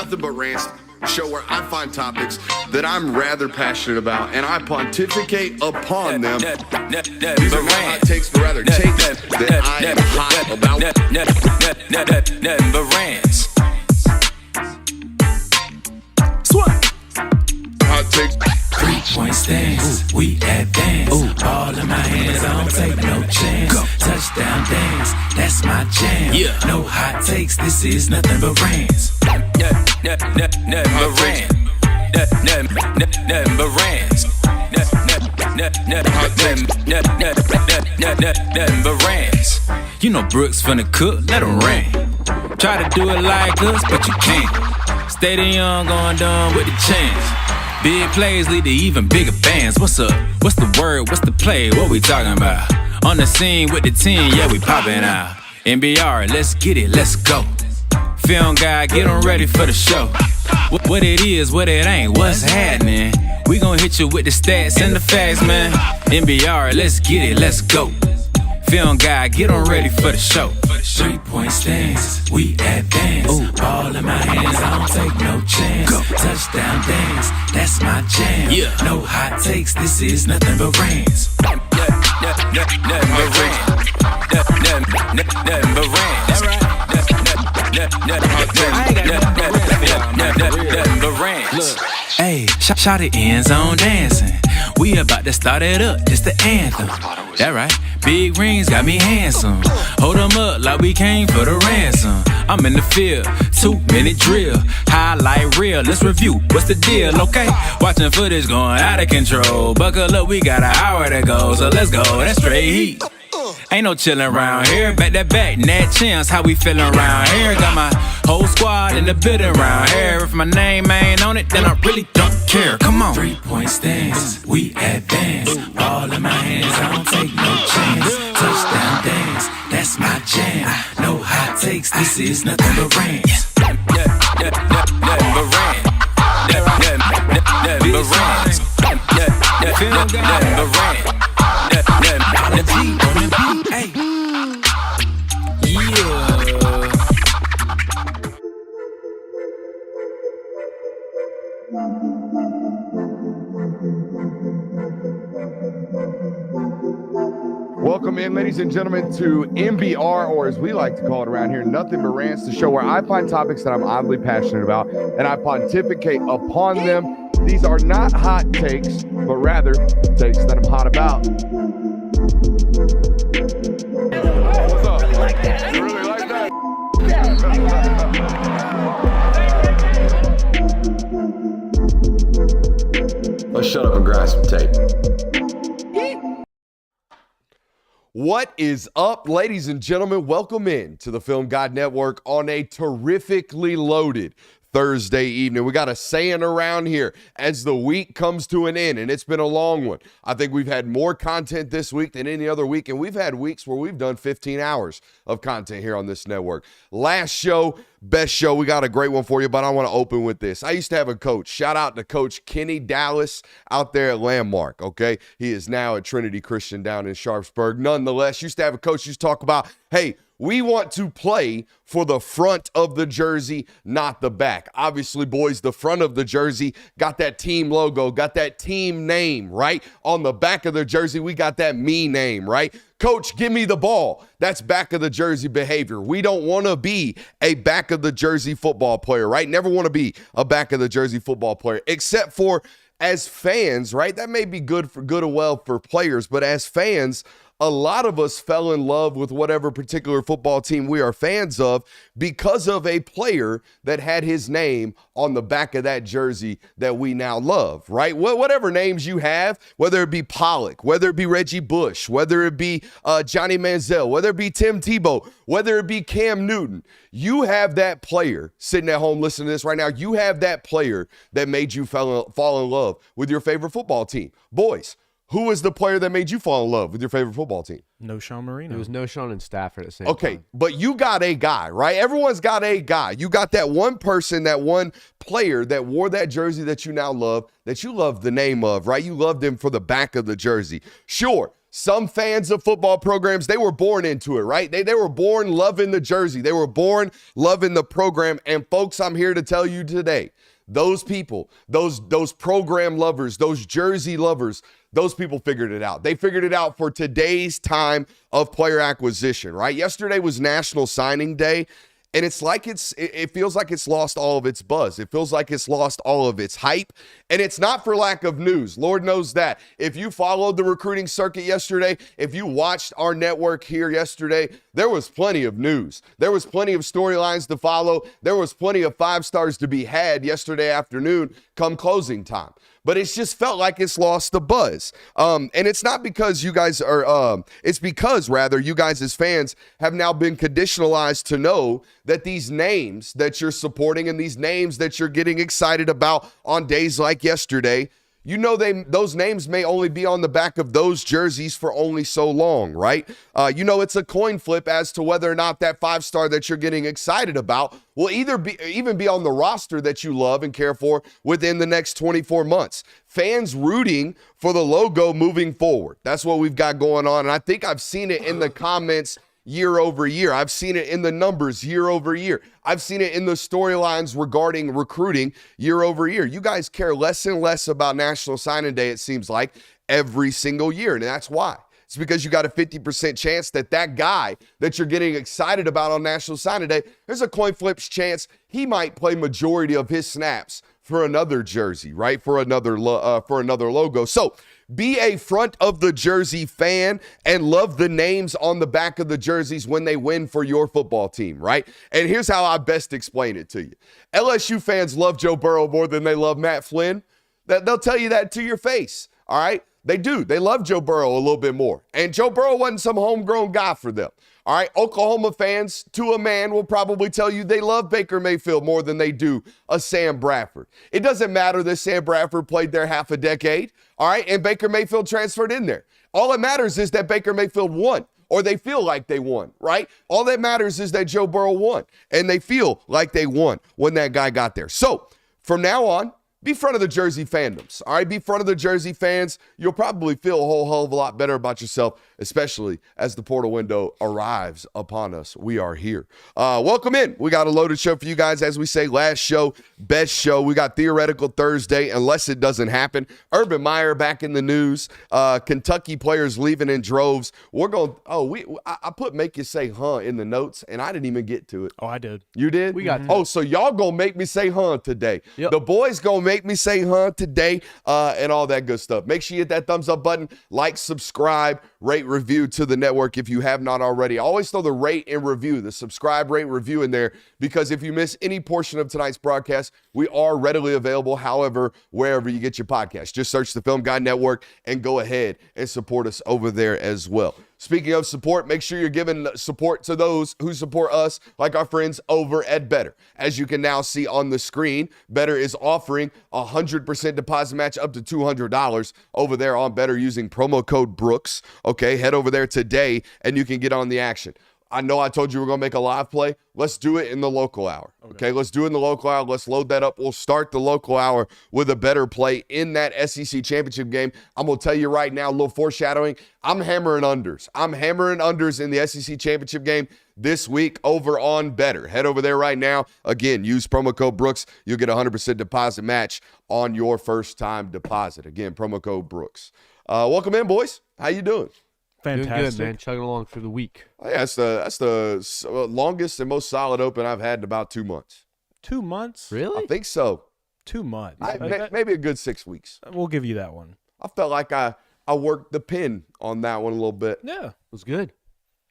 Nothing But Rants, show where I find topics that I'm rather passionate about and I pontificate upon them. These are not hot takes, but rather takes that I am hot about. Nothing but rants. Hot takes. 3-point stance, we advance. Ball in my hands, I don't take no chance. Touchdown dance, that's my jam. No hot takes, this is nothing but rants. Nothing but rants. Nothing but rants. Nothing but rants. You know Brooks finna cook, let him rain. Try to do it like us, but you can't. Stay the young, going dumb with the chance. Big plays lead to even bigger bands. What's up? What's the word? What's the play? What we talking about? On the scene with the team, yeah, we popping out. NBR, let's get it, let's go. Film guy, get on ready for the show. What it is, what it ain't, what's happening? We gon' hit you with the stats and the facts, man. NBR, let's get it, let's go. Film guy, get on ready for the show. 3-point stance, we advance. Ball in my hands, I don't take no chance. Touchdown dance, that's my jam. No hot takes, this is nothing but rants. Nothing but rants. Nothing but rants. Nothing but rants. Hey, shout it end zone dancing. We about to start it up, it's the anthem. That right, big rings got me handsome. Hold them up like we came for the ransom. I'm in the field, 2-minute drill. Highlight reel, let's review, what's the deal, okay? Watching footage going out of control. Buckle up, we got an hour to go, so let's go, that's straight heat. Ain't no chillin' around here. Back that back, Nat Chance, how we feelin' around here? Got my whole squad in the building around here. If my name ain't on it, then I really don't care. Come on. 3-point stance, we advance. Ball in my hands, I don't take no chance. Touchdown dance, that's my jam. No hot takes, this is nothing but rants. Nothing but rants. Nothing but rants. Nothing but rants. The beat on the beat, hey. Yeah. Welcome in, ladies and gentlemen, to MBR, or as we like to call it around here, Nothing But Rants, the show where I find topics that I'm oddly passionate about and I pontificate upon them. These are not hot takes, but rather takes that I'm hot about. What's up? You really like that? Let's shut up and grind some tape. What is up, ladies and gentlemen? Welcome in to the Film God Network on a terrifically loaded Thursday evening. We got a saying around here as the week comes to an end, and it's been a long one. I think we've had more content this week than any other week, and we've had weeks where we've done 15 hours of content here on this network. Last show, best show. We got a great one for you, but I want to open with this. I used to have a coach. Shout out to Coach Kenny Dallas out there at Landmark, okay? He is now at Trinity Christian down in Sharpsburg. Nonetheless, used to have a coach who used to talk about, hey, we want to play for the front of the jersey, not the back. Obviously, boys, the front of the jersey got that team logo, got that team name, right? On the back of the jersey, we got that me name, right? Coach, give me the ball. That's back of the jersey behavior. We don't want to be a back of the jersey football player, right? Never want to be a back of the jersey football player, except for as fans, right? That may be good and well for players, but as fans, a lot of us fell in love with whatever particular football team we are fans of because of a player that had his name on the back of that jersey that we now love, right? Whatever names you have, whether it be Pollock, whether it be Reggie Bush, whether it be Johnny Manziel, whether it be Tim Tebow, whether it be Cam Newton, you have that player sitting at home listening to this right now. You have that player that made you fall in love with your favorite football team. Boys, who was the player that made you fall in love with your favorite football team? No Sean Marino. It was No Sean and Stafford at the same time. Okay, but you got a guy, right? Everyone's got a guy. You got that one person, that one player that wore that jersey that you now love, that you love the name of, right? You loved him for the back of the jersey. Sure, Some fans of football programs, they were born into it, right? They were born loving the jersey. They were born loving the program. And folks, I'm here to tell you today, those people, those program lovers, those jersey lovers, those people figured it out. They figured it out for today's time of player acquisition, right? Yesterday was National Signing Day. And it feels like it's lost all of its buzz. It feels like it's lost all of its hype. And it's not for lack of news. Lord knows that. If you followed the recruiting circuit yesterday, if you watched our network here yesterday, there was plenty of news. There was plenty of storylines to follow. There was plenty of 5 stars to be had yesterday afternoon come closing time. But it's just felt like it's lost the buzz. And it's not because you guys are, it's because rather you guys as fans have now been conditionalized to know that these names that you're supporting and these names that you're getting excited about on days like yesterday, you know those names may only be on the back of those jerseys for only so long, right? It's a coin flip as to whether or not that 5-star that you're getting excited about will even be on the roster that you love and care for within the next 24 months. Fans rooting for the logo moving forward. That's what we've got going on. And I think I've seen it in the comments year over year. I've seen it in the numbers year over year. I've seen it in the storylines regarding recruiting year over year. You guys care less and less about National Signing Day, it seems like, every single year. And that's why. It's because you got a 50% chance that guy that you're getting excited about on National Signing Day, there's a coin flip's chance he might play majority of his snaps for another jersey, right? For another logo. So be a front of the jersey fan and love the names on the back of the jerseys when they win for your football team, right? And here's how I best explain it to you. LSU fans love Joe Burrow more than they love Matt Flynn. They'll tell you that to your face, all right? They do. They love Joe Burrow a little bit more. And Joe Burrow wasn't some homegrown guy for them. All right, Oklahoma fans, to a man, will probably tell you they love Baker Mayfield more than they do a Sam Bradford. It doesn't matter that Sam Bradford played there half a decade, all right, and Baker Mayfield transferred in there. All that matters is that Baker Mayfield won, or they feel like they won, right? All that matters is that Joe Burrow won, and they feel like they won when that guy got there. So from now on, be front of the jersey fandoms, all right? Be front of the jersey fans. You'll probably feel a whole hell of a lot better about yourself, especially as the portal window arrives upon us. We are here. Welcome in. We got a loaded show for you guys. As we say, last show, best show. We got Theoretical Thursday, unless it doesn't happen. Urban Meyer back in the news. Kentucky players leaving in droves. We're going, I put make you say huh in the notes, and I didn't even get to it. Oh, I did. You did? We got Oh, so y'all going to make me say huh today. Yep. The boys going to make me say huh today, and all that good stuff. Make sure you hit that thumbs up button, like, subscribe, rate, review to the network if you have not already. I always throw the rate and review, the subscribe, rate, review in there, because if you miss any portion of tonight's broadcast, we are readily available, however, wherever you get your podcast. Just search the Film Guy Network and go ahead and support us over there as well. Speaking of support, make sure you're giving support to those who support us, like our friends over at Better. As you can now see on the screen, Better is offering a 100% deposit match up to $200 over there on Better using promo code Brooks. Okay, head over there today and you can get on the action. I know I told you we're going to make a live play. Let's do it in the local hour. Okay, let's do it in the local hour. Let's load that up. We'll start the local hour with a Better play in that SEC championship game. I'm going to tell you right now, a little foreshadowing, I'm hammering unders. I'm hammering unders in the SEC championship game this week over on Better. Head over there right now. Again, use promo code Brooks. You'll get a 100% deposit match on your first time deposit. Again, promo code Brooks. Welcome in, boys. How you doing? Fantastic. Doing good, man. Chugging along through the week. Oh, yeah, that's the longest and most solid open I've had in about 2 months. 2 months? Really? I think so. 2 months. Maybe a good 6 weeks. We'll give you that one. I felt like I worked the pin on that one a little bit. Yeah. It was good.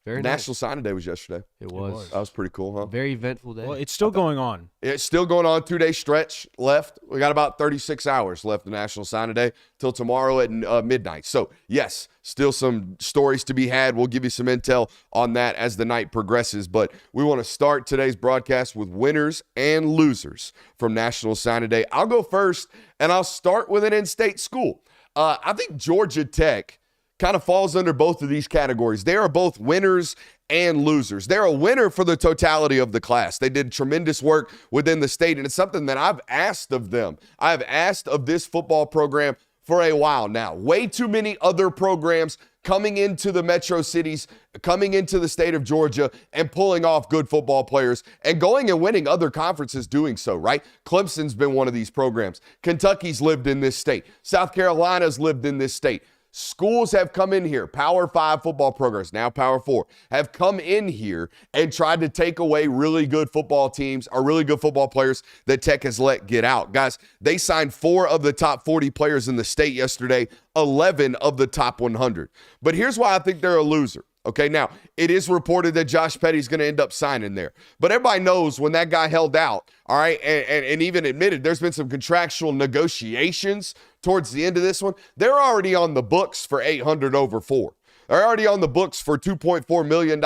Very National nice. Signing Day was yesterday. It was. That was pretty cool, huh? Very eventful day. Well, it's still going on. It's still going on. 2-day stretch left. We got about 36 hours left of National Signing Day till tomorrow at midnight. So, yes, still some stories to be had. We'll give you some intel on that as the night progresses. But we want to start today's broadcast with winners and losers from National Signing Day. I'll go first, and I'll start with an in-state school. I think Georgia Tech kind of falls under both of these categories. They are both winners and losers. They're a winner for the totality of the class. They did tremendous work within the state, and it's something that I've asked of them. I've asked of this football program for a while now. Way too many other programs coming into the metro cities, coming into the state of Georgia and pulling off good football players and going and winning other conferences doing so, right? Clemson's been one of these programs. Kentucky's lived in this state. South Carolina's lived in this state. Schools have come in here, Power 5 football programs, now Power 4, have come in here and tried to take away really good football teams or really good football players that Tech has let get out. Guys, they signed 4 of the top 40 players in the state yesterday, 11 of the top 100. But here's why I think they're a loser. Okay, now, it is reported that Josh Petty's going to end up signing there. But everybody knows when that guy held out, all right, and even admitted there's been some contractual negotiations towards the end of this one. They're already on the books for $800 over 4. They're already on the books for $2.4 million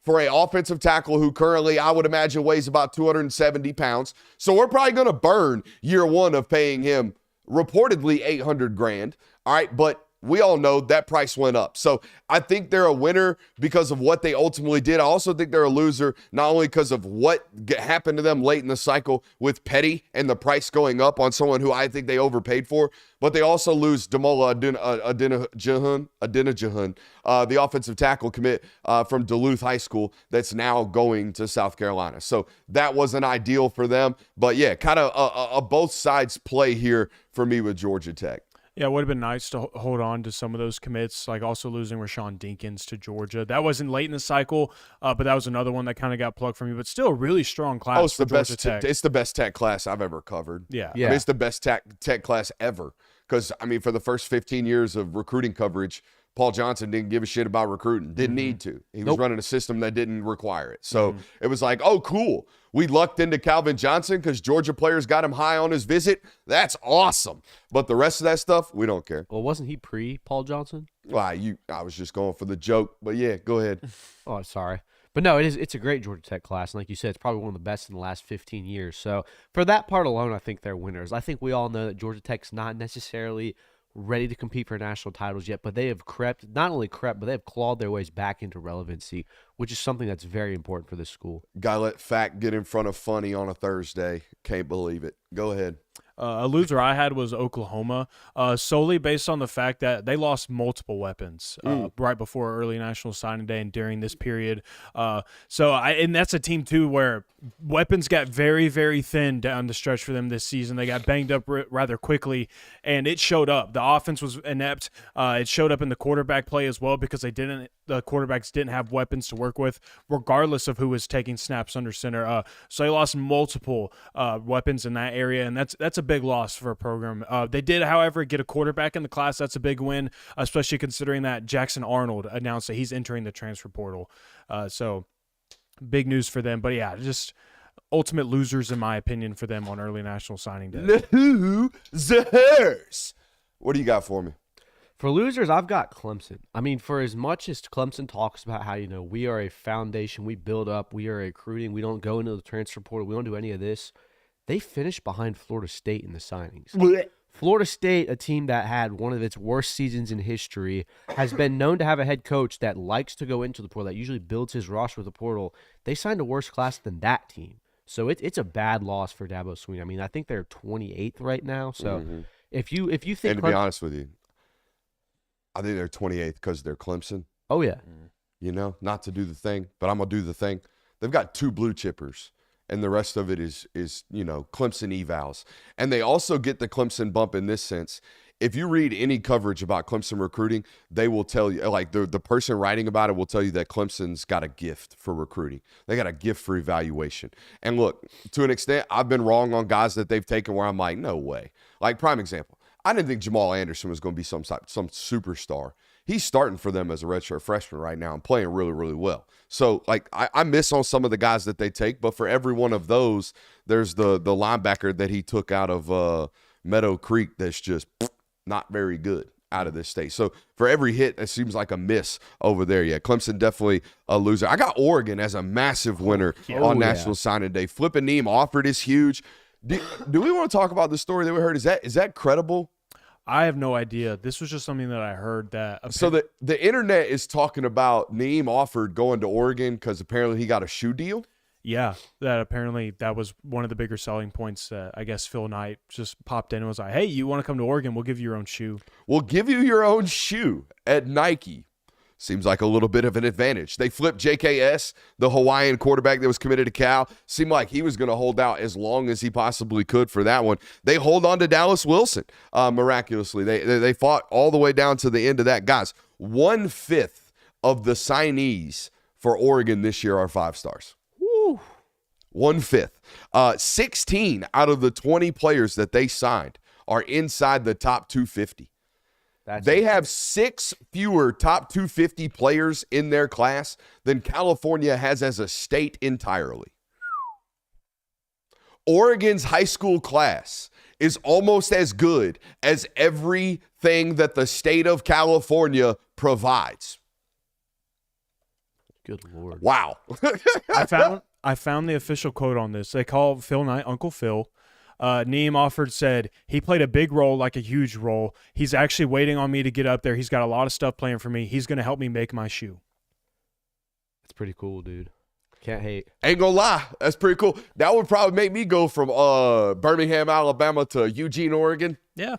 for an offensive tackle who currently, I would imagine, weighs about 270 pounds. So we're probably going to burn year one of paying him reportedly $800,000, all right, but we all know that price went up. So I think they're a winner because of what they ultimately did. I also think they're a loser not only because of what happened to them late in the cycle with Petty and the price going up on someone who I think they overpaid for, but they also lose Damola Adenijahan, the offensive tackle commit from Duluth High School that's now going to South Carolina. So that wasn't ideal for them. But, yeah, kind of a both sides play here for me with Georgia Tech. Yeah, it would have been nice to hold on to some of those commits, like also losing Rashawn Dinkins to Georgia. That wasn't late in the cycle, but that was another one that kind of got plugged from me. But still a really strong class for Georgia Tech. It's the best Tech class I've ever covered. Yeah. I mean, it's the best tech class ever because, I mean, for the first 15 years of recruiting coverage, Paul Johnson didn't give a shit about recruiting. Didn't need to. He was running a system that didn't require it. So it was like, oh, cool. We lucked into Calvin Johnson because Georgia players got him high on his visit. That's awesome. But the rest of that stuff, we don't care. Well, wasn't he pre-Paul Johnson? Well, I was just going for the joke. But, yeah, go ahead. Oh, sorry. But no, it's a great Georgia Tech class. And like you said, it's probably one of the best in the last 15 years. So for that part alone, I think they're winners. I think we all know that Georgia Tech's not necessarily ready to compete for national titles yet, but they have not only crept, but they have clawed their ways back into relevancy, which is something that's very important for this school. Guy let fact get in front of funny on a Thursday. Can't believe it. Go ahead. A loser I had was Oklahoma, solely based on the fact that they lost multiple weapons right before early national signing day and during this period. And that's a team, too, where weapons got very, very thin down the stretch for them this season. They got banged up rather quickly, and it showed up. The offense was inept. It showed up in the quarterback play as well because the quarterbacks didn't have weapons to work with, regardless of who was taking snaps under center. So they lost multiple weapons in that area, and that's a big loss for a program. They did, however, get a quarterback in the class. That's a big win, especially considering that Jackson Arnold announced that he's entering the transfer portal. So big news for them. But, yeah, just ultimate losers, in my opinion, for them on early national signing day. Losers. What do you got for me? For losers, I've got Clemson. I mean, for as much as Clemson talks about how, we are a foundation, we build up, we are recruiting, we don't go into the transfer portal, we don't do any of this, they finished behind Florida State in the signings. Florida State, a team that had one of its worst seasons in history, has been known to have a head coach that likes to go into the portal, that usually builds his roster with the portal. They signed a worse class than that team. So it's a bad loss for Dabo Swinney. I mean, I think they're 28th right now. So if you think, and to be honest with you, I think they're 28th because they're Clemson. Oh yeah, not to do the thing, but I'm gonna do the thing. They've got 2 blue chippers, and the rest of it is Clemson evals, and they also get the Clemson bump in this sense. If you read any coverage about Clemson recruiting, they will tell you, like the person writing about it will tell you that Clemson's got a gift for recruiting. They got a gift for evaluation. And look, to an extent, I've been wrong on guys that they've taken where I'm like, no way. Like, prime example, I didn't think Jamal Anderson was going to be some superstar. He's starting for them as a redshirt freshman right now and playing really, really well. So, like, I miss on some of the guys that they take, but for every one of those, there's the linebacker that he took out of Meadow Creek that's just not very good out of this state. So for every hit, it seems like a miss over there. Yeah, Clemson definitely a loser. I got Oregon as a massive winner on National Signing Day. Flipping Neem offered is huge. Do we want to talk about the story that we heard? Is that credible? I have no idea. This was just something that I heard that. So the internet is talking about Neem offered going to Oregon because apparently he got a shoe deal. Yeah, that apparently that was one of the bigger selling points. I guess Phil Knight just popped in and was like, "Hey, you want to come to Oregon? We'll give you your own shoe." We'll give you your own shoe at Nike. Seems like a little bit of an advantage. They flipped JKS, the Hawaiian quarterback that was committed to Cal. Seemed like he was going to hold out as long as he possibly could for that one. They hold on to Dallas Wilson miraculously. They fought all the way down to the end of that. Guys, 1/5 of the signees for Oregon this year are 5 stars. Woo. 1/5. 16 out of the 20 players that they signed are inside the top 250. They have 6 fewer top 250 players in their class than California has as a state entirely. Oregon's high school class is almost as good as everything that the state of California provides. Good Lord. Wow. I found the official quote on this. They call Phil Knight Uncle Phil. Neem Offord said, he played a big role, like a huge role. He's actually waiting on me to get up there. He's got a lot of stuff playing for me. He's going to help me make my shoe. That's pretty cool, dude. Can't hate. Ain't gonna lie. That's pretty cool. That would probably make me go from Birmingham, Alabama to Eugene, Oregon. Yeah.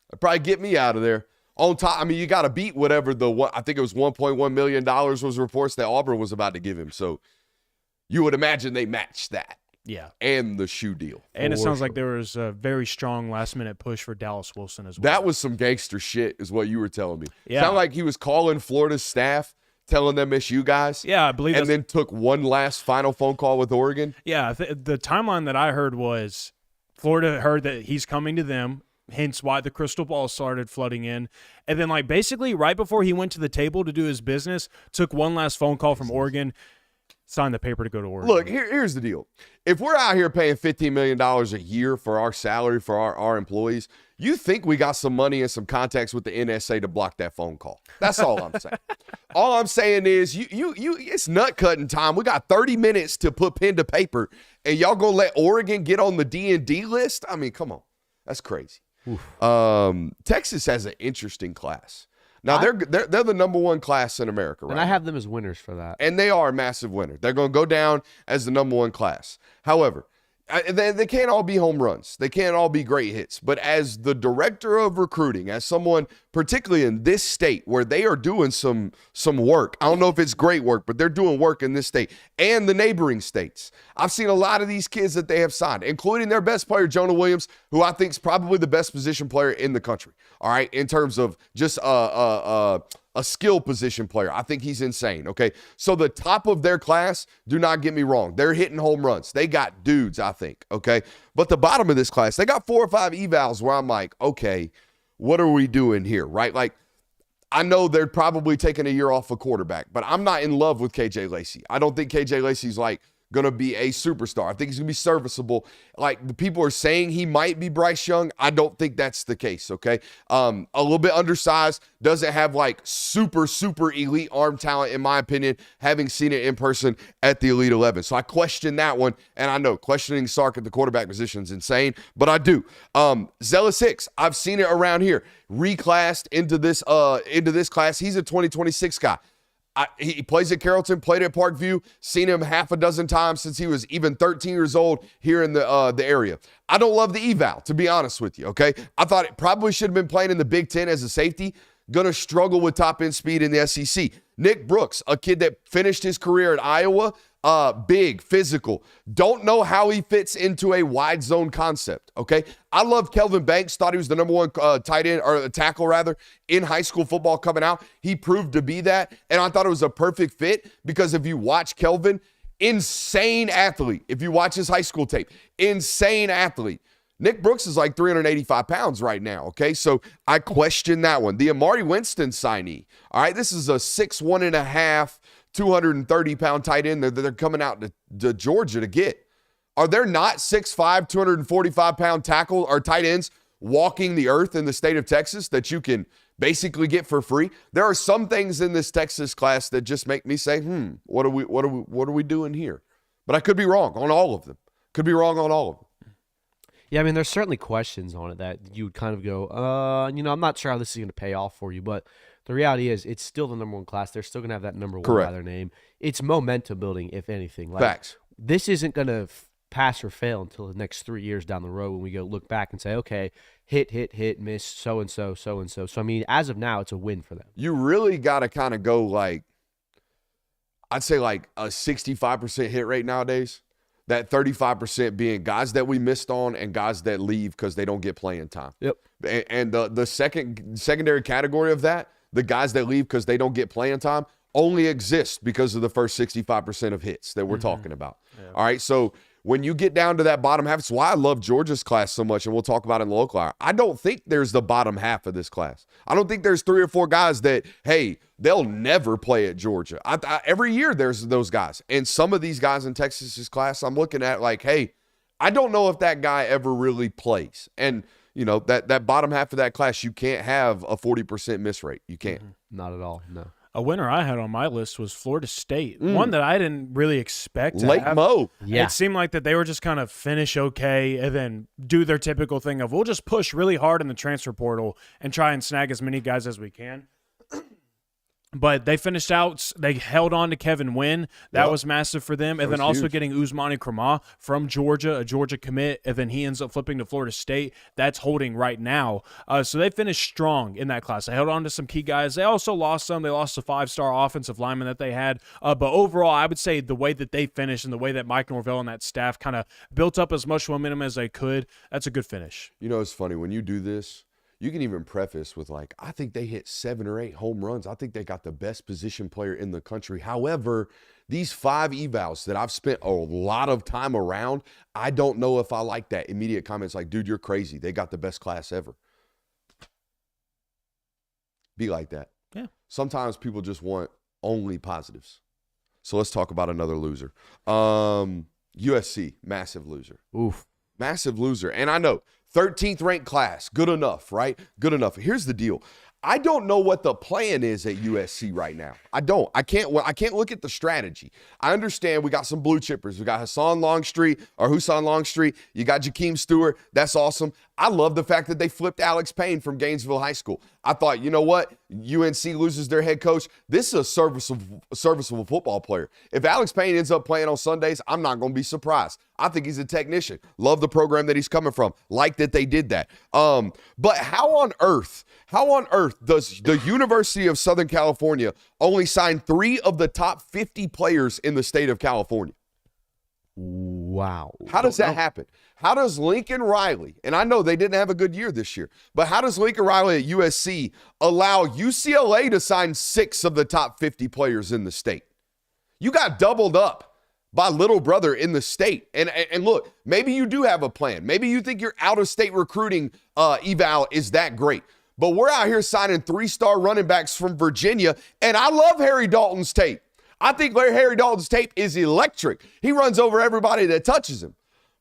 That'd probably get me out of there. On top, I mean, you got to beat whatever I think it was $1.1 million was reports that Auburn was about to give him. So you would imagine they matched that. Yeah. And the shoe deal. And it sounds like there was a very strong last-minute push for Dallas Wilson as well. That was some gangster shit is what you were telling me. Yeah. Sounded like he was calling Florida's staff, telling them it's you guys. Yeah, I believe and then took one last final phone call with Oregon. Yeah, the timeline that I heard was Florida heard that he's coming to them, hence why the crystal ball started flooding in. And then, like, basically right before he went to the table to do his business, took one last phone call from Oregon, signed the paper to go to Oregon. Look, here's the deal. If we're out here paying $15 million a year for our salary for our employees, you think we got some money and some contacts with the NSA to block that phone call. That's all I'm saying. All I'm saying is you it's nut cutting time. We got 30 minutes to put pen to paper, and y'all gonna let Oregon get on the D&D list? I mean, come on. That's crazy. Texas has an interesting class. Now, they're the number one class in America, right? And I have them as winners for that. And they are a massive winner. They're going to go down as the number one class. However, they can't all be home runs. They can't all be great hits. But as the director of recruiting, as someone particularly in this state where they are doing some work, I don't know if it's great work, but they're doing work in this state and the neighboring states. I've seen a lot of these kids that they have signed, including their best player, Jonah Williams, who I think is probably the best position player in the country, all right, in terms of just a skill position player. I think he's insane, okay? So the top of their class, do not get me wrong, they're hitting home runs. They got dudes, I think, okay? But the bottom of this class, they got 4 or 5 evals where I'm like, okay, what are we doing here, right? Like, I know they're probably taking a year off a quarterback, but I'm not in love with KJ Lacey. I don't think KJ Lacey's like going to be a superstar. I think he's going to be serviceable. Like, the people are saying he might be Bryce Young. I don't think that's the case, okay? A little bit undersized, doesn't have like super elite arm talent, in my opinion, having seen it in person at the Elite 11. So I question that one, and I know questioning Sark at the quarterback position is insane, but I do. Zealous Hicks, I've seen it around here, reclassed into this class. He's a 2026 guy. He plays at Carrollton, played at Parkview, seen him half a dozen times since he was even 13 years old here in the area. I don't love the eval, to be honest with you, okay? I thought it probably should have been playing in the Big Ten as a safety. Going to struggle with top-end speed in the SEC. Nick Brooks, a kid that finished his career at Iowa, big, physical. Don't know how he fits into a wide zone concept, okay? I love Kelvin Banks. Thought he was the number one tight end, or tackle rather, in high school football coming out. He proved to be that, and I thought it was a perfect fit because if you watch Kelvin, insane athlete. If you watch his high school tape, insane athlete. Nick Brooks is like 385 pounds right now, okay? So I question that one. The Amari Winston signee, all right? This is a 6'1.5", 230-pound tight end that they're coming out to Georgia to get. Are there not 6'5", 245-pound tackle or tight ends walking the earth in the state of Texas that you can basically get for free? There are some things in this Texas class that just make me say, what are we doing here? But I could be wrong on all of them. Could be wrong on all of them. Yeah, I mean, there's certainly questions on it that you would kind of go, I'm not sure how this is going to pay off for you, but the reality is it's still the number one class. They're still going to have that number one by their name. It's momentum building, if anything. Like, Facts. this isn't going to pass or fail until the next 3 years down the road when we go look back and say, okay, hit, miss, so-and-so. So, I mean, as of now, it's a win for them. You really got to kind of go like, I'd say like a 65% hit rate nowadays. That 35% being guys that we missed on and guys that leave because they don't get playing time. Yep. And the secondary category of that, the guys that leave because they don't get playing time, only exist because of the first 65% of hits that we're talking about. Yeah. All right, so when you get down to that bottom half, it's why I love Georgia's class so much, and we'll talk about it in the local hour. I don't think there's the bottom half of this class. I don't think there's 3 or 4 guys that, hey, they'll never play at Georgia. Every year there's those guys. And some of these guys in Texas's class, I'm looking at like, hey, I don't know if that guy ever really plays. And, you know, that bottom half of that class, you can't have a 40% miss rate. You can't. Not at all, no. A winner I had on my list was Florida State, one that I didn't really expect to Late have. Mo. Yeah. It seemed like that they were just kind of finish okay and then do their typical thing of we'll just push really hard in the transfer portal and try and snag as many guys as we can. But they finished out, they held on to Kevin Wynn. That was massive for them. And then also huge. getting Ousmane Krama from Georgia, a Georgia commit, and then he ends up flipping to Florida State. That's holding right now. So they finished strong in that class. They held on to some key guys. They also lost some. They lost a 5-star offensive lineman that they had. But overall, I would say the way that they finished and the way that Mike Norvell and that staff kind of built up as much momentum as they could, that's a good finish. You know, it's funny. When you do this, you can even preface with like, I think they hit 7 or 8 home runs. I think they got the best position player in the country. However, these 5 evals that I've spent a lot of time around, I don't know if I like that. Immediate comments like, dude, you're crazy. They got the best class ever. Be like that. Yeah. Sometimes people just want only positives. So let's talk about another loser. USC, massive loser. Oof. Massive loser. And I know 13th ranked class, good enough, right? Good enough. Here's the deal. I don't know what the plan is at USC right now. I don't. I can't look at the strategy. I understand we got some blue chippers. We got Hussein Longstreet. You got Jakeem Stewart. That's awesome. I love the fact that they flipped Alex Payne from Gainesville High School. I thought, you know what? UNC loses their head coach. This is a serviceable football player. If Alex Payne ends up playing on Sundays, I'm not going to be surprised. I think he's a technician. Love the program that he's coming from. Like that they did that. But how on earth does the University of Southern California only sign 3 of the top 50 players in the state of California? Wow. How does that happen? How does Lincoln Riley, and I know they didn't have a good year this year, but how does Lincoln Riley at USC allow UCLA to sign 6 of the top 50 players in the state? You got doubled up by little brother in the state. And look, maybe you do have a plan. Maybe you think your out-of-state recruiting eval is that great. But we're out here signing 3-star running backs from Virginia, and I love Harry Dalton's tape. I think Harry Dalton's tape is electric. He runs over everybody that touches him.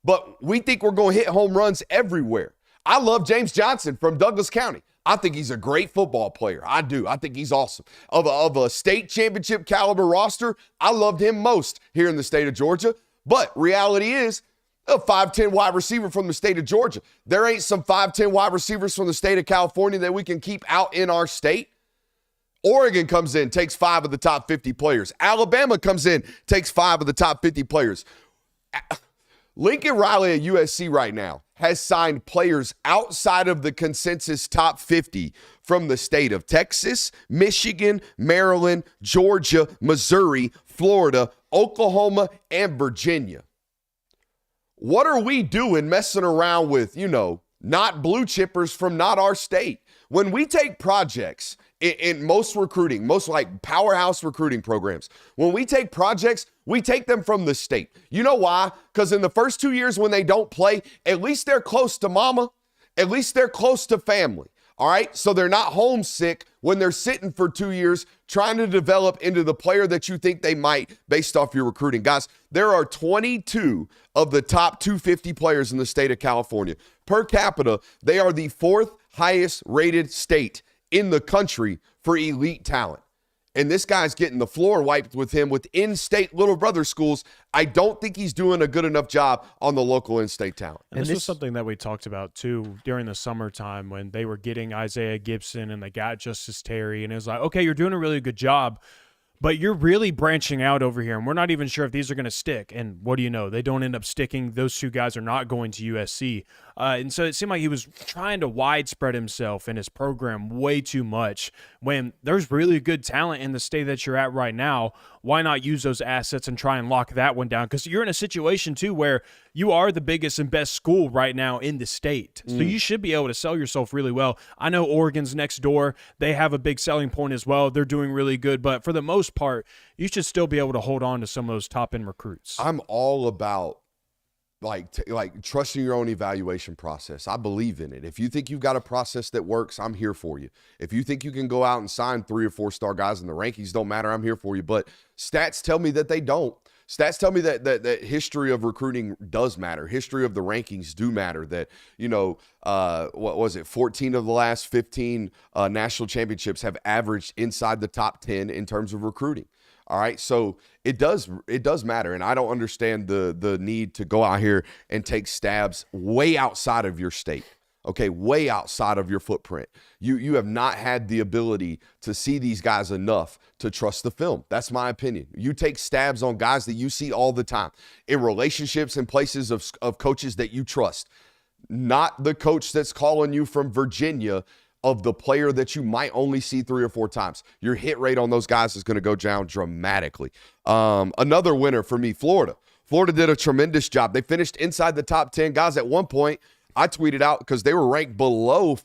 But we think we're going to hit home runs everywhere. I love James Johnson from Douglas County. I think he's a great football player. I do. I think he's awesome. Of a state championship caliber roster, I loved him most here in the state of Georgia. But reality is, a 5'10" wide receiver from the state of Georgia. There ain't some 5'10" wide receivers from the state of California that we can keep out in our state. Oregon comes in, takes 5 of the top 50 players. Alabama comes in, takes 5 of the top 50 players. Lincoln Riley at USC right now has signed players outside of the consensus top 50 from the state of Texas, Michigan, Maryland, Georgia, Missouri, Florida, Oklahoma, and Virginia. What are we doing messing around with, not blue chippers from not our state? When we take projects in most recruiting, most like powerhouse recruiting programs, when we take projects, we take them from the state. You know why? Because in the first 2 years when they don't play, at least they're close to mama. At least they're close to family. All right? So they're not homesick when they're sitting for 2 years trying to develop into the player that you think they might based off your recruiting. Guys, there are 22 of the top 250 players in the state of California. Per capita, they are the 4th highest rated state in the country for elite talent. And this guy's getting the floor wiped with him with in-state little brother schools. I don't think he's doing a good enough job on the local in-state talent. And this was something that we talked about, too, during the summertime when they were getting Isaiah Gibson and they got Justice Terry. And it was like, okay, you're doing a really good job. But you're really branching out over here, and we're not even sure if these are going to stick. And what do you know? They don't end up sticking. Those two guys are not going to USC. And so it seemed like he was trying to widespread himself in his program way too much when there's really good talent in the state that you're at right now. Why not use those assets and try and lock that one down? Because you're in a situation, too, where you are the biggest and best school right now in the state. So you should be able to sell yourself really well. I know Oregon's next door. They have a big selling point as well. They're doing really good. But for the most part, you should still be able to hold on to some of those top-end recruits. I'm all about like trusting your own evaluation process. I believe in it. If you think you've got a process that works, I'm here for you. If you think you can go out and sign 3 or 4 star guys and the rankings don't matter, I'm here for you. But stats tell me that they don't. Stats tell me that history of recruiting does matter. History of the rankings do matter. That, what was it? 14 of the last 15 national championships have averaged inside the top 10 in terms of recruiting. All right, so it does matter, and I don't understand the need to go out here and take stabs way outside of your state. Okay, way outside of your footprint. You have not had the ability to see these guys enough to trust the film. That's my opinion. You take stabs on guys that you see all the time in relationships and places of coaches that you trust, not the coach that's calling you from Virginia, of the player that you might only see 3 or 4 times. Your hit rate on those guys is going to go down dramatically. Another winner for me, Florida. Florida did a tremendous job. They finished inside the top 10. Guys, at one point, I tweeted out because they were ranked below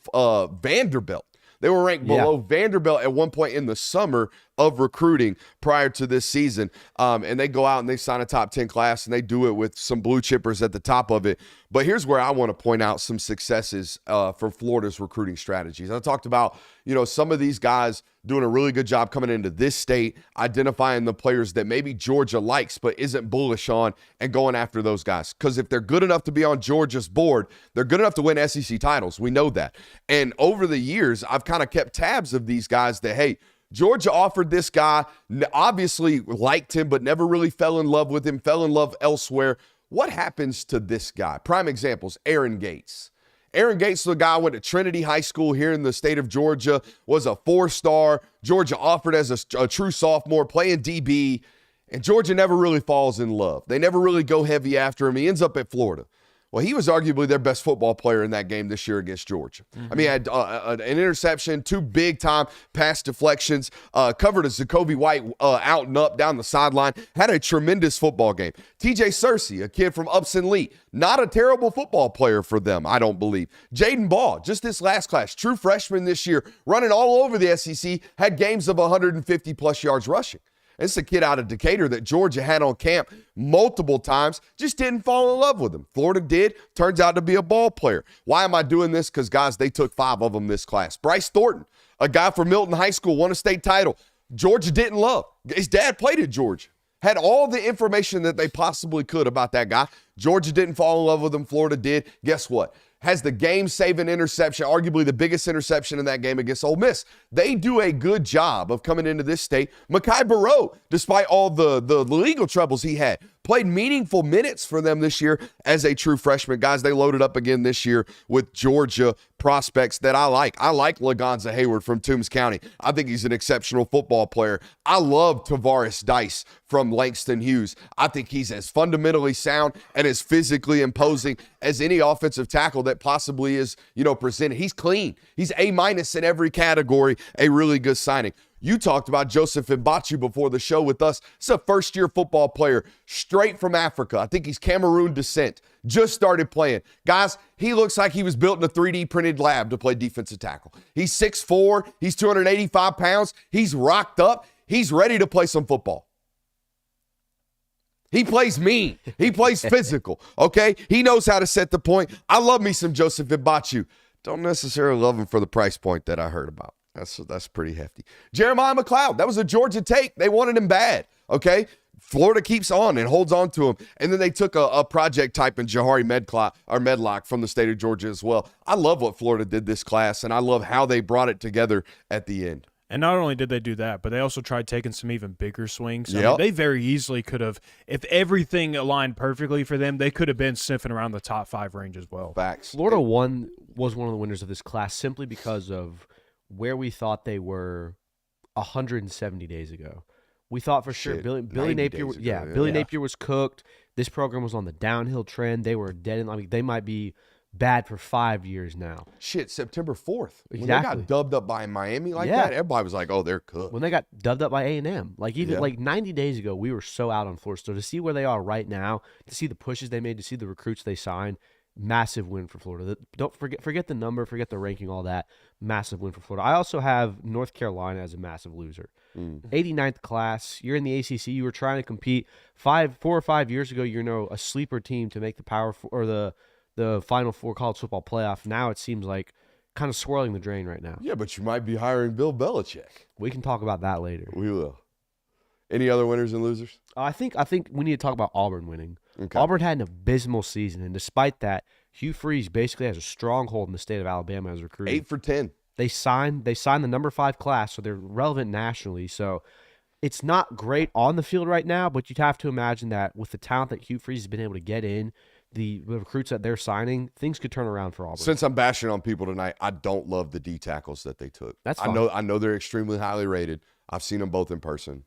Vanderbilt. They were ranked below Vanderbilt at one point in the summer of recruiting prior to this season. And they go out and they sign a top 10 class, and they do it with some blue chippers at the top of it. But here's where I want to point out some successes for Florida's recruiting strategies. I talked about, some of these guys doing a really good job coming into this state, identifying the players that maybe Georgia likes but isn't bullish on, and going after those guys. Because if they're good enough to be on Georgia's board, they're good enough to win SEC titles. We know that. And over the years, I've kind of kept tabs of these guys that, hey, Georgia offered this guy, obviously liked him, but never really fell in love with him, fell in love elsewhere. What happens to this guy? Prime examples, Aaron Gates. Aaron Gates, the guy went to Trinity High School here in the state of Georgia, was a 4-star. Georgia offered as a true sophomore, playing DB, and Georgia never really falls in love. They never really go heavy after him. He ends up at Florida. Well, he was arguably their best football player in that game this year against Georgia. I mean, he had an interception, 2 big-time pass deflections, covered a Zacoby White out and up down the sideline, had a tremendous football game. TJ Searcy, a kid from Upson Lee, not a terrible football player for them, I don't believe. Jaden Ball, just this last class, true freshman this year, running all over the SEC, had games of 150-plus yards rushing. It's a kid out of Decatur that Georgia had on camp multiple times, just didn't fall in love with him. Florida did, turns out to be a ball player. Why am I doing this? Because, guys, they took 5 of them this class. Bryce Thornton, a guy from Milton High School, won a state title. Georgia didn't love. His dad played at Georgia. Had all the information that they possibly could about that guy. Georgia didn't fall in love with him. Florida did. Guess what? Has the game-saving interception, arguably the biggest interception in that game against Ole Miss. They do a good job of coming into this state. Mekhi Barrow, despite all the legal troubles he had, played meaningful minutes for them this year as a true freshman. Guys, they loaded up again this year with Georgia prospects that I like. I like Lagonza Hayward from Toombs County. I think he's an exceptional football player. I love Tavares Dice from Langston Hughes. I think he's as fundamentally sound and as physically imposing as any offensive tackle that possibly is, presented. He's clean. He's A- in every category, a really good signing. You talked about Joseph Mbachu before the show with us. He's a first-year football player straight from Africa. I think he's Cameroon descent. Just started playing. Guys, he looks like he was built in a 3D printed lab to play defensive tackle. He's 6'4". He's 285 pounds. He's rocked up. He's ready to play some football. He plays mean. He plays physical, okay? He knows how to set the point. I love me some Joseph Mbachu. Don't necessarily love him for the price point that I heard about. That's pretty hefty. Jeremiah McLeod, that was a Georgia take. They wanted him bad, okay? Florida keeps on and holds on to him. And then they took a project type in Jahari Medlock from the state of Georgia as well. I love what Florida did this class, and I love how they brought it together at the end. And not only did they do that, but they also tried taking some even bigger swings. Yep. I mean, they very easily could have, if everything aligned perfectly for them, they could have been sniffing around the top 5 range as well. Facts. Florida was one of the winners of this class simply because of where we thought they were 170 days ago. We thought for sure Shit, Billy 90 Napier, days ago, yeah, yeah. Billy Napier was cooked. This program was on the downhill trend. They were dead. I mean, they might be bad for 5 years now. Shit, September 4th. When they Exactly. got dubbed up by Miami like Yeah. that, everybody was like, oh, they're cooked. When they got dubbed up by A&M, like even Yeah. like 90 days ago, we were so out on Florida. So to see where they are right now, to see the pushes they made, to see the recruits they signed, massive win for Florida. Don't forget the number, forget the ranking, all that. Massive win for Florida. I also have North Carolina as a massive loser. 89th class. You're in the ACC. You were trying to compete 4 or 5 years ago. You're a sleeper team to make the Power Four, or the Final Four college football playoff. Now it seems like kind of swirling the drain right now. Yeah, but you might be hiring Bill Belichick. We can talk about that later. We will. Any other winners and losers? I think we need to talk about Auburn winning. Okay. Auburn had an abysmal season, and despite that, Hugh Freeze basically has a stronghold in the state of Alabama as a recruiter. 8 for 10. They signed the number 5 class, so they're relevant nationally. So it's not great on the field right now, but you'd have to imagine that with the talent that Hugh Freeze has been able to get in, the recruits that they're signing, things could turn around for Auburn. Since I'm bashing on people tonight, I don't love the D tackles that they took. That's I fine. know they're extremely highly rated. I've seen them both in person.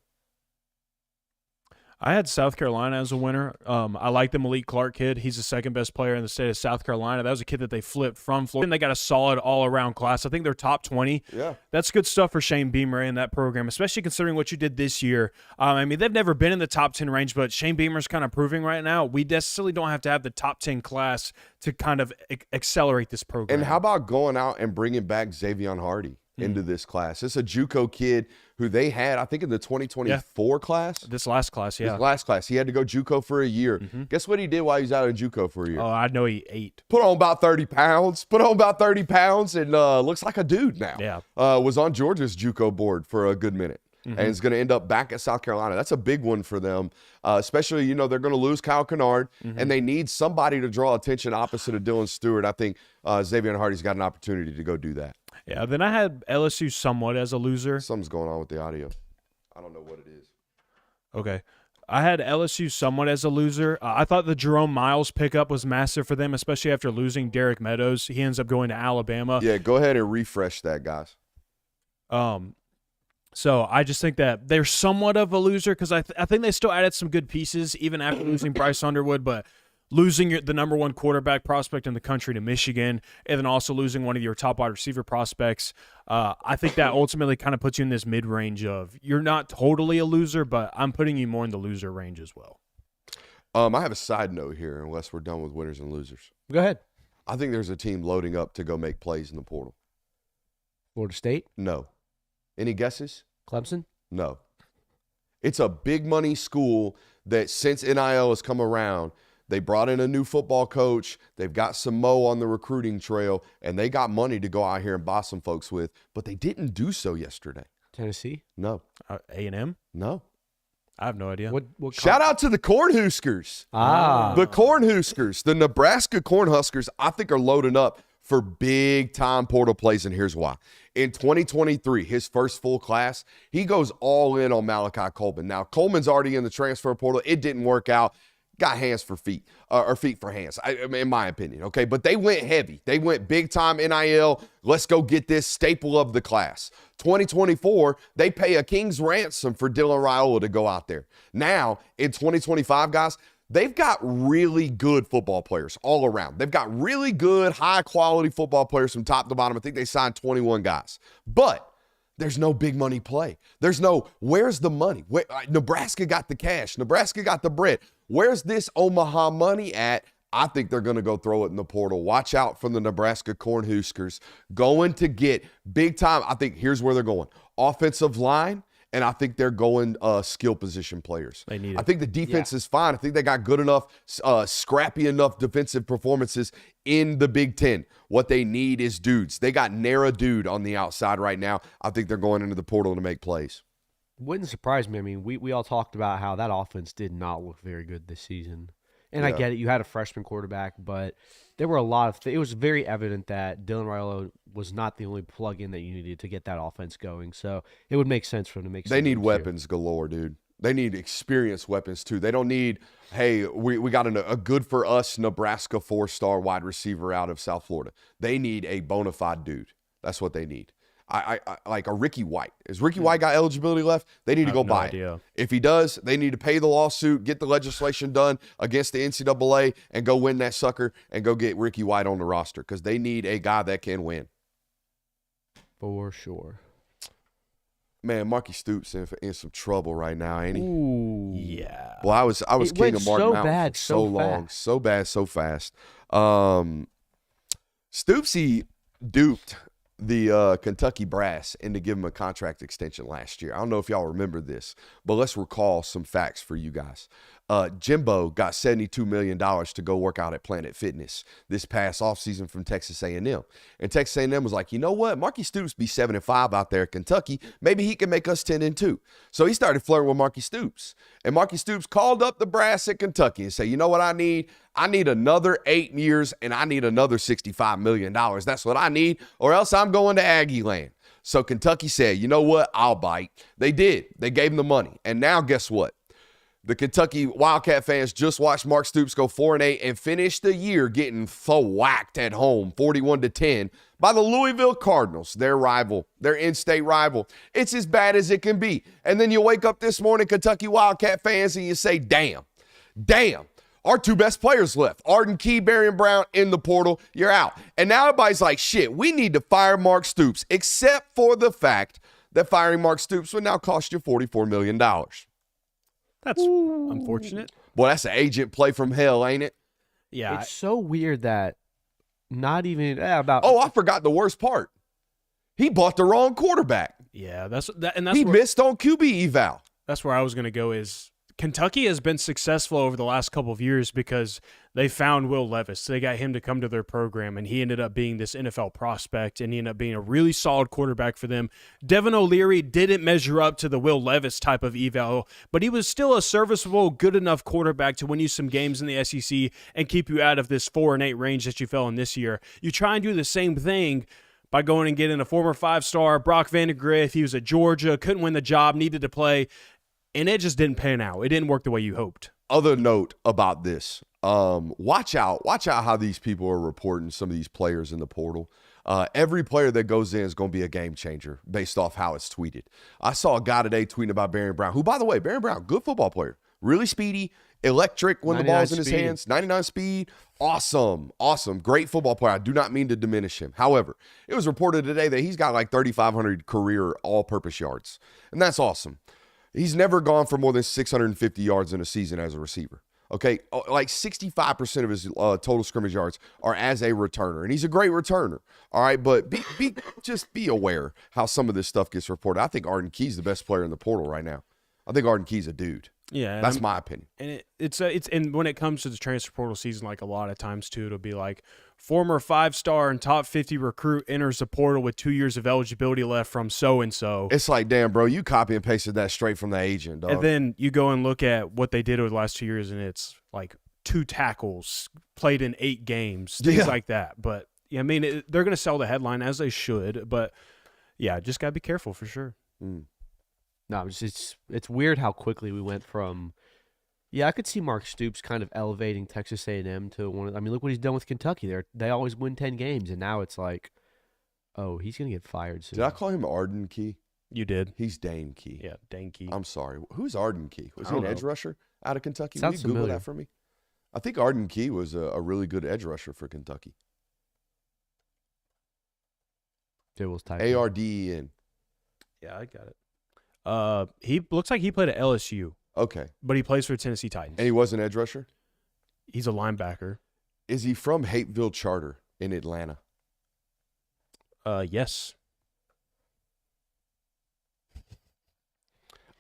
I had South Carolina as a winner. I like the Malik Clark kid. He's the second best player in the state of South Carolina. That was a kid that they flipped from Florida. And they got a solid all-around class. I think they're top 20. Yeah. That's good stuff for Shane Beamer in that program, especially considering what you did this year. I mean, they've never been in the top 10 range, but Shane Beamer's kind of proving right now we necessarily don't have to have the top 10 class to kind of accelerate this program. And how about going out and bringing back Xavier Hardy into this class? It's a JUCO kid who they had, I think, in the 2024 class. This last class, yeah. His last class. He had to go JUCO for a year. Guess what he did while he was out of JUCO for a year? Oh, I know he ate. Put on about 30 pounds. And looks like a dude now. Yeah. Was on Georgia's JUCO board for a good minute. And is going to end up back at South Carolina. That's a big one for them, especially, they're going to lose Kyle Kennard, and they need somebody to draw attention opposite of Dylan Stewart. I think Xavier Hardy's got an opportunity to go do that. Yeah, then I had LSU somewhat as a loser. Something's going on with the audio. I don't know what it is. Okay. I had LSU somewhat as a loser. I thought the Jerome Miles pickup was massive for them, especially after losing Derek Meadows. He ends up going to Alabama. Yeah, go ahead and refresh that, guys. So I just think that they're somewhat of a loser because I think they still added some good pieces even after losing Bryce Underwood, but losing the number 1 quarterback prospect in the country to Michigan and then also losing one of your top wide receiver prospects, I think that ultimately kind of puts you in this mid-range of you're not totally a loser, but I'm putting you more in the loser range as well. I have a side note here, unless we're done with winners and losers. Go ahead. I think there's a team loading up to go make plays in the portal. Florida State, No. Any guesses? Clemson. No. It's a big money school that since NIL has come around, they brought in a new football coach. They've got some mo on the recruiting trail, and they got money to go out here and buy some folks with, but they didn't do so yesterday. Tennessee. No. A&M? No. I have no idea. What Shout out to the Cornhuskers. The Cornhuskers, the Nebraska Cornhuskers, I think are loading up for big-time portal plays, and here's why. In 2023, his first full class, he goes all in on Malachi Coleman. Now, Coleman's already in the transfer portal. It didn't work out. Got hands for feet, or feet for hands, in my opinion, okay? But they went heavy. They went big-time NIL. Let's go get this staple of the class. 2024, they pay a king's ransom for Dylan Raiola to go out there. Now, in 2025, guys, they've got really good football players all around. They've got really good, high-quality football players from top to bottom. I think they signed 21 guys. But there's no big money play. There's no, where's the money? Nebraska got the cash. Nebraska got the bread. Where's this Omaha money at? I think they're going to go throw it in the portal. Watch out for the Nebraska Cornhuskers. Going to get big time. I think here's where they're going. Offensive line. And I think they're going skill position players. They need it. I think the defense is fine. I think they got good enough, scrappy enough defensive performances in the Big Ten. What they need is dudes. They got Nara Dude on the outside right now. I think they're going into the portal to make plays. Wouldn't surprise me. I mean, we all talked about how that offense did not look very good this season. And I get it. You had a freshman quarterback, but there were a lot of it was very evident that Dylan Raiola was not the only plug-in that you needed to get that offense going. So it would make sense for them to make. They need weapons galore, dude. They need experienced weapons too. They don't need, hey, we got a good for us Nebraska 4-star wide receiver out of South Florida. They need a bona fide dude. That's what they need. I like a Ricky White. Is Ricky White got eligibility left? They need to go buy it. If he does, they need to pay the lawsuit, get the legislation done against the NCAA, and go win that sucker and go get Ricky White on the roster because they need a guy that can win. For sure. Man, Marky Stoops in some trouble right now, ain't he? Ooh. Yeah. Well, I was It king went of Mark so Mountain bad, for so so long, fast. so bad, so fast. Stoopsy duped the Kentucky Brass into giving him a contract extension last year. I don't know if y'all remember this, but let's recall some facts for you guys. Jimbo got $72 million to go work out at Planet Fitness this past offseason from Texas A&M. And Texas A&M was like, you know what? Marky Stoops be 7-5 out there at Kentucky. Maybe he can make us 10-2. So he started flirting with Marky Stoops. And Marky Stoops called up the brass at Kentucky and said, you know what I need? I need another 8 years and I need another $65 million. That's what I need, or else I'm going to Aggie land. So Kentucky said, you know what? I'll bite. They did. They gave him the money. And now guess what? The Kentucky Wildcat fans just watched Mark Stoops go 4-8 and finish the year getting whacked at home 41-10 by the Louisville Cardinals, their rival, their in-state rival. It's as bad as it can be. And then you wake up this morning, Kentucky Wildcat fans, and you say, damn, our two best players left. Arden Key, Barian Brown in the portal. You're out. And now everybody's like, shit, we need to fire Mark Stoops, except for the fact that firing Mark Stoops would now cost you $44 million. That's unfortunate. Boy, that's an agent play from hell, ain't it? Yeah. It's so weird that not even about. Oh, I forgot the worst part. He bought the wrong quarterback. Yeah, that's He missed on QB eval. That's where I was going to go is Kentucky has been successful over the last couple of years because they found Will Levis. They got him to come to their program, and he ended up being this NFL prospect, and he ended up being a really solid quarterback for them. Devin O'Leary didn't measure up to the Will Levis type of eval, but he was still a serviceable, good enough quarterback to win you some games in the SEC and keep you out of this 4-8 range that you fell in this year. You try and do the same thing by going and getting a former 5-star, Brock Vandegrift. He was at Georgia, couldn't win the job, needed to play. And it just didn't pan out. It didn't work the way you hoped. Other note about this, watch out how these people are reporting some of these players in the portal. Every player that goes in is going to be a game changer based off how it's tweeted. I saw a guy today tweeting about Barian Brown, who, by the way, Barian Brown, good football player, really speedy, electric when the ball's in his hands, 99 speed, awesome, great football player. I do not mean to diminish him. However, it was reported today that he's got like 3,500 career all-purpose yards, and that's awesome. He's never gone for more than 650 yards in a season as a receiver. Okay, like 65% of his total scrimmage yards are as a returner, and he's a great returner. All right, but just be aware how some of this stuff gets reported. I think Arden Key's the best player in the portal right now. I think Arden Key's a dude. Yeah, that's my opinion. And it's and when it comes to the transfer portal season, like a lot of times too, it'll be like former 5-star and top 50 recruit enters the portal with 2 years of eligibility left from so and so. It's like, damn, bro, you copy and pasted that straight from the agent, dog. And then you go and look at what they did over the last 2 years, and it's like 2 tackles played in 8 games, things like that. But yeah, I mean, they're going to sell the headline as they should, but yeah, just gotta be careful for sure. No, it's weird how quickly we went from. Yeah, I could see Mark Stoops kind of elevating Texas A&M to one of. I mean, look what he's done with Kentucky. They always win 10 games, and now it's like, oh, he's gonna get fired soon. Did I call him Arden Key? You did. He's Dane Key. Yeah, Dane Key. I'm sorry. Who's Arden Key? Was he an edge rusher out of Kentucky? Sounds Will you Google familiar. that for me? I think Arden Key was a really good edge rusher for Kentucky. ARDEN. Yeah, I got it. He looks like he played at LSU. Okay. But he plays for Tennessee Titans. And he was an edge rusher? He's a linebacker. Is he from Hateville Charter in Atlanta? Yes.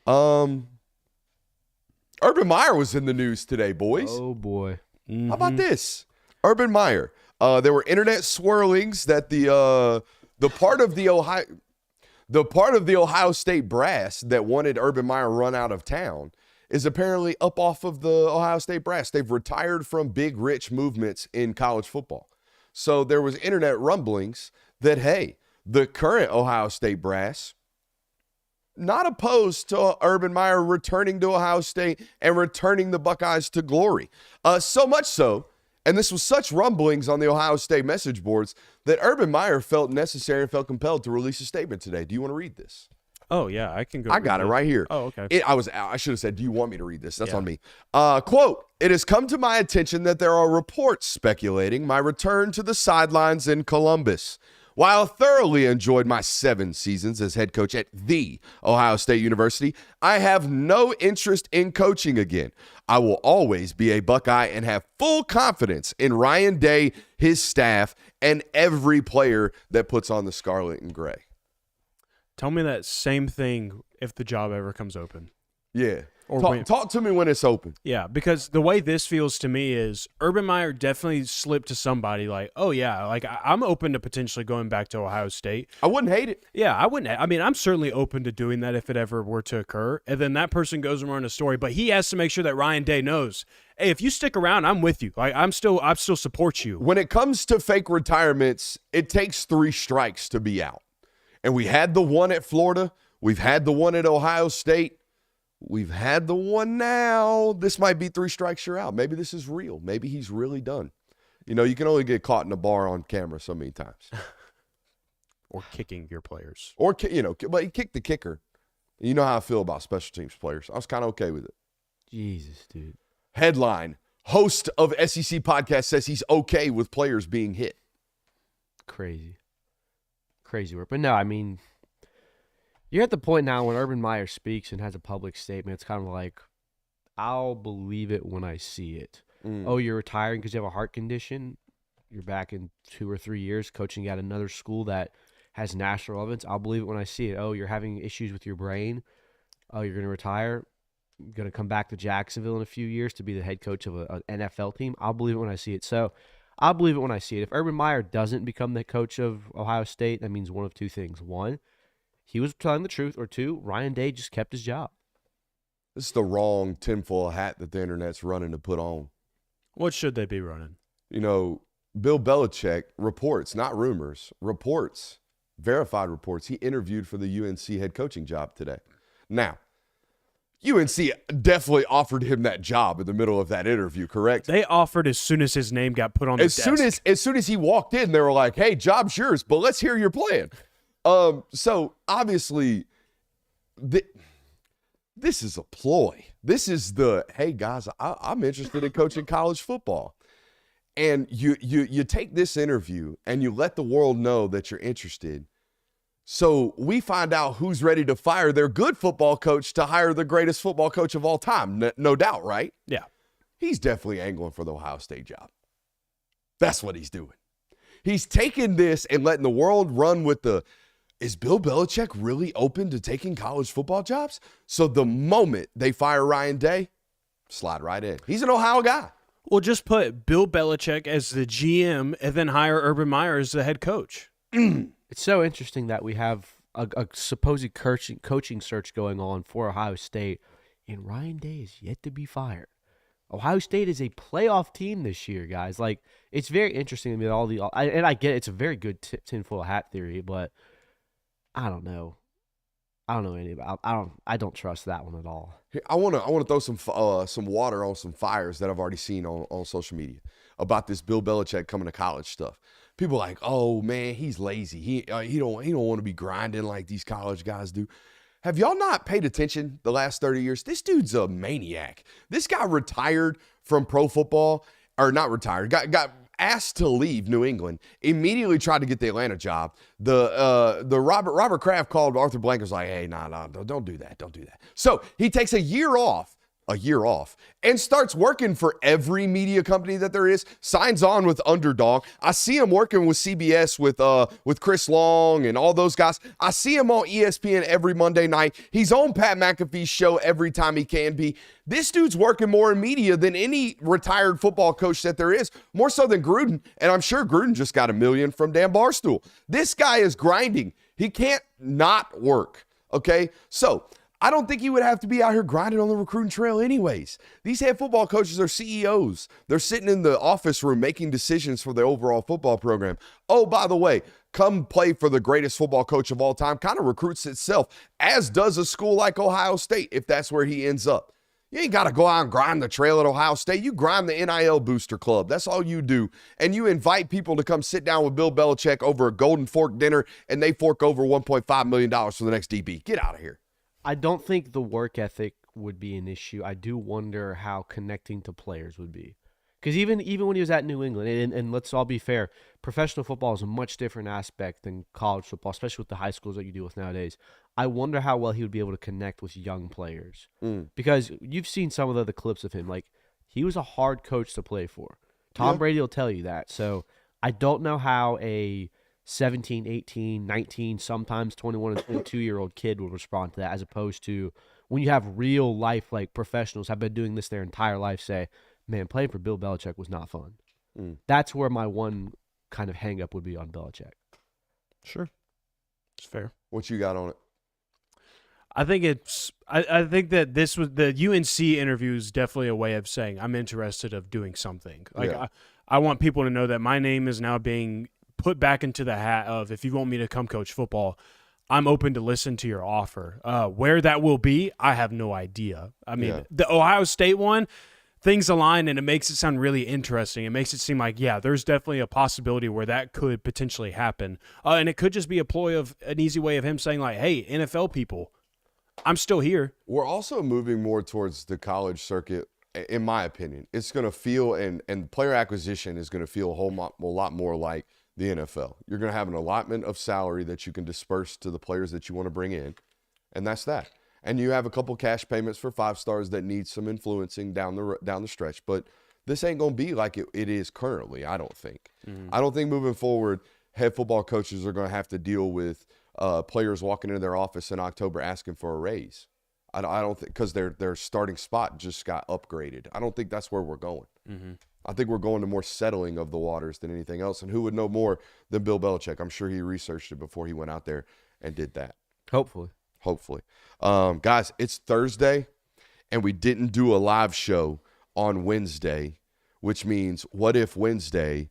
Urban Meyer was in the news today, boys. Oh boy. Mm-hmm. How about this? Urban Meyer. There were internet swirlings that the part of the Ohio State brass that wanted Urban Meyer run out of town is apparently up off of the Ohio State brass. They've retired from big, rich movements in college football. So there was internet rumblings that, hey, the current Ohio State brass, not opposed to Urban Meyer returning to Ohio State and returning the Buckeyes to glory. So much so, And this was such rumblings on the Ohio State message boards that Urban Meyer felt necessary and felt compelled to release a statement today. Do you want to read this? Oh, yeah, I can go. I got it right here. Oh, okay. I should have said, do you want me to read this? That's on me. Quote, "It has come to my attention that there are reports speculating my return to the sidelines in Columbus. While I thoroughly enjoyed my 7 seasons as head coach at the Ohio State University, I have no interest in coaching again. I will always be a Buckeye and have full confidence in Ryan Day, his staff, and every player that puts on the scarlet and gray." Tell me that same thing if the job ever comes open. Yeah. Or Talk to me when it's open. Yeah, because the way this feels to me is Urban Meyer definitely slipped to somebody like, oh, yeah, like I'm open to potentially going back to Ohio State. I wouldn't hate it. Yeah, I wouldn't. I mean, I'm certainly open to doing that if it ever were to occur. And then that person goes and runs a story, but he has to make sure that Ryan Day knows, hey, if you stick around, I'm with you. Like I still support you. When it comes to fake retirements, it takes 3 strikes to be out. And we had the one at Florida. We've had the one at Ohio State. We've had the one now. This might be 3 strikes, you're out. Maybe this is real. Maybe he's really done. You know, you can only get caught in a bar on camera so many times. Or kicking your players. Or, but he kicked the kicker. You know how I feel about special teams players. I was kind of okay with it. Jesus, dude. Headline, host of SEC podcast says he's okay with players being hit. Crazy work. But no, I mean, you're at the point now when Urban Meyer speaks and has a public statement, it's kind of like, I'll believe it when I see it. Oh, you're retiring because you have a heart condition. You're back in 2 or 3 years coaching at another school that has national relevance. I'll believe it when I see it. Oh, you're having issues with your brain. Oh, you're going to retire. You're going to come back to Jacksonville in a few years to be the head coach of an NFL team. I'll believe it when I see it. So I'll believe it when I see it. If Urban Meyer doesn't become the coach of Ohio State, that means one of 2 things. 1, he was telling the truth, or 2, Ryan Day just kept his job. This is the wrong tinfoil hat that the internet's running to put on. What should they be running? You know, Bill Belichick reports, not rumors, reports, verified reports. He interviewed for the UNC head coaching job today. Now, UNC definitely offered him that job in the middle of that interview, correct? They offered as soon as his name got put on the desk. As soon as he walked in, they were like, hey, job's yours, but let's hear your plan. So obviously, this is a ploy. This is hey guys, I'm interested in coaching college football. And you take this interview and you let the world know that you're interested. So we find out who's ready to fire their good football coach to hire the greatest football coach of all time. No doubt, right? Yeah. He's definitely angling for the Ohio State job. That's what he's doing. He's taking this and letting the world run with is Bill Belichick really open to taking college football jobs? So the moment they fire Ryan Day, slide right in. He's an Ohio guy. Well, just put Bill Belichick as the GM and then hire Urban Meyer as the head coach. It's so interesting that we have a supposed coaching search going on for Ohio State, and Ryan Day is yet to be fired. Ohio State is a playoff team this year, guys. Like, it's very interesting to me that I get it, it's a very good tinfoil hat theory, but I don't know. I don't know any about. I don't trust that one at all. I want to throw some water on some fires that I've already seen on social media about this Bill Belichick coming to college stuff. People are like, oh man, he's lazy. He don't want to be grinding like these college guys do. Have y'all not paid attention the last 30 years? This dude's a maniac. This guy retired from pro football, or not retired, got asked to leave New England, immediately tried to get the Atlanta job. The Robert Kraft called Arthur Blank, was like, hey, nah, don't do that. So he takes a year off, and starts working for every media company that there is, signs on with Underdog. I see him working with CBS with Chris Long and all those guys. I see him on ESPN every Monday night. He's on Pat McAfee's show every time he can be. This dude's working more in media than any retired football coach that there is, more so than Gruden. And I'm sure Gruden just got $1 million from Dan Barstool. This guy is grinding. He can't not work, okay? So I don't think he would have to be out here grinding on the recruiting trail anyways. These head football coaches are CEOs. They're sitting in the office room making decisions for the overall football program. Oh, by the way, come play for the greatest football coach of all time kind of recruits itself, as does a school like Ohio State if that's where he ends up. You ain't got to go out and grind the trail at Ohio State. You grind the NIL booster club. That's all you do. And you invite people to come sit down with Bill Belichick over a Golden Fork dinner, and they fork over $1.5 million for the next DB. Get out of here. I don't think the work ethic would be an issue. I do wonder how connecting to players would be. Because even when he was at New England, and let's all be fair, professional football is a much different aspect than college football, especially with the high schools that you deal with nowadays. I wonder how well he would be able to connect with young players. Because you've seen some of the clips of him. Like, he was a hard coach to play for. Tom Brady will tell you that. So I don't know how a 17, 18, 19, sometimes 21 and 22-year-old kid would respond to that, as opposed to when you have real life, like professionals have been doing this their entire life, say, man, playing for Bill Belichick was not fun. That's where my one kind of hang-up would be on Belichick. Sure. It's fair. What you got on it? I think I think that this was the UNC interview is definitely a way of saying I'm interested of doing something. Like I want people to know that my name is now being put back into the hat of, if you want me to come coach football, I'm open to listen to your offer. Where that will be, I have no idea. I mean, the Ohio State one, things align and it makes it sound really interesting. It makes it seem like, yeah, there's definitely a possibility where that could potentially happen. And it could just be a ploy of an easy way of him saying like, hey, NFL people, I'm still here. We're also moving more towards the college circuit, in my opinion. It's going to feel, and player acquisition is going to feel a lot more like the NFL. You're going to have an allotment of salary that you can disperse to the players that you want to bring in, and that's that. And you have a couple cash payments for 5 stars that need some influencing down the stretch. But this ain't going to be like it is currently, I don't think. I don't think moving forward, head football coaches are going to have to deal with players walking into their office in October asking for a raise. I don't think, because their starting spot just got upgraded. I don't think that's where we're going. I think we're going to more settling of the waters than anything else. And who would know more than Bill Belichick? I'm sure he researched it before he went out there and did that. Hopefully. Guys, it's Thursday, and we didn't do a live show on Wednesday, which means what if Wednesday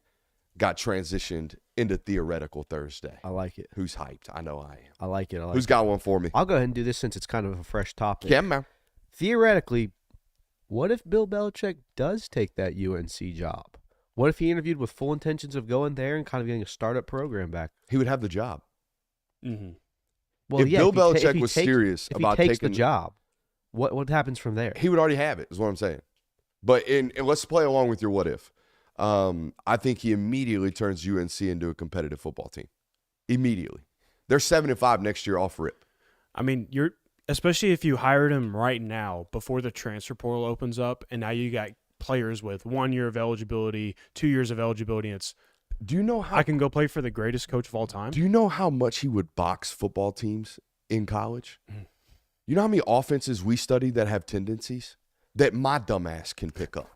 got transitioned into Theoretical Thursday? I like it. Who's hyped? I know I am. I like it. Who's got one for me? I'll go ahead and do this since it's kind of a fresh topic. Yeah, man. Theoretically, what if Bill Belichick does take that UNC job? What if he interviewed with full intentions of going there and kind of getting a startup program back? He would have the job. Well, if Bill Belichick was serious about taking taking the job, what happens from there? he would already have it, is what I'm saying. But and let's play along with your what if. I think he immediately turns UNC into a competitive football team. Immediately. They're 7-5 next year off rip. I mean, especially if you hired him right now before the transfer portal opens up, and now you got players with 1 year of eligibility, 2 years of eligibility, and Do you know how I can go play for the greatest coach of all time? Do you know how much he would box football teams in college? You know how many offenses we study that have tendencies that my dumbass can pick up?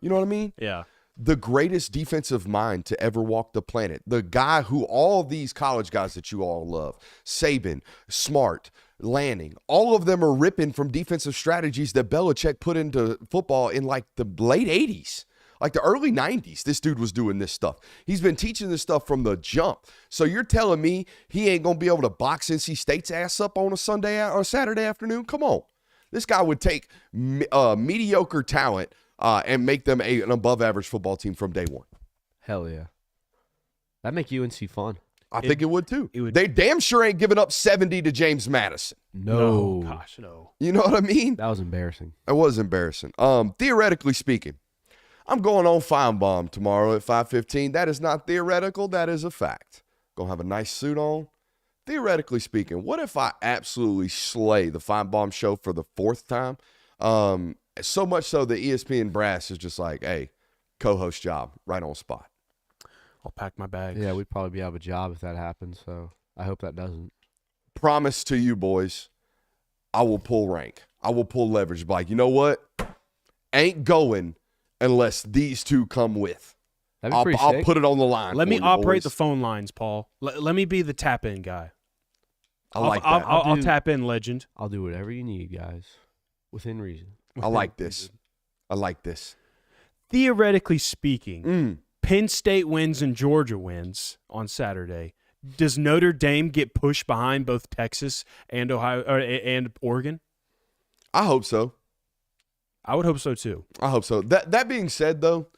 You know what I mean? Yeah. The greatest defensive mind to ever walk the planet. The guy who all these college guys that you all love, Saban, Smart, Lanning, all of them are ripping from defensive strategies that Belichick put into football in like the late 80s. Like the early 90s, this dude was doing this stuff. He's been teaching this stuff from the jump. So you're telling me he ain't going to be able to box NC State's ass up on a Sunday or Saturday afternoon? Come on. This guy would take mediocre talent and make them an above-average football team from day one. Hell yeah. That'd make UNC fun. I think it would too. It would. They damn sure ain't giving up 70 to James Madison. No. Gosh, no. You know what I mean? That was embarrassing. It was embarrassing. Theoretically speaking, I'm going on Fandom tomorrow at 5:15. That is not theoretical. That is a fact. Gonna have a nice suit on. Theoretically speaking, what if I absolutely slay the Fandom show for the 4th time? So much so that ESPN brass is just like, hey, co-host job right on spot. I'll pack my bags. Yeah, we'd probably be out of a job if that happens, so I hope that doesn't. Promise to you boys, I will pull rank. I will pull leverage. Like, you know what? Ain't going unless these two come with. That'd be pretty I'll sick. put it on the line. Let for me you operate boys. the phone lines, Paul. Let me be the tap-in guy. I like that. I'll tap in, legend. I'll do whatever you need, guys, within reason. I like this. I like this. Theoretically speaking, Penn State wins and Georgia wins on Saturday. Does Notre Dame get pushed behind both Texas and Ohio and Oregon? I hope so. I would hope so too. I hope so. That being said, though,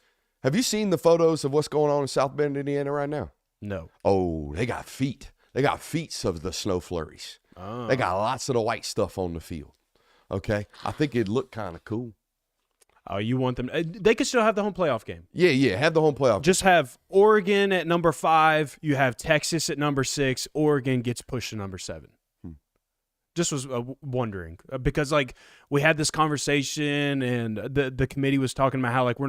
have you seen the photos of what's going on in South Bend, Indiana right now? No. Oh, they got feet. They got feet of the snow flurries. Oh. They got lots of the white stuff on the field. Okay? I think it'd look kind of cool. Oh, you want them? They could still have the home playoff game. Yeah. Have the home playoff. Just have Oregon at number 5. You have Texas at number 6. Oregon gets pushed to number 7. Just was wondering because like we had this conversation and the committee was talking about how like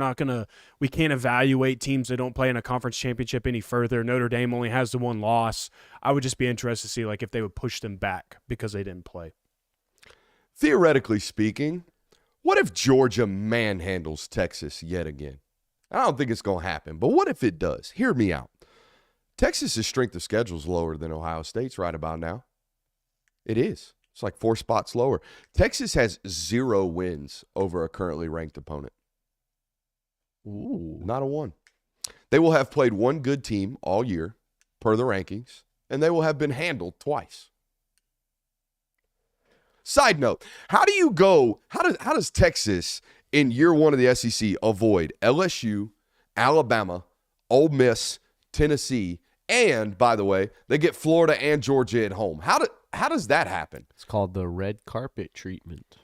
we can't evaluate teams that don't play in a conference championship any further. Notre Dame only has the 1 loss. I would just be interested to see like if they would push them back because they didn't play. Theoretically speaking, what if Georgia manhandles Texas yet again? I don't think it's going to happen, but what if it does? Hear me out. Texas's strength of schedule is lower than Ohio State's right about now. It is. It's like 4 spots lower. Texas has 0 wins over a currently ranked opponent. Ooh. Not a 1. They will have played 1 good team all year, per the rankings, and they will have been handled twice. Side note, how does Texas in year 1 of the SEC avoid LSU, Alabama, Ole Miss, Tennessee, and, by the way, they get Florida and Georgia at home? How does that happen? It's called the red carpet treatment.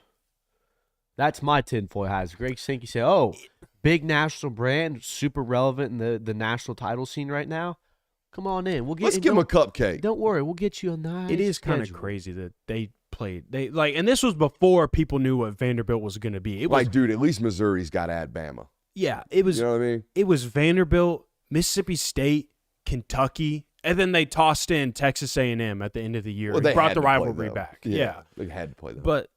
That's my tinfoil hat. Greg Sankey said, oh, big national brand, super relevant in the national title scene right now. Come on in. Let's give them a cupcake. Don't worry. We'll get you a nice It is kind of crazy that they played. And this was before people knew what Vanderbilt was going to be. It was dude, at least Missouri's got at Bama. Yeah, it was. You know what I mean? It was Vanderbilt, Mississippi State, Kentucky, and then they tossed in Texas A&M at the end of the year. Well, and they brought had the to play rivalry them. back. Yeah, they had to play them. But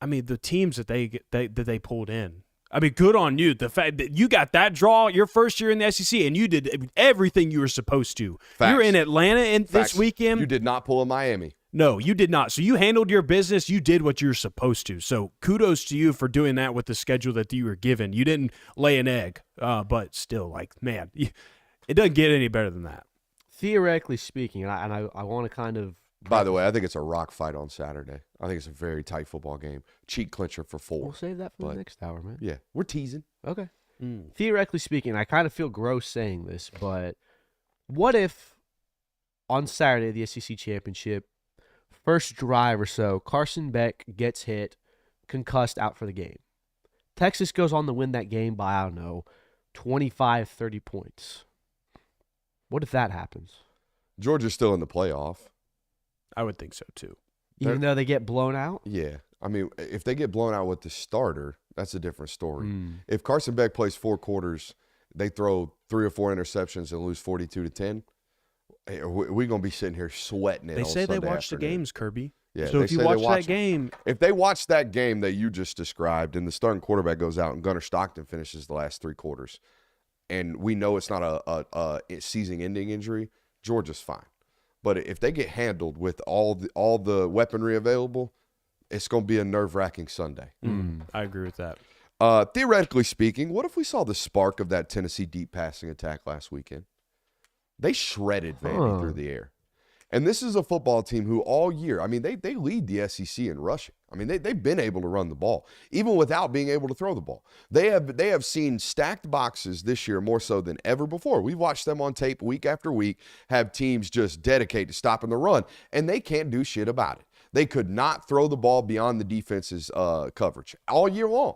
I mean, the teams that they pulled in. I mean, good on you. The fact that you got that draw your first year in the SEC and you did everything you were supposed to. Facts. You're in Atlanta this weekend. You did not pull a Miami. No, you did not. So you handled your business. You did what you're supposed to. So kudos to you for doing that with the schedule that you were given. You didn't lay an egg, but still, like, man, it doesn't get any better than that. Theoretically speaking, and I want to kind of. By the way, I think it's a rock fight on Saturday. I think it's a very tight football game. Cheat clincher for 4. We'll save that for the next hour, man. Yeah, we're teasing. Okay. Theoretically speaking, I kind of feel gross saying this, but what if on Saturday, the SEC championship, first drive or so, Carson Beck gets hit, concussed, out for the game. Texas goes on to win that game by, I don't know, 25, 30 points. What if that happens? Georgia's still in the playoff. I would think so, too. Even though they get blown out? Yeah. I mean, if they get blown out with the starter, that's a different story. If Carson Beck plays 4 quarters, they throw 3 or 4 interceptions and lose 42-10, we're going to be sitting here sweating it. They say Sunday they watch the afternoon. games, Kirby. Yeah, so if you watch that game. If they watch that game that you just described and the starting quarterback goes out and Gunnar Stockton finishes the last 3 quarters, and we know it's not a season-ending injury, Georgia's fine. But if they get handled with all the weaponry available, it's going to be a nerve-wracking Sunday. I agree with that. Theoretically speaking, what if we saw the spark of that Tennessee deep passing attack last weekend? They shredded Vandy through the air. And this is a football team who all year, I mean, they lead the SEC in rushing. I mean, they've been able to run the ball, even without being able to throw the ball. They have seen stacked boxes this year more so than ever before. We've watched them on tape week after week, have teams just dedicated to stopping the run, and they can't do shit about it. They could not throw the ball beyond the defense's coverage all year long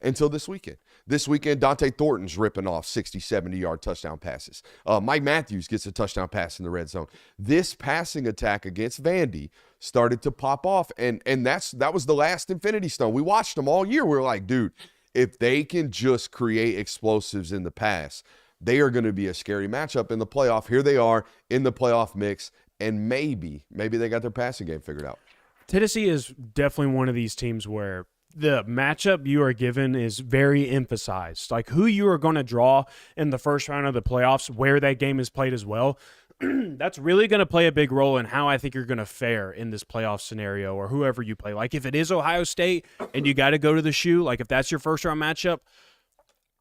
until this weekend. This weekend, Dante Thornton's ripping off 60, 70-yard touchdown passes. Mike Matthews gets a touchdown pass in the red zone. This passing attack against Vandy started to pop off, and that was the last Infinity Stone. We watched them all year. We were like, dude, if they can just create explosives in the pass, they are going to be a scary matchup in the playoff. Here they are in the playoff mix, and maybe they got their passing game figured out. Tennessee is definitely one of these teams where the matchup you are given is very emphasized. Like who you are going to draw in the first round of the playoffs, where that game is played as well. That's really going to play a big role in how I think you're going to fare in this playoff scenario or whoever you play. Like if it is Ohio State and you got to go to the shoe, like if that's your first round matchup,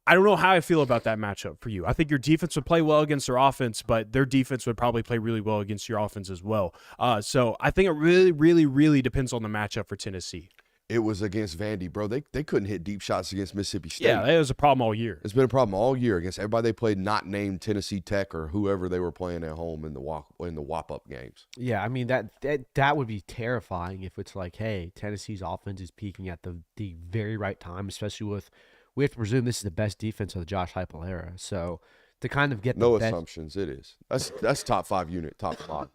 I don't know how I feel about that matchup for you. I think your defense would play well against their offense, but their defense would probably play really well against your offense as well. So I think it really, really, really depends on the matchup for Tennessee. It was against Vandy, bro. They couldn't hit deep shots against Mississippi State. Yeah, that was a problem all year. It's been a problem all year against everybody they played, not named Tennessee Tech or whoever they were playing at home in the whop-up games. Yeah, I mean, that would be terrifying if it's like, hey, Tennessee's offense is peaking at the very right time, especially with – we have to presume this is the best defense of the Josh Heupel era. So to kind of get the best – assumptions, it is. That's top 5 unit, top 5.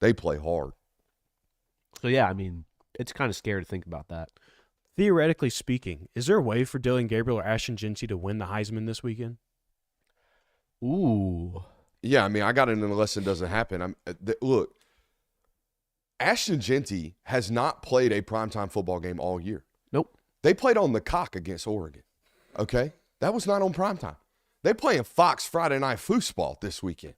They play hard. So, yeah, I mean, it's kind of scary to think about that. Theoretically speaking, is there a way for Dylan Gabriel or Ashton Jeanty to win the Heisman this weekend? Ooh. Yeah, I mean, I got it unless it doesn't happen. Look, Ashton Jeanty has not played a primetime football game all year. Nope. They played on the cock against Oregon, okay? That was not on primetime. They playing Fox Friday Night Foosball this weekend.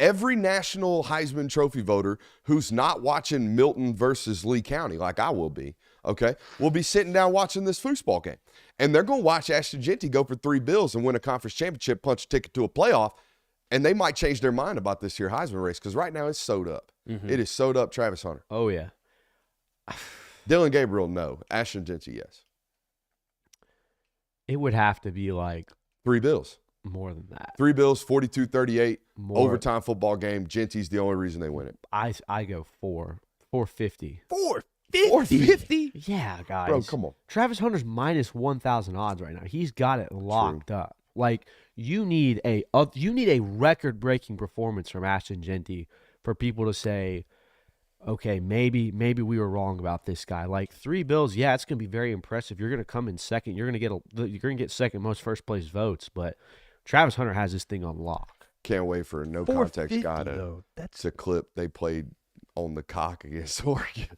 Every national Heisman Trophy voter who's not watching Milton versus Lee County, like I will be, okay, will be sitting down watching this foosball game. And they're going to watch Ashton Jeanty go for 3 bills and win a conference championship, punch a ticket to a playoff, and they might change their mind about this here Heisman race because right now it's sewed up. Mm-hmm. It is sewed up Travis Hunter. Oh, yeah. Dylan Gabriel, no. Ashton Jeanty, yes. It would have to be like 3 bills. More than that. 3 bills, 42-38, overtime football game. Jeanty's the only reason they win it. I go 450. 450? Yeah, guys. Bro, come on. Travis Hunter's minus 1,000 odds right now. He's got it locked up. Like you need a record-breaking performance from Ashton Jeanty for people to say, okay, maybe we were wrong about this guy. Like 3 bills, yeah, it's gonna be very impressive. You're gonna come in second. You're gonna get second most first place votes, but Travis Hunter has this thing on lock. Can't wait for a no context guy to clip they played on the cock against Oregon.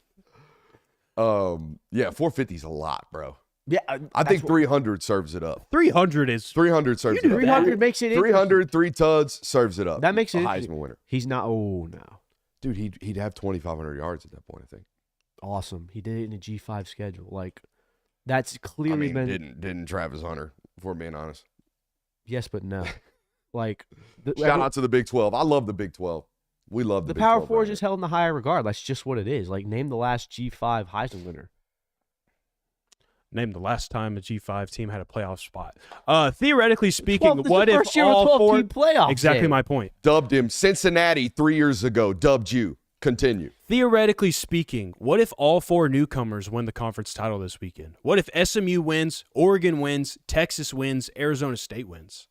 Yeah, 450 is a lot, bro. Yeah, I think 300 serves it up. 300 serves it up. 300 makes it 300, 3 tuds serves it up. That makes it a Heisman winner. He's not. Oh no, dude, he'd have 2,500 yards at that point. I think. Awesome. He did it in a G5 schedule. Like that's clearly been. Didn't Travis Hunter? If we're being honest. Yes, but no. Like shout out to the Big 12. I love the Big 12. We love the Big Power 12 Four is just held in the higher regard. That's just what it is. Like name the last G5 Heisman winner. Name the last time a G5 team had a playoff spot. Theoretically speaking, what if all 4 playoffs? Exactly my point. Dubbed him Cincinnati 3 years ago. Dubbed you. Continue. Theoretically speaking, what if all 4 newcomers win the conference title this weekend? What if SMU wins, Oregon wins, Texas wins, Arizona State wins?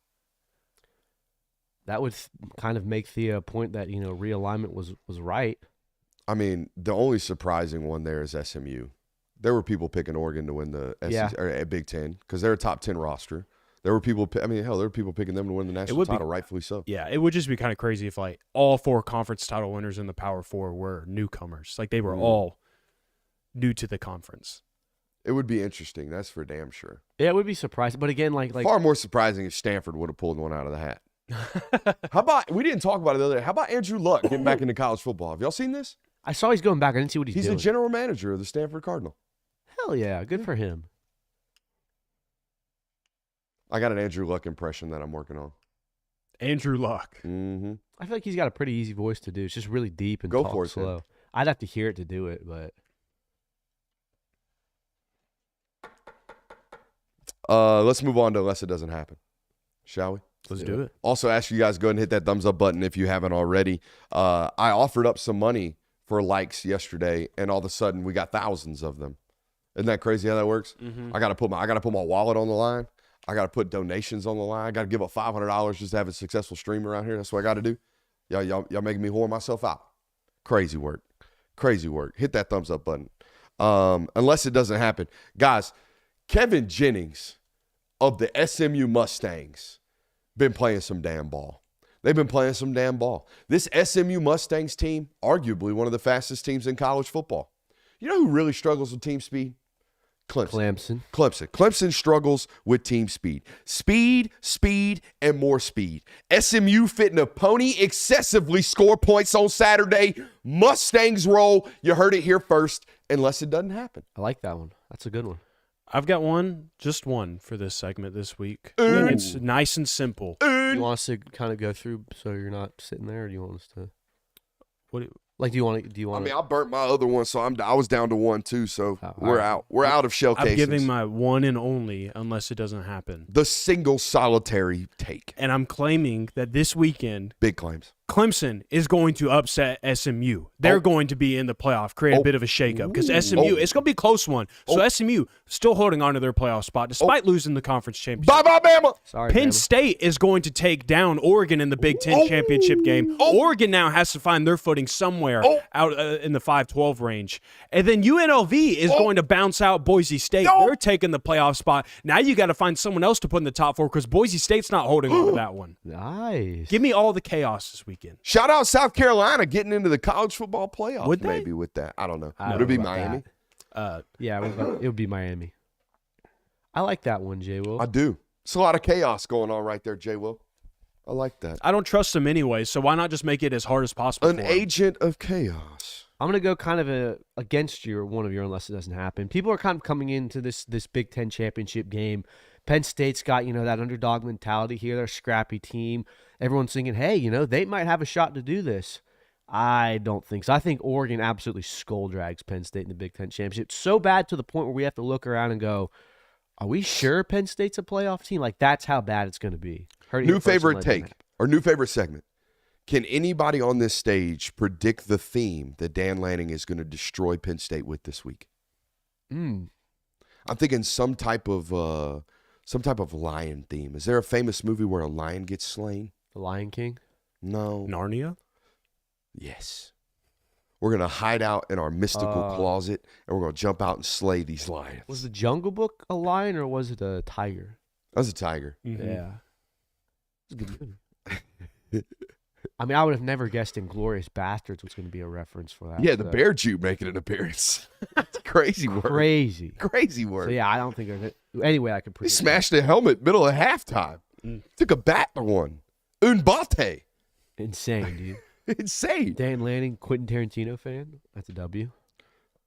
That would kind of make the point that realignment was right. I mean, the only surprising one there is SMU. There were people picking Oregon to win the SEC, or Big Ten because they're a top 10 roster. There were people. I mean, hell, there were people picking them to win the national title, rightfully so. Yeah, it would just be kind of crazy if like all 4 conference title winners in the Power 4 were newcomers. Like they were all new to the conference. It would be interesting. That's for damn sure. Yeah, it would be surprising. But again, like far more surprising if Stanford would have pulled one out of the hat. How about we didn't talk about it the other day? How about Andrew Luck getting back into college football? Have y'all seen this? I saw he's going back. I didn't see what he's doing. He's the general manager of the Stanford Cardinal. Hell yeah, good for him. I got an Andrew Luck impression that I'm working on. Andrew Luck. Mm-hmm. I feel like he's got a pretty easy voice to do. It's just really deep and Go talk for it, slow. Sam. I'd have to hear it to do it, but let's move on to unless it doesn't happen, shall we? Let's do it. Also, ask you guys go ahead and hit that thumbs up button if you haven't already. I offered up some money for likes yesterday, and all of a sudden we got thousands of them. Isn't that crazy how that works? Mm-hmm. I gotta put my wallet on the line. I gotta put donations on the line. I gotta give up $500 just to have a successful stream around here. That's what I gotta do. Y'all making me whore myself out. Crazy work. Hit that thumbs up button. Unless it doesn't happen, guys. Kevin Jennings of the SMU Mustangs been playing some damn ball. They've been playing some damn ball. This SMU Mustangs team, arguably one of the fastest teams in college football. You know who really struggles with team speed? Clemson. Clemson struggles with team speed. Speed, and more speed. SMU fitting a pony excessively score points on Saturday. Mustangs roll. You heard it here first, unless it doesn't happen. I like that one. That's a good one. I've got just one for this segment this week. And it's nice and simple. You want us to kind of go through so you're not sitting there, or do you want us to? Like, do you want to? I mean, I burnt my other one, so I was down to 1 too. So we're right. out. We're out of shell I'm casings. giving my one and only unless it doesn't happen. The single solitary take. And I'm claiming that this weekend, Big claims. Clemson is going to upset SMU. They're going to be in the playoff, create a bit of a shakeup because SMU, it's going to be a close one. So SMU still holding on to their playoff spot despite losing the conference championship. Bye-bye, Bama. Sorry, Penn Bama. State is going to take down Oregon in the Big Ten championship game. Oregon now has to find their footing somewhere out in the 5-12 range. And then UNLV is going to bounce out Boise State. They're taking the playoff spot. Now you got to find someone else to put in the top 4 because Boise State's not holding on to that one. Nice. Give me all the chaos this weekend. Shout out South Carolina getting into the college football playoff. Would they? Maybe with that. I don't know. I Would it be don't know about Miami? Yeah, it would be Miami. I like that one, Jay Will. I do. It's a lot of chaos going on right there, Jay Will. I like that. I don't trust them anyway, so why not just make it as hard as possible? An for 'em? agent of chaos. I'm gonna go kind of against one of your unless it doesn't happen. People are kind of coming into this Big Ten championship game. Penn State's got that underdog mentality here. They're a scrappy team. Everyone's thinking, hey, they might have a shot to do this. I don't think so. I think Oregon absolutely skull drags Penn State in the Big Ten championship. It's so bad to the point where we have to look around and go, are we sure Penn State's a playoff team? Like, that's how bad it's going to be. New favorite take or new favorite segment. Can anybody on this stage predict the theme that Dan Lanning is going to destroy Penn State with this week? I'm thinking some type of lion theme. Is there a famous movie where a lion gets slain? The Lion King? No. Narnia? Yes. We're going to hide out in our mystical closet, and we're going to jump out and slay these lions. Was the Jungle Book a lion or was it a tiger? That's a tiger. Mm-hmm. Yeah. It's a good movie. I mean, I would have never guessed Inglourious Bastards was going to be a reference for that. Yeah, the bear Jew making an appearance. That's crazy work. Crazy. Crazy work. So, yeah, I don't think there's any way I could He predict smashed a helmet middle of halftime. Took a bat to one. Unbate. Insane, dude. Insane. Dan Lanning, Quentin Tarantino fan. That's a W.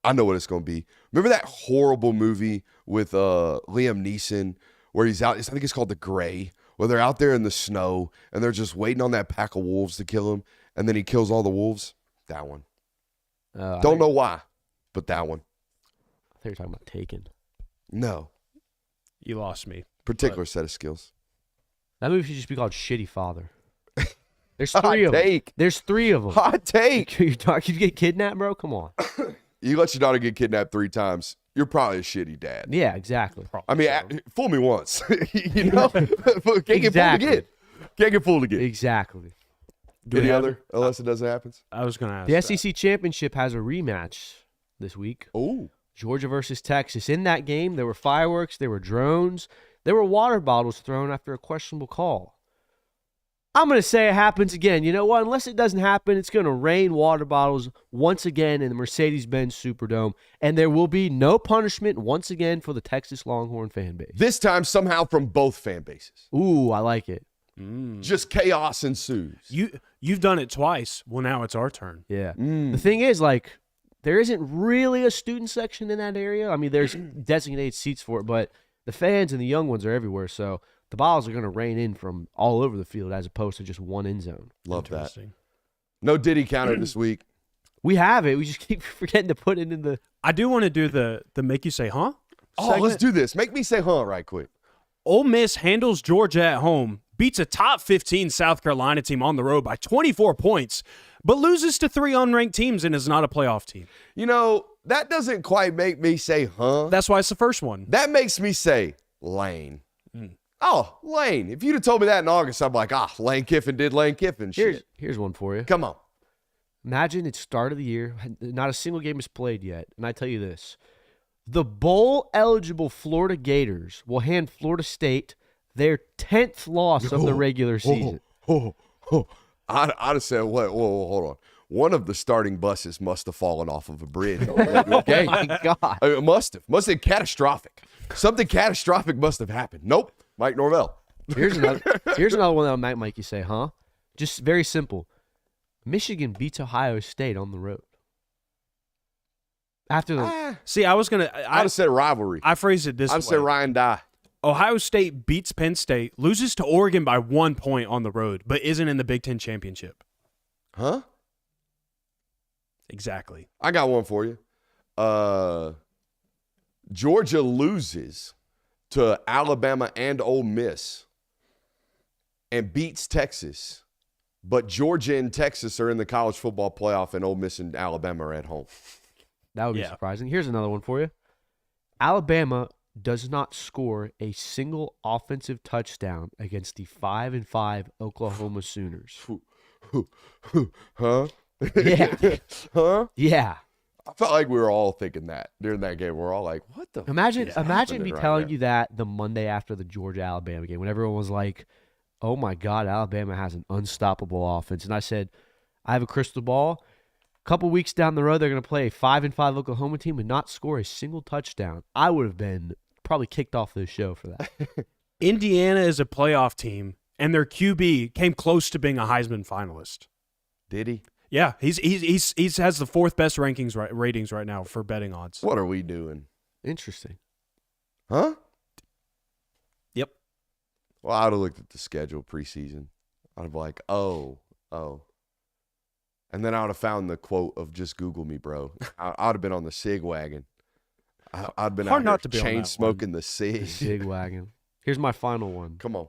I know what it's going to be. Remember that horrible movie with Liam Neeson where he's out? I think it's called The Gray, where they're out there in the snow and they're just waiting on that pack of wolves to kill him, and then he kills all the wolves. That one. Don't know why, but that one. I thought you were talking about Taken. No. You lost me. Particular set of skills. That movie should just be called Shitty Father. There's Hot 3 of them. take. There's 3 of them. Hot take. You get kidnapped, bro? Come on. You let your daughter get kidnapped 3 times. You're probably a shitty dad. Yeah, exactly. I mean, fool me once. You know? Can't get fooled again. Can't get fooled again. Exactly. Any other? Unless it doesn't happen. I was going to ask The that. SEC Championship has a rematch this week. Oh. Georgia versus Texas. In that game, there were fireworks, there were drones, there were water bottles thrown after a questionable call. I'm going to say it happens again. You know what? Unless it doesn't happen, it's going to rain water bottles once again in the Mercedes-Benz Superdome, and there will be no punishment once again for the Texas Longhorn fan base. This time, somehow from both fan bases. Ooh, I like it. Just chaos ensues. You've done it twice. Well, now it's our turn. Yeah. The thing is, there isn't really a student section in that area. I mean, there's designated seats for it, but the fans and the young ones are everywhere, so the balls are going to rain in from all over the field as opposed to just one end zone. Love that. No Diddy counter this week. We have it. We just keep forgetting to put it in the... I do want to do the make you say, huh? Oh, segment. let's do this. Make me say huh right quick. Ole Miss handles Georgia at home, beats a top 15 South Carolina team on the road by 24 points, but loses to 3 unranked teams and is not a playoff team. You know, that doesn't quite make me say huh. That's why it's the first one. That makes me say Lane. Oh, Lane. If you'd have told me that in August, I'm like, Lane Kiffin did Lane Kiffin shit. Here's one for you. Come on. Imagine it's start of the year. Not a single game is played yet. And I tell you this. The bowl-eligible Florida Gators will hand Florida State their 10th loss of the regular season. I'd have said, whoa, hold on. One of the starting buses must have fallen off of a bridge. Okay. Oh, my God. It must have. Must have been catastrophic. Something catastrophic must have happened. Nope. Mike Norvell. Here's another one that might make you say, huh? Just very simple. Michigan beats Ohio State on the road. After the See, I was going to... I'd have said rivalry. I phrased it this way. I'd have said Ryan Dye. Ohio State beats Penn State, loses to Oregon by 1 point on the road, but isn't in the Big Ten championship. Huh? Exactly. I got one for you. Georgia loses to Alabama and Ole Miss and beats Texas, but Georgia and Texas are in the college football playoff, and Ole Miss and Alabama are at home. That would be surprising. Here's another one for you. Alabama does not score a single offensive touchdown against the 5-5 Oklahoma Sooners. Huh? Yeah. Huh? Yeah. I felt like we were all thinking that during that game. We're all like, what the Imagine me right telling now? you that the Monday after the Georgia-Alabama game when everyone was like, oh, my God, Alabama has an unstoppable offense. And I said, I have a crystal ball. A couple weeks down the road, they're going to play a 5-5 Oklahoma team and not score a single touchdown. I would have been probably kicked off this show for that. Indiana is a playoff team, and their QB came close to being a Heisman finalist. Did he? Yeah, he's has the fourth best ratings right now for betting odds. What are we doing? Interesting. Huh? Yep. Well, I would have looked at the schedule preseason. I'd have been like, oh. And then I would have found the quote of just Google me, bro. I'd have been on the SIG wagon. I'd have been Hard out not here to be on chain that smoking the SIG. Big wagon. Here's my final one. Come on.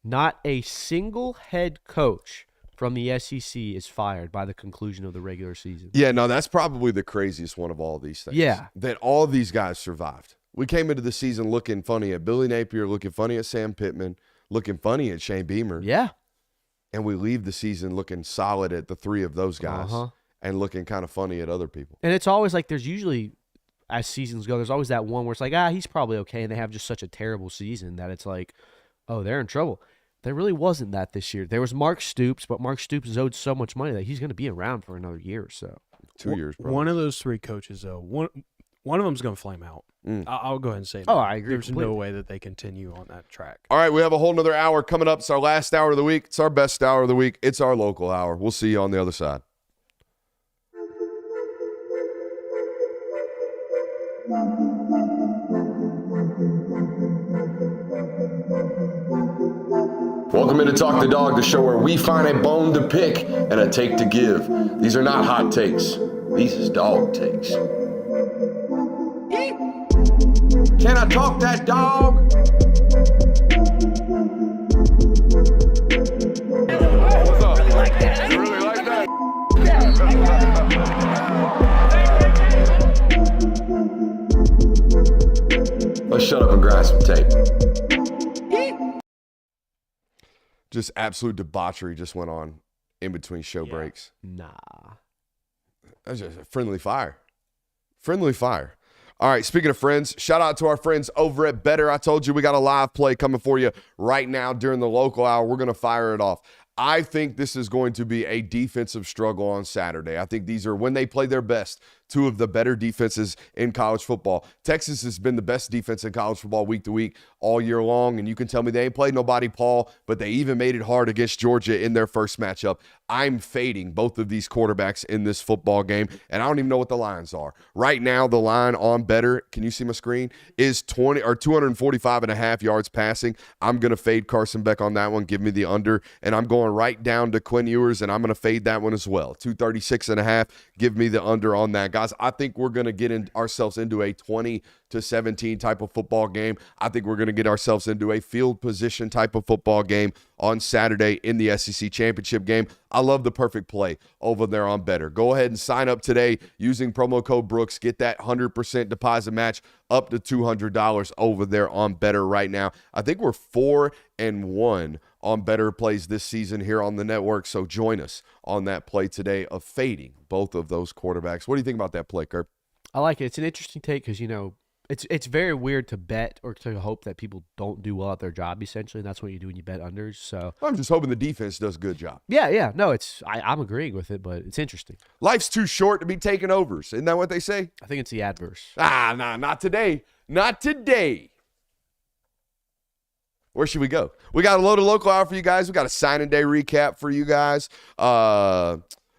Not a single head coach from the SEC is fired by the conclusion of the regular season. Yeah, no, that's probably the craziest one of all these things. Yeah. That all these guys survived. We came into the season looking funny at Billy Napier, looking funny at Sam Pittman, looking funny at Shane Beamer. Yeah. And we leave the season looking solid at the three of those guys and looking kind of funny at other people. And it's always like there's usually, as seasons go, there's always that one where it's like, he's probably okay. And they have just such a terrible season that it's like, oh, they're in trouble. There really wasn't that this year. There was Mark Stoops, but Mark Stoops is owed so much money that he's going to be around for another year or so. 2 years, bro. One of those three coaches, though, one of them's going to flame out. I'll go ahead and say that. Oh, I agree There's completely. no way that they continue on that track. All right, we have a whole nother hour coming up. It's our last hour of the week. It's our best hour of the week. It's our local hour. We'll see you on the other side. Welcome into Talk the Dog, the show where we find a bone to pick and a take to give. These are not hot takes. These is dog takes. Can I talk that dog? What's up? You really like that? Let's shut up and grind some tape. Just absolute debauchery just went on in between show breaks. Nah. That's just a friendly fire. Friendly fire. All right, speaking of friends, shout out to our friends over at Better. I told you we got a live play coming for you right now during the local hour. We're going to fire it off. I think this is going to be a defensive struggle on Saturday. I think these are, when they play their best, two of the better defenses in college football. Texas has been the best defense in college football week to week all year long, and you can tell me they ain't played nobody, Paul, but they even made it hard against Georgia in their first matchup. I'm fading both of these quarterbacks in this football game, and I don't even know what the lines are. Right now, the line on Better, can you see my screen, is 245.5 yards passing. I'm going to fade Carson Beck on that one. Give me the under, and I'm going right down to Quinn Ewers, and I'm going to fade that one as well. 236.5. Give me the under on that, guys. I think we're going to get ourselves into a 20-17 type of football game. I think we're going to get ourselves into a field position type of football game on Saturday in the SEC championship game. I love the perfect play over there on Better. Go ahead and sign up today using promo code Brooks. Get that 100% deposit match up to $200 over there on Better right now. I think we're 4-1 on Better plays this season here on the network, so join us on that play today of fading both of those quarterbacks. What do you think about that play, Kirk? I like it. It's an interesting take because, it's very weird to bet or to hope that people don't do well at their job, essentially. And that's what you do when you bet unders. So I'm just hoping the defense does a good job. Yeah. No, I'm agreeing with it, but it's interesting. Life's too short to be taking overs. Isn't that what they say? I think it's the adverse. Nah, not today. Not today. Where should we go? We got a load of local hour for you guys. We got a signing day recap for you guys.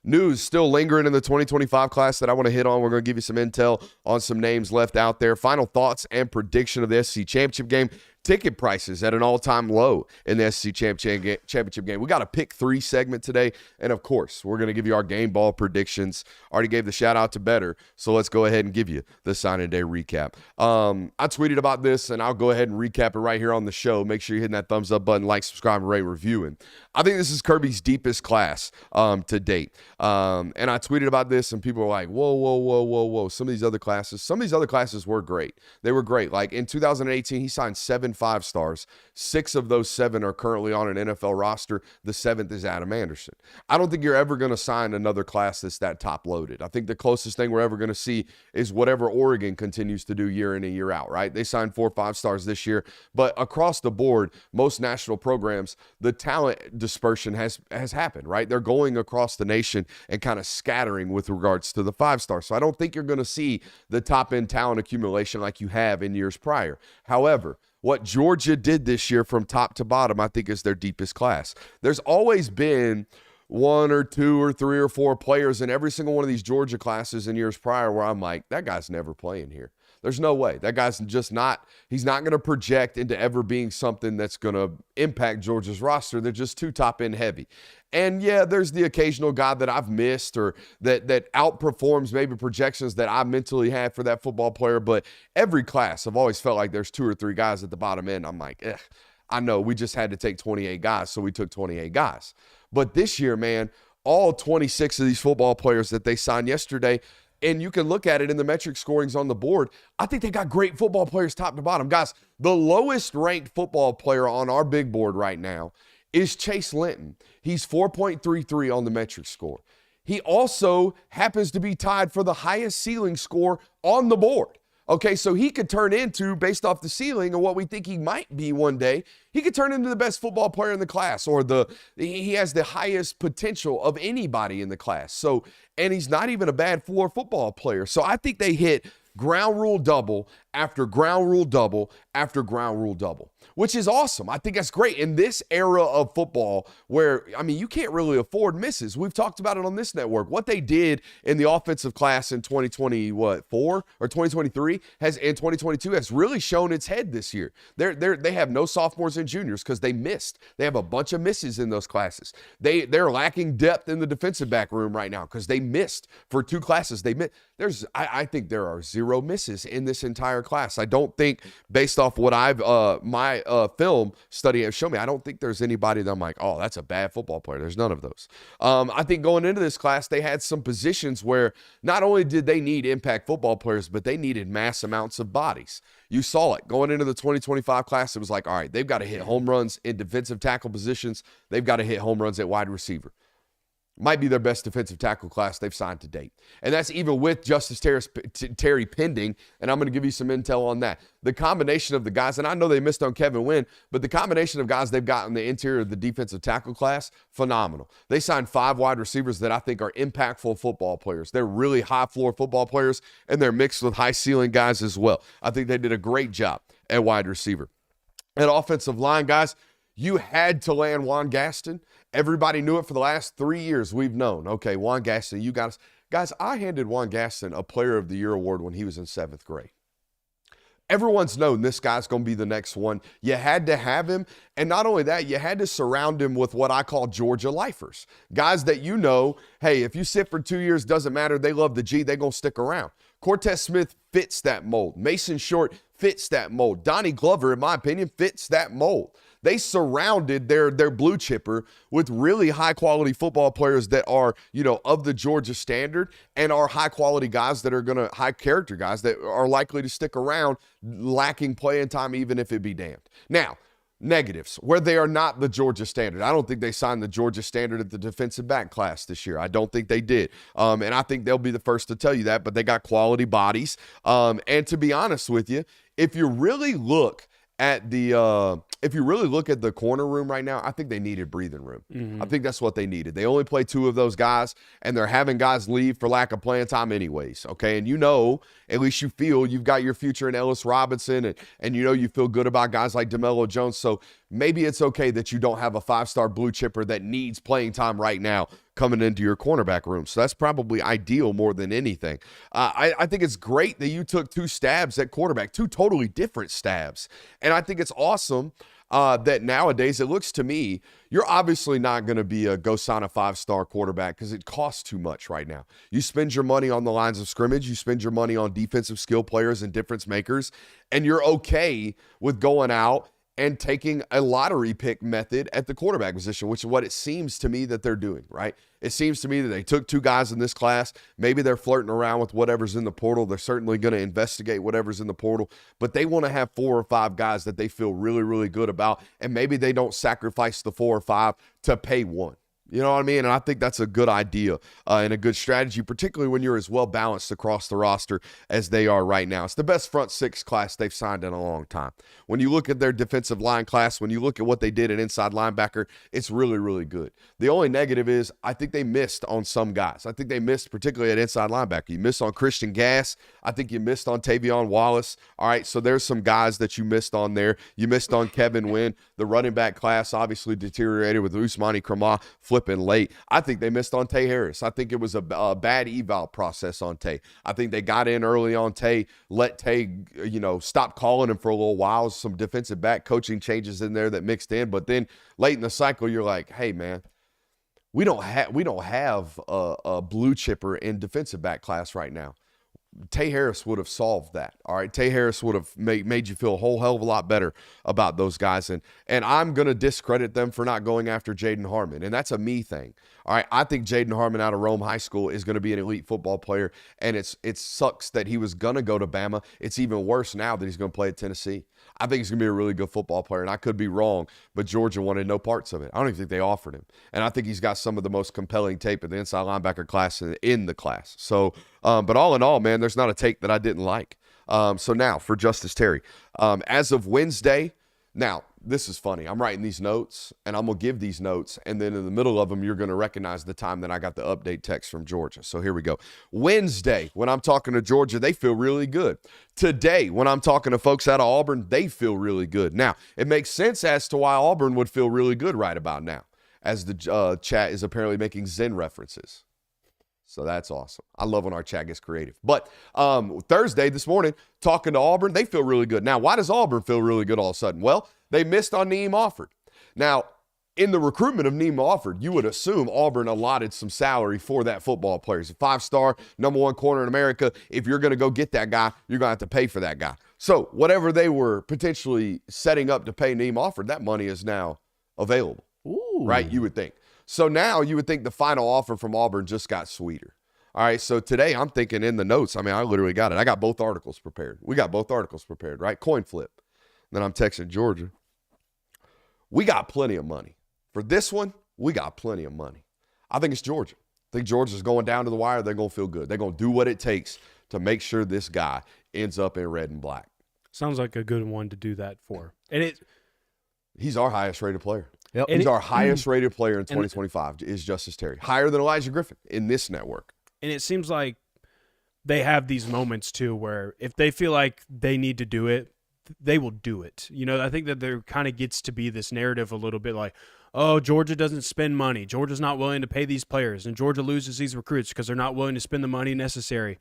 News still lingering in the 2025 class that I want to hit on. We're going to give you some intel on some names left out there. Final thoughts and prediction of the SEC championship game. Ticket prices at an all-time low in the SEC championship game. We got a pick 3 segment today, and of course, we're going to give you our game ball predictions. Already gave the shout out to Better, so let's go ahead and give you the signing day recap. I tweeted about this, and I'll go ahead and recap it right here on the show. Make sure you're hitting that thumbs up button, like, subscribe, and rate, reviewing. I think this is Kirby's deepest class to date. And I tweeted about this, and people were like, whoa. Some of these other classes were great. They were great. Like in 2018, he signed 7 5-stars. 6 of those 7 are currently on an NFL roster. The 7th is Adam Anderson. I don't think you're ever going to sign another class that's that top loaded. I think the closest thing we're ever going to see is whatever Oregon continues to do year in and year out, right? They signed 4 5-stars this year, but across the board, most national programs, the talent dispersion has happened, right? They're going across the nation and kind of scattering with regards to the 5-star. So I don't think you're going to see the top end talent accumulation like you have in years prior. However, what Georgia did this year from top to bottom, I think, is their deepest class. There's always been 1 or 2 or 3 or 4 players in every single one of these Georgia classes in years prior where I'm like, that guy's never playing here. There's no way. That guy's just not, he's not going to project into ever being something that's going to impact Georgia's roster. They're just too top end heavy. And yeah, there's the occasional guy that I've missed or that outperforms maybe projections that I mentally had for that football player. But every class, I've always felt like there's 2 or 3 guys at the bottom end. I'm like, I know we just had to take 28 guys, so we took 28 guys. But this year, man, all 26 of these football players that they signed yesterday, and you can look at it in the metric scorings on the board, I think they got great football players top to bottom. Guys, the lowest ranked football player on our big board right now is Chase Linton. He's 4.33 on the metric score. He also happens to be tied for the highest ceiling score on the board. Okay, so he could turn into, based off the ceiling and what we think he might be one day, he could turn into the best football player in the class, or he has the highest potential of anybody in the class. So, and he's not even a bad floor football player. So I think they hit ground rule double after ground rule double after ground rule double, which is awesome. I think that's great in this era of football where, I mean, you can't really afford misses. We've talked about it on this network. What they did in the offensive class in 2024 or 2023 and 2022 has really shown its head this year. They have no sophomores and juniors because they missed. They have a bunch of misses in those classes. They're lacking depth in the defensive back room right now because they missed for 2 classes. They missed. I think there are 0 misses in this entire class. I don't think, based off what my film study has shown me, I don't think there's anybody that I'm like, oh, that's a bad football player. There's none of those. I think going into this class, they had some positions where not only did they need impact football players, but they needed mass amounts of bodies. You saw it going into the 2025 class. It was like, all right, they've got to hit home runs in defensive tackle positions. They've got to hit home runs at wide receiver. Might be their best defensive tackle class they've signed to date. And that's even with Justice Terry pending, and I'm going to give you some intel on that. The combination of the guys, and I know they missed on Kevin Wynn, but the combination of guys they've got in the interior of the defensive tackle class, phenomenal. They signed 5 wide receivers that I think are impactful football players. They're really high-floor football players, and they're mixed with high-ceiling guys as well. I think they did a great job at wide receiver. At offensive line, guys, you had to land Juan Gaston. Everybody knew it for the last 3 years. We've known, okay, Juan Gaston, you got us. Guys, I handed Juan Gaston a Player of the Year award when he was in 7th grade. Everyone's known this guy's going to be the next one. You had to have him. And not only that, you had to surround him with what I call Georgia lifers. Guys that you know, hey, if you sit for 2 years, doesn't matter. They love the G. They're going to stick around. Cortez Smith fits that mold. Mason Short fits that mold. Donnie Glover, in my opinion, fits that mold. They surrounded their blue chipper with really high-quality football players that are, of the Georgia standard and are high-quality guys that are high-character guys that are likely to stick around, lacking playing time even if it be damned. Now, negatives, where they are not the Georgia standard. I don't think they signed the Georgia standard at the defensive back class this year. I don't think they did. And I think they'll be the first to tell you that, but they got quality bodies. And to be honest with you, if you really look at the corner room right now, I think they needed breathing room. I think that's what they needed. They only play 2 of those guys, and they're having guys leave for lack of playing time anyways, okay? And at least you feel you've got your future in Ellis Robinson, and you feel good about guys like DeMello Jones. So maybe it's okay that you don't have a 5-star blue chipper that needs playing time right now coming into your cornerback room. So that's probably ideal more than anything. I think it's great that you took 2 stabs at quarterback, 2 totally different stabs. And I think it's awesome that nowadays it looks to me, you're obviously not going to be a go sign a 5-star quarterback because it costs too much right now. You spend your money on the lines of scrimmage, you spend your money on defensive skill players and difference makers, and you're okay with going out and taking a lottery pick method at the quarterback position, which is what it seems to me that they're doing, right? It seems to me that they took 2 guys in this class. Maybe they're flirting around with whatever's in the portal. They're certainly going to investigate whatever's in the portal, but they want to have 4 or 5 guys that they feel really, really good about, and maybe they don't sacrifice the 4 or 5 to pay 1. You know what I mean? And I think that's a good idea and a good strategy, particularly when you're as well balanced across the roster as they are right now. It's the best front 6 class they've signed in a long time. When you look at their defensive line class, when you look at what they did at inside linebacker, it's really, really good. The only negative is I think they missed on some guys. I think they missed particularly at inside linebacker. You missed on Christian Gass. I think you missed on Tavion Wallace. All right, so there's some guys that you missed on there. You missed on Kevin Wynn. The running back class obviously deteriorated with Ousmane Krama flipping late. I think they missed on Tay Harris. I think it was a bad eval process on Tay. I think they got in early on Tay, let Tay, stop calling him for a little while. Some defensive back coaching changes in there that mixed in, but then late in the cycle, you're like, hey man, we don't have a blue chipper in defensive back class right now. Tay Harris would have solved that. All right. Tay Harris would have made you feel a whole hell of a lot better about those guys. And I'm going to discredit them for not going after Jaden Harmon. And that's a me thing. All right. I think Jaden Harmon out of Rome High School is going to be an elite football player. And it sucks that he was going to go to Bama. It's even worse now that he's going to play at Tennessee. I think he's going to be a really good football player. And I could be wrong, but Georgia wanted no parts of it. I don't even think they offered him. And I think he's got some of the most compelling tape of the inside linebacker class in the class. So, but all in all, man, there's not a take that I didn't like. So now for Justice Terry, as of Wednesday, now this is funny. I'm writing these notes and I'm going to give these notes. And then in the middle of them, you're going to recognize the time that I got the update text from Georgia. So here we go. Wednesday, when I'm talking to Georgia, they feel really good. Today, when I'm talking to folks out of Auburn, they feel really good. Now, it makes sense as to why Auburn would feel really good right about now, as the chat is apparently making Zen references. So that's awesome. I love when our chat gets creative. But Thursday, this morning, talking to Auburn, they feel really good. Now, why does Auburn feel really good all of a sudden? Well, they missed on Neem Offord. Now, in the recruitment of Neem Offord, you would assume Auburn allotted some salary for that football player. He's a 5-star, number 1 corner in America. If you're going to go get that guy, you're going to have to pay for that guy. So whatever they were potentially setting up to pay Neem Offord, that money is now available. Ooh. Right? You would think. So now you would think the final offer from Auburn just got sweeter. All right, so today I'm thinking in the notes, I mean, I literally got it. I got both articles prepared. We got both articles prepared, right? Coin flip. Then I'm texting Georgia. We got plenty of money. For this one, we got plenty of money. I think it's Georgia. I think Georgia's going down to the wire. They're going to feel good. They're going to do what it takes to make sure this guy ends up in red and black. Sounds like a good one to do that for. And he's our highest rated player. Yep. He's our highest rated player in 2025 is Justice Terry. Higher than Elijah Griffin in this network. And it seems like they have these moments too where if they feel like they need to do it, they will do it. I think that there kind of gets to be this narrative a little bit like, oh, Georgia doesn't spend money. Georgia's not willing to pay these players, and Georgia loses these recruits because they're not willing to spend the money necessary.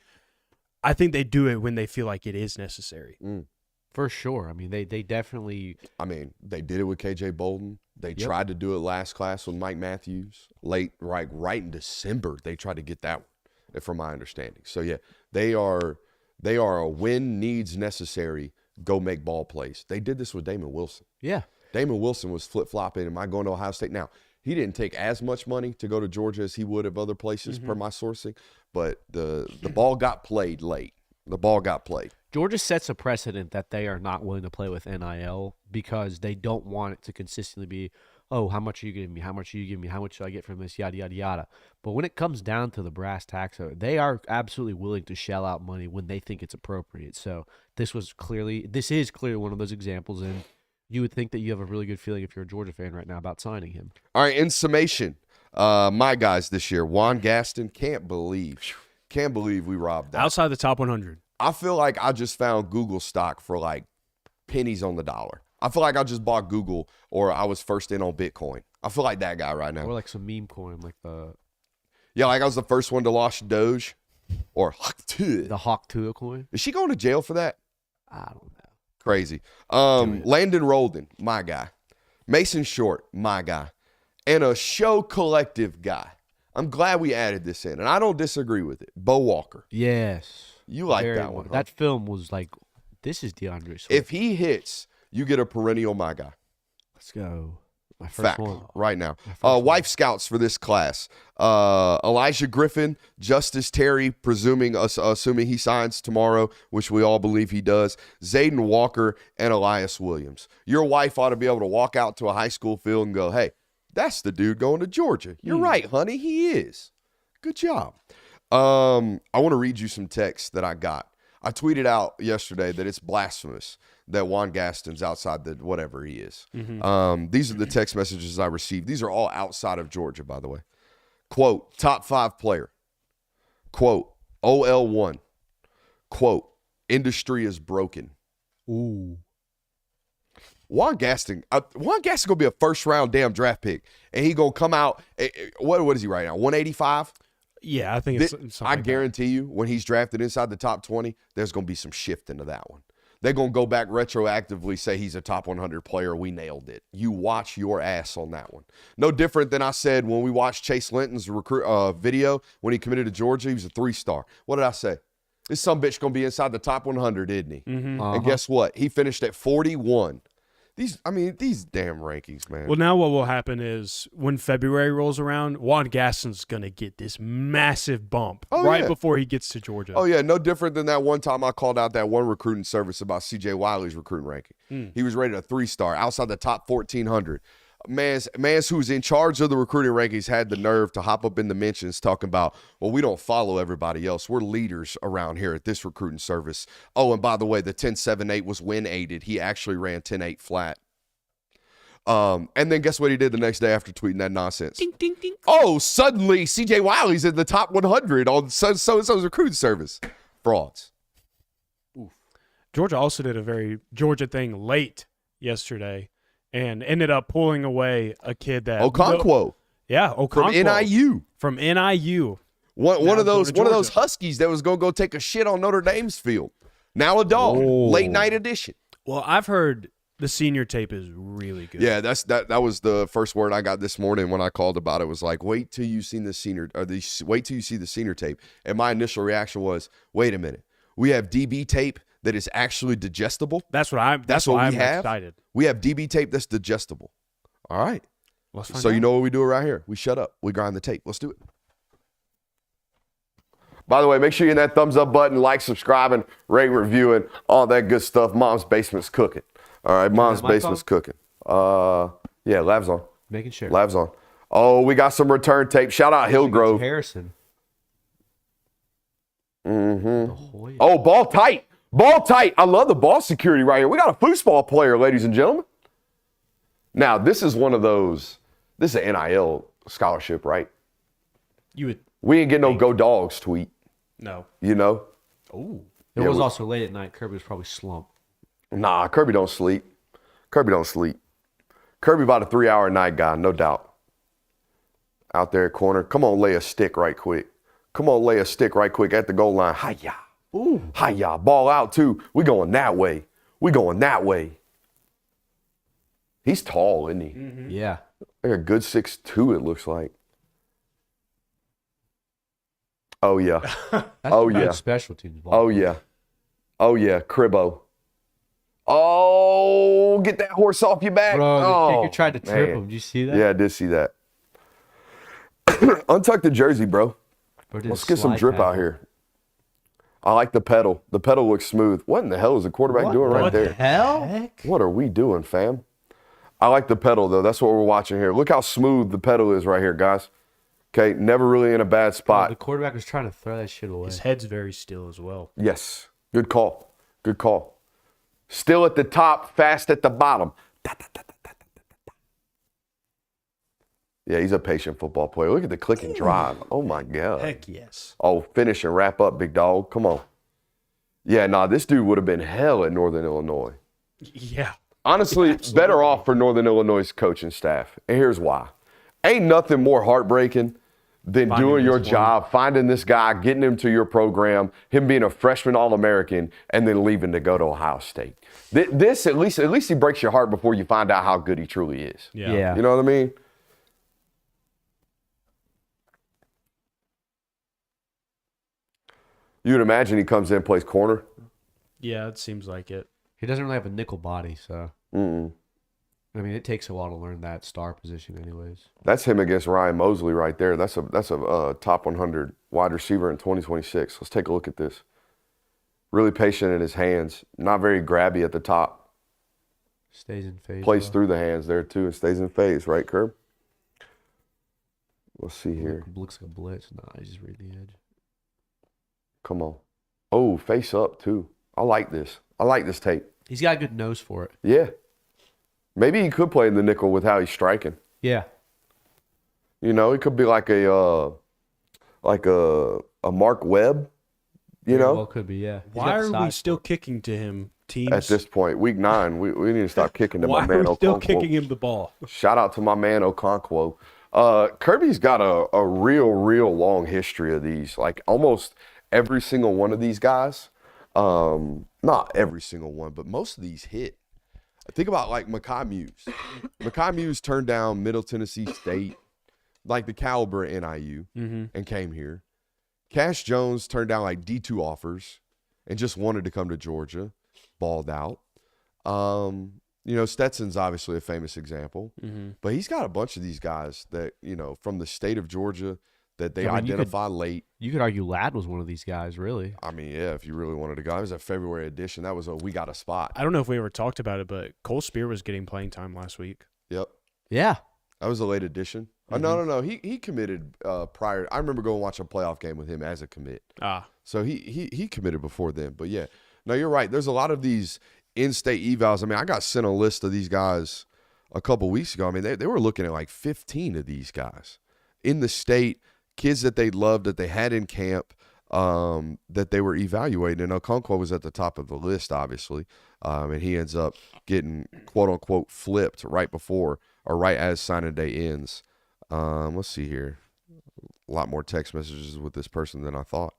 I think they do it when they feel like it is necessary. For sure. I mean, they definitely. I mean, they did it with KJ Bolden. They tried to do it last class with Mike Matthews. Right in December, they tried to get that one, from my understanding. So yeah, they are a when needs necessary, go make ball plays. They did this with Damon Wilson. Yeah. Damon Wilson was flip-flopping. Am I going to Ohio State? Now, he didn't take as much money to go to Georgia as he would of other places per my sourcing, but the ball got played late. The ball got played. Georgia sets a precedent that they are not willing to play with NIL because they don't want it to consistently be, oh, how much are you giving me? How much are you giving me? How much should I get from this? Yada, yada, yada. But when it comes down to the brass tacks of it, they are absolutely willing to shell out money when they think it's appropriate. So this is clearly one of those examples, and you would think that you have a really good feeling if you're a Georgia fan right now about signing him. All right, in summation, my guys this year, Juan Gaston, can't believe we robbed that. Outside the top 100. I feel like I just found Google stock for like pennies on the dollar. I feel like I just bought Google or I was first in on Bitcoin. I feel like that guy right now. Or like some meme coin, like the Like I was the first one to launch Doge or Hawk Tua coin. Is she going to jail for that? I don't know. Crazy. Landon Roldan, my guy. Mason Short, my guy. And a show collective guy. I'm glad we added this in, and I don't disagree with it. Bo Walker. Yes. You like that one, huh? That film was like, this is DeAndre Swift. If he hits, you get a perennial my guy. Let's go. My first Fact, one. right now. Wife scouts for this class. Elijah Griffin, Justice Terry, assuming he signs tomorrow, which we all believe he does. Zayden Walker and Elias Williams. Your wife ought to be able to walk out to a high school field and go, hey, that's the dude going to Georgia. You're right, honey. He is. Good job. I want to read you some text that I got. I tweeted out yesterday that it's blasphemous that Juan Gaston's outside the whatever he is. These are the text messages I received. These are all outside of Georgia, by the way. Quote, top 5 player. Quote, OL1. Quote, industry is broken. Ooh. Juan Gaston going to be a first-round damn draft pick, and he going to come out, what is he right now, 185? Yeah, I think it's something I guarantee you, when he's drafted inside the top 20, there's going to be some shift into that one. They're going to go back retroactively, say he's a top 100 player. We nailed it. You watch your ass on that one. No different than I said when we watched Chase Linton's video when he committed to Georgia. He was a 3-star. What did I say? This sumbitch going to be inside the top 100, isn't he? And guess what? He finished at 41. These damn rankings, man. Well, now what will happen is when February rolls around, Juan Gaston's going to get this massive bump before he gets to Georgia. Oh, yeah. No different than that one time I called out that one recruiting service about C.J. Wiley's recruiting ranking. He was rated a 3-star outside the top 1,400. Man's who's in charge of the recruiting rankings had the nerve to hop up in the mentions talking about, well, we don't follow everybody else. We're leaders around here at this recruiting service. Oh, and by the way, the 10.78 was win aided. He actually ran 10.8 flat. And then guess what he did the next day after tweeting that nonsense? Ding, ding, ding. Oh, suddenly C.J. Wiley's in the top 100 on so-and-so's recruiting service. Frauds. Oof. Georgia also did a very Georgia thing late yesterday and ended up pulling away a kid that Okonkwo. Okonkwo. From NIU. From NIU. One of those Huskies that was going to go take a shit on Notre Dame's field. Now a dog. Late night edition. Well, I've heard the senior tape is really good. Yeah, that was the first word I got this morning when I called about it. Was like, wait till you see the senior tape. And my initial reaction was, wait a minute, we have DB tape that is actually digestible. That's what I'm excited. We have DB tape that's digestible. All right. Let's find so out. You know what we do around here? We shut up. We grind the tape. Let's do it. By the way, make sure you hit that thumbs up button, like, subscribing, rate, reviewing, all that good stuff. Mom's basement's cooking. All right, Mom's basement's cooking. Yeah, Lav's on. Making sure. Lav's on. Oh, we got some return tape. Shout out Hillgrove. Harrison. Oh, ball tight. Ball tight. I love the ball security right here. We got a foosball player, ladies and gentlemen. Now, this is one of those, this is an NIL scholarship, right? We ain't getting no Go Dogs tweet. No. You know? Oh. It was also late at night. Kirby was probably slumped. Nah, Kirby don't sleep. Kirby about a 3-hour night guy, no doubt. Out there at corner. Come on, lay a stick right quick. At the goal line. Hi-ya. Ooh. Hi-ya. Ball out, too. We going that way. He's tall, isn't he? Mm-hmm. Yeah. Like a good 6'2", it looks like. Oh, yeah. That's special teams ball. Oh, yeah. Cribbo. Oh, get that horse off your back. Bro, the kicker tried to trip man. him. Did you see that? Yeah, I did see that. Untuck the jersey, bro. Let's get some drip out here. I like the pedal. The pedal looks smooth. What in the hell is the quarterback doing right there? What the hell? What are we doing, fam? I like the pedal, though. That's what we're watching here. Look how smooth the pedal is right here, guys. Okay, never really in a bad spot. The quarterback was trying to throw that shit away. His head's very still as well. Yes. Good call. Still at the top, fast at the bottom. Yeah, he's a patient football player. Look at the click and drive. Oh, my God. Heck yes. Oh, finish and wrap up, big dog. Come on. Yeah, this dude would have been hell at Northern Illinois. Yeah. honestly, better off for Northern Illinois' coaching staff. And here's why. Ain't nothing more heartbreaking than doing your job, finding this guy, getting him to your program, him being a freshman All-American, and then leaving to go to Ohio State. This, at least he breaks your heart before you find out how good he truly is. Yeah. You know what I mean? You'd imagine he comes in, plays corner. Yeah, it seems like it. He doesn't really have a nickel body, so. Mm-mm. I mean, it takes a while to learn that star position anyways. That's him against Ryan Mosley right there. That's a top 100 wide receiver in 2026. Let's take a look at this. Really patient in his hands. Not very grabby at the top. Stays in phase. Plays through the hands there, too, and stays in phase. Right, Curb? Let's see here. Looks like a blitz. Nah, he's just reading the edge. Come on. Oh, face up, too. I like this. I like this tape. He's got a good nose for it. Yeah. Maybe he could play in the nickel with how he's striking. Yeah. You know, he could be like a Mark Webb, you know? Well, could be, yeah. Why are we still kicking to him, teams? At this point, week 9, we need to stop kicking to Why my man are we still Okonkwo. kicking him the ball? Shout out to my man Okonkwo. Kirby's got a real long history of these. Like almost every single one of these guys. Not every single one, but most of these hit. Think about like Mekhi Muse. Mekhi Muse turned down Middle Tennessee State, like the caliber at NIU, and came here. Cash Jones turned down like D2 offers and just wanted to come to Georgia, balled out. You know, Stetson's obviously a famous example, but he's got a bunch of these guys that, you know, from the state of Georgia that they identify late. You could argue Ladd was one of these guys, really. I mean, yeah, if you really wanted to go. It was a February edition. That was a we got a spot. I don't know if we ever talked about it, but Cole Spear was getting playing time last week. Yep. Yeah. That was a late edition. No. He committed prior. I remember going to watch a playoff game with him as a commit. So he committed before then. But, yeah. No, you're right. There's a lot of these in-state evals. I mean, I got sent a list of these guys a couple weeks ago. I mean, they were looking at like 15 of these guys in the state, kids that they loved, that they had in camp, that they were evaluating. And Okonkwo was at the top of the list, obviously. And he ends up getting, quote-unquote, flipped right before or right as signing day ends. Let's see here. A lot more text messages with this person than I thought.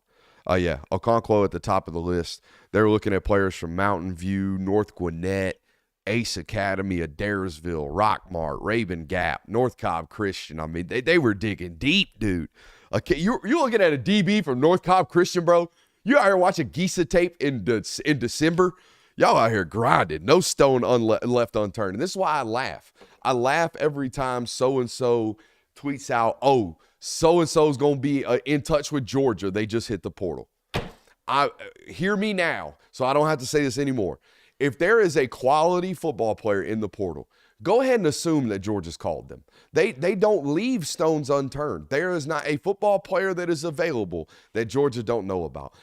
Yeah, Okonkwo at the top of the list. They were looking at players from Mountain View, North Gwinnett, Ace Academy, Adairsville, Rockmart, Raven Gap, North Cobb Christian. I mean, they were digging deep, dude. Okay, you're looking at a DB from North Cobb Christian, bro. You out here watching Gisa tape in December. Y'all out here grinding. No stone left unturned. And this is why I laugh. I laugh every time so-and-so tweets out, oh, so-and-so is going to be in touch with Georgia. They just hit the portal. Hear me now, so I don't have to say this anymore. If there is a quality football player in the portal, go ahead and assume that Georgia's called them. They don't leave stones unturned. There is not a football player that is available that Georgia don't know about.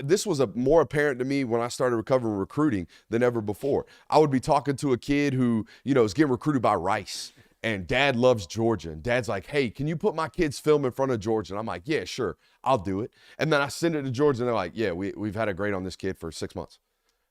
This was more apparent to me when I started covering recruiting than ever before. I would be talking to a kid who, you know, is getting recruited by Rice, and dad loves Georgia. And dad's like, hey, can you put my kid's film in front of Georgia? And I'm like, yeah, sure, I'll do it. And then I send it to Georgia, and they're like, yeah, we've had a grade on this kid for 6 months.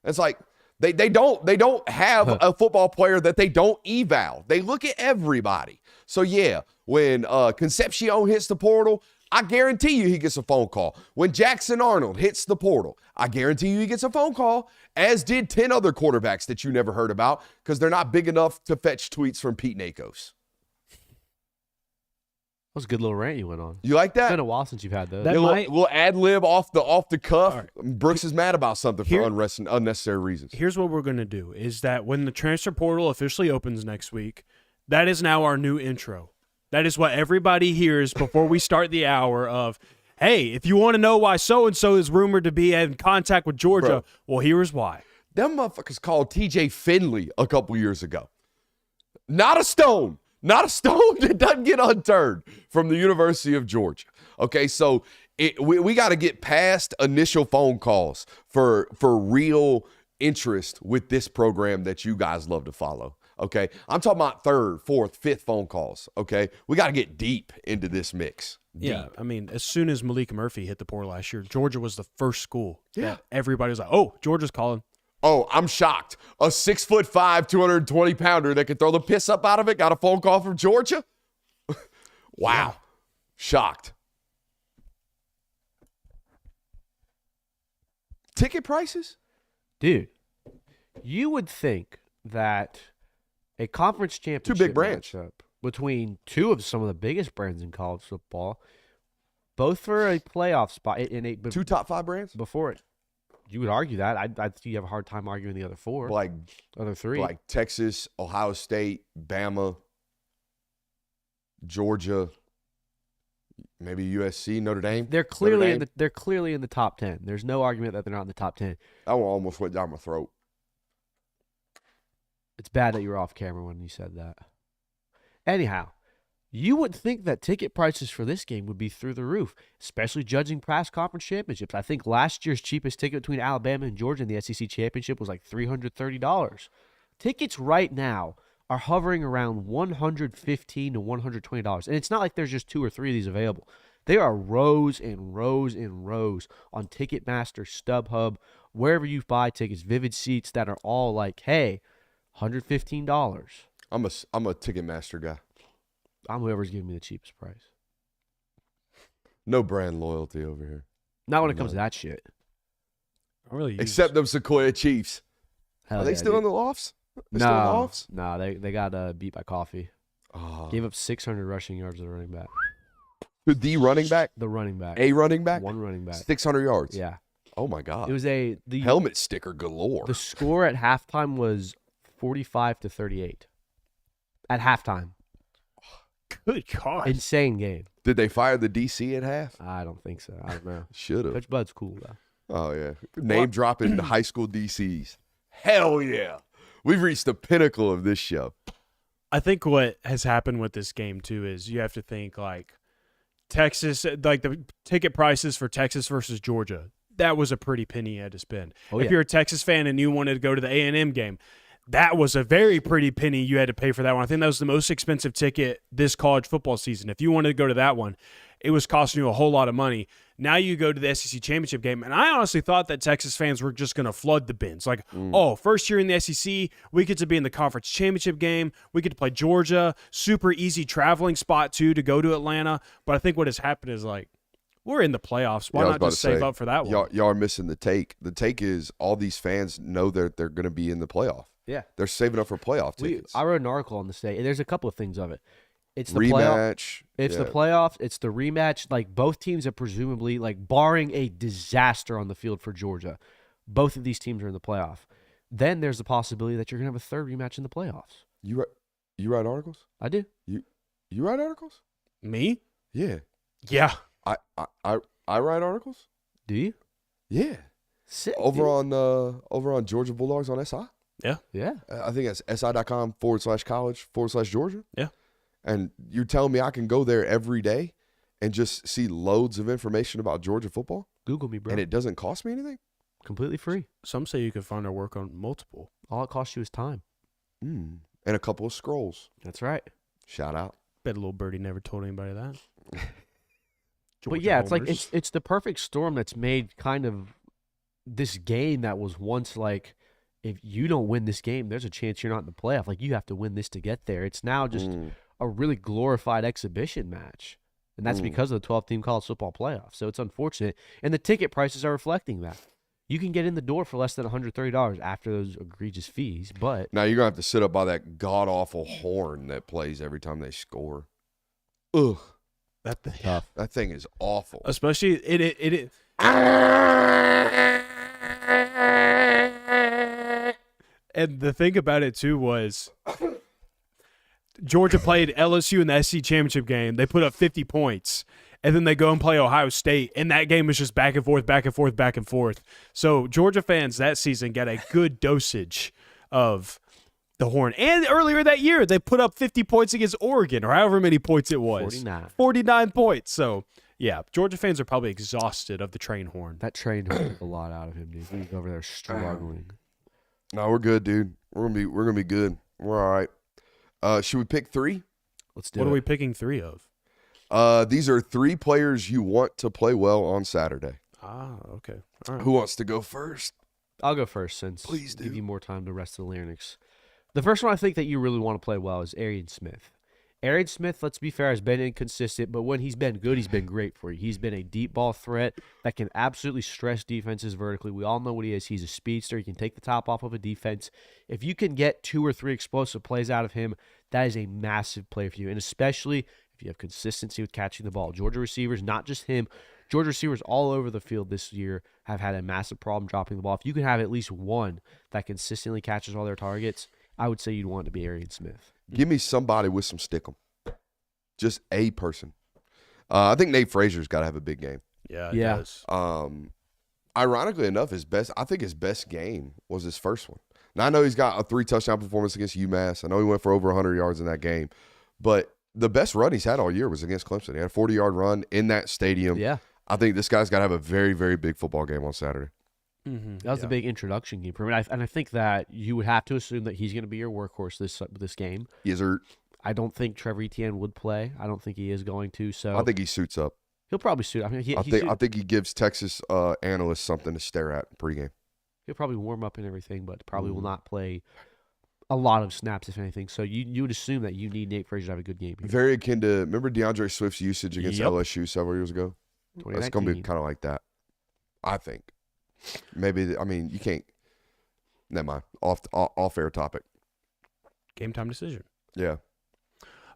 And it's like, They don't have a football player that they don't eval. They look at everybody. So, yeah, when Concepcion hits the portal, I guarantee you he gets a phone call. When Jackson Arnold hits the portal, I guarantee you he gets a phone call, as did 10 other quarterbacks that you never heard about because they're not big enough to fetch tweets from Pete Nakos. That was a good little rant you went on. You like that? It's been a while since you've had those. We'll ad-lib off the cuff. Right. Brooks is mad about something for unnecessary reasons. Here's what we're going to do is that when the transfer portal officially opens next week, that is now our new intro. That is what everybody hears before we start the hour of, hey, if you want to know why so-and-so is rumored to be in contact with Georgia, well, here's why. Them motherfuckers called TJ Finley a couple years ago. Not a stone that doesn't get unturned from the University of Georgia. Okay, so we got to get past initial phone calls for real interest with this program that you guys love to follow. Okay, I'm talking about 3rd, 4th, 5th phone calls. Okay, we got to get deep into this mix. Yeah, I mean, as soon as Malik Murphy hit the portal last year, Georgia was the first school. Yeah, everybody was like, "Oh, Georgia's calling." Oh, I'm shocked. A 6'5", 220-pounder that can throw the piss up out of it got a phone call from Georgia? Wow. Yeah. Shocked. Ticket prices? Dude, you would think that a conference championship two big brands matchup between two of some of the biggest brands in college football, both for a playoff spot in a two top 5 brands before it. You would argue that. I think you have a hard time arguing the other 4. Other 3. Like Texas, Ohio State, Bama, Georgia, maybe USC, Notre Dame. They're clearly in the top 10. There's no argument that they're not in the top 10. That one almost went down my throat. It's bad that you were off camera when you said that. Anyhow, you would think that ticket prices for this game would be through the roof, especially judging past conference championships. I think last year's cheapest ticket between Alabama and Georgia in the SEC championship was like $330. Tickets right now are hovering around $115 to $120. And it's not like there's just 2 or 3 of these available. There are rows and rows and rows on Ticketmaster, StubHub, wherever you buy tickets, Vivid Seats, that are all like, hey, $115. I'm a Ticketmaster guy. I'm whoever's giving me the cheapest price. No brand loyalty over here. Not when it comes to that shit. I really except them Sequoia Chiefs. Are they still in the lofts? No, they got beat by Coffee. Gave up 600 rushing yards to the running back. The running back? The running back. A running back? One running back. 600 yards? Yeah. Oh, my God. It was the helmet sticker galore. The score at halftime was 45 to 38. At halftime. Good God. Insane game. Did they fire the DC at half? I don't think so. I don't know. Should have. Coach Bud's cool, though. Oh, yeah. Name dropping the high school DCs. Hell yeah. We've reached the pinnacle of this show. I think what has happened with this game, too, is you have to think, like, Texas, like the ticket prices for Texas versus Georgia, that was a pretty penny you had to spend. If you're a Texas fan and you wanted to go to the A&M game, that was a very pretty penny you had to pay for that one. I think that was the most expensive ticket this college football season. If you wanted to go to that one, it was costing you a whole lot of money. Now you go to the SEC championship game, and I honestly thought that Texas fans were just going to flood the bins. Like, first year in the SEC, we get to be in the conference championship game. We get to play Georgia. Super easy traveling spot, too, to go to Atlanta. But I think what has happened is, like, we're in the playoffs. Why not just save up for that one? Y'all are missing the take. The take is all these fans know that they're going to be in the playoff. Yeah. They're saving up for playoff tickets. I wrote an article on this day. There's a couple of things of it. It's the rematch. It's the playoffs. It's the rematch. Like, both teams have presumably, like, barring a disaster on the field for Georgia, both of these teams are in the playoff. Then there's the possibility that you're going to have a third rematch in the playoffs. You write articles? I do. You write articles? Me? Yeah. Yeah. I write articles? Do you? Yeah. Sick, over on Georgia Bulldogs on SI? Yeah. Yeah. I think that's si.com/college/Georgia. Yeah. And you're telling me I can go there every day and just see loads of information about Georgia football? Google me, bro. And it doesn't cost me anything? Completely free. Some say you can find our work on multiple. All it costs you is time. And a couple of scrolls. That's right. Shout out. Bet a little birdie never told anybody that. But yeah, it's like it's the perfect storm that's made kind of this game that was once like, if you don't win this game, there's a chance you're not in the playoff. Like, you have to win this to get there. It's now just a really glorified exhibition match. And that's because of the 12-team college football playoff. So it's unfortunate. And the ticket prices are reflecting that. You can get in the door for less than $130 after those egregious fees, but now you're going to have to sit up by that god-awful horn that plays every time they score. Ugh. Tough. That thing is awful. Especially it And the thing about it, too, was Georgia played LSU in the SEC championship game. They put up 50 points, and then they go and play Ohio State, and that game was just back and forth, back and forth, back and forth. So Georgia fans that season got a good dosage of the horn. And earlier that year, they put up 50 points against Oregon, or however many points it was. 49 points. So, yeah, Georgia fans are probably exhausted of the train horn. That train hurt a lot out of him, dude. He's over there struggling. No, we're good, dude. We're gonna be good. We're all right. Should we pick 3? Let's do it. What are we picking 3 of? These are 3 players you want to play well on Saturday. Ah, okay. All right. Who wants to go first? I'll go first since Please do. give you more time to rest the larynx. The first one I think that you really want to play well is Arian Smith. Arian Smith, let's be fair, has been inconsistent, but when he's been good, he's been great for you. He's been a deep ball threat that can absolutely stress defenses vertically. We all know what he is. He's a speedster. He can take the top off of a defense. If you can get 2 or 3 explosive plays out of him, that is a massive play for you, and especially if you have consistency with catching the ball. Georgia receivers, not just him, Georgia receivers all over the field this year have had a massive problem dropping the ball. If you can have at least one that consistently catches all their targets, I would say you'd want it to be Arian Smith. Give me somebody with some stickum. Just a person. I think Nate Frazier's got to have a big game. Yeah, he does. Ironically enough, I think his best game was his first one. Now, I know he's got a 3-touchdown performance against UMass. I know he went for over 100 yards in that game. But the best run he's had all year was against Clemson. He had a 40-yard run in that stadium. Yeah. I think this guy's got to have a very, very big football game on Saturday. That was a big introduction game for him. And I think that you would have to assume that he's going to be your workhorse this game. Yes, sir. I don't think Trevor Etienne would play. I don't think he is going to. So I think he suits up. he'll probably suit. I mean, I think he gives Texas analysts something to stare at pregame. He'll probably warm up and everything, but probably will not play a lot of snaps, if anything. So you would assume that you need Nate Frazier to have a good game here. Very akin to, remember DeAndre Swift's usage against LSU several years ago? That's going to be kind of like that, I think. Maybe, I mean, you can't. Never mind. Off air topic. Game time decision. Yeah.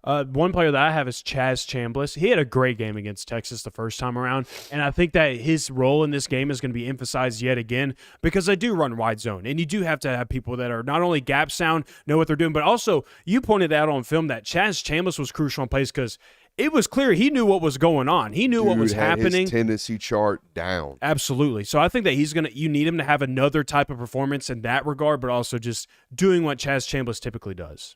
One player that I have is Chaz Chambliss. He had a great game against Texas the first time around, and I think that his role in this game is going to be emphasized yet again because they do run wide zone, and you do have to have people that are not only gap sound, know what they're doing, but also you pointed out on film that Chaz Chambliss was crucial in plays because it was clear he knew what was going on. He knew what was happening. His tendency chart down. Absolutely. So I think that you need him to have another type of performance in that regard, but also just doing what Chaz Chambliss typically does.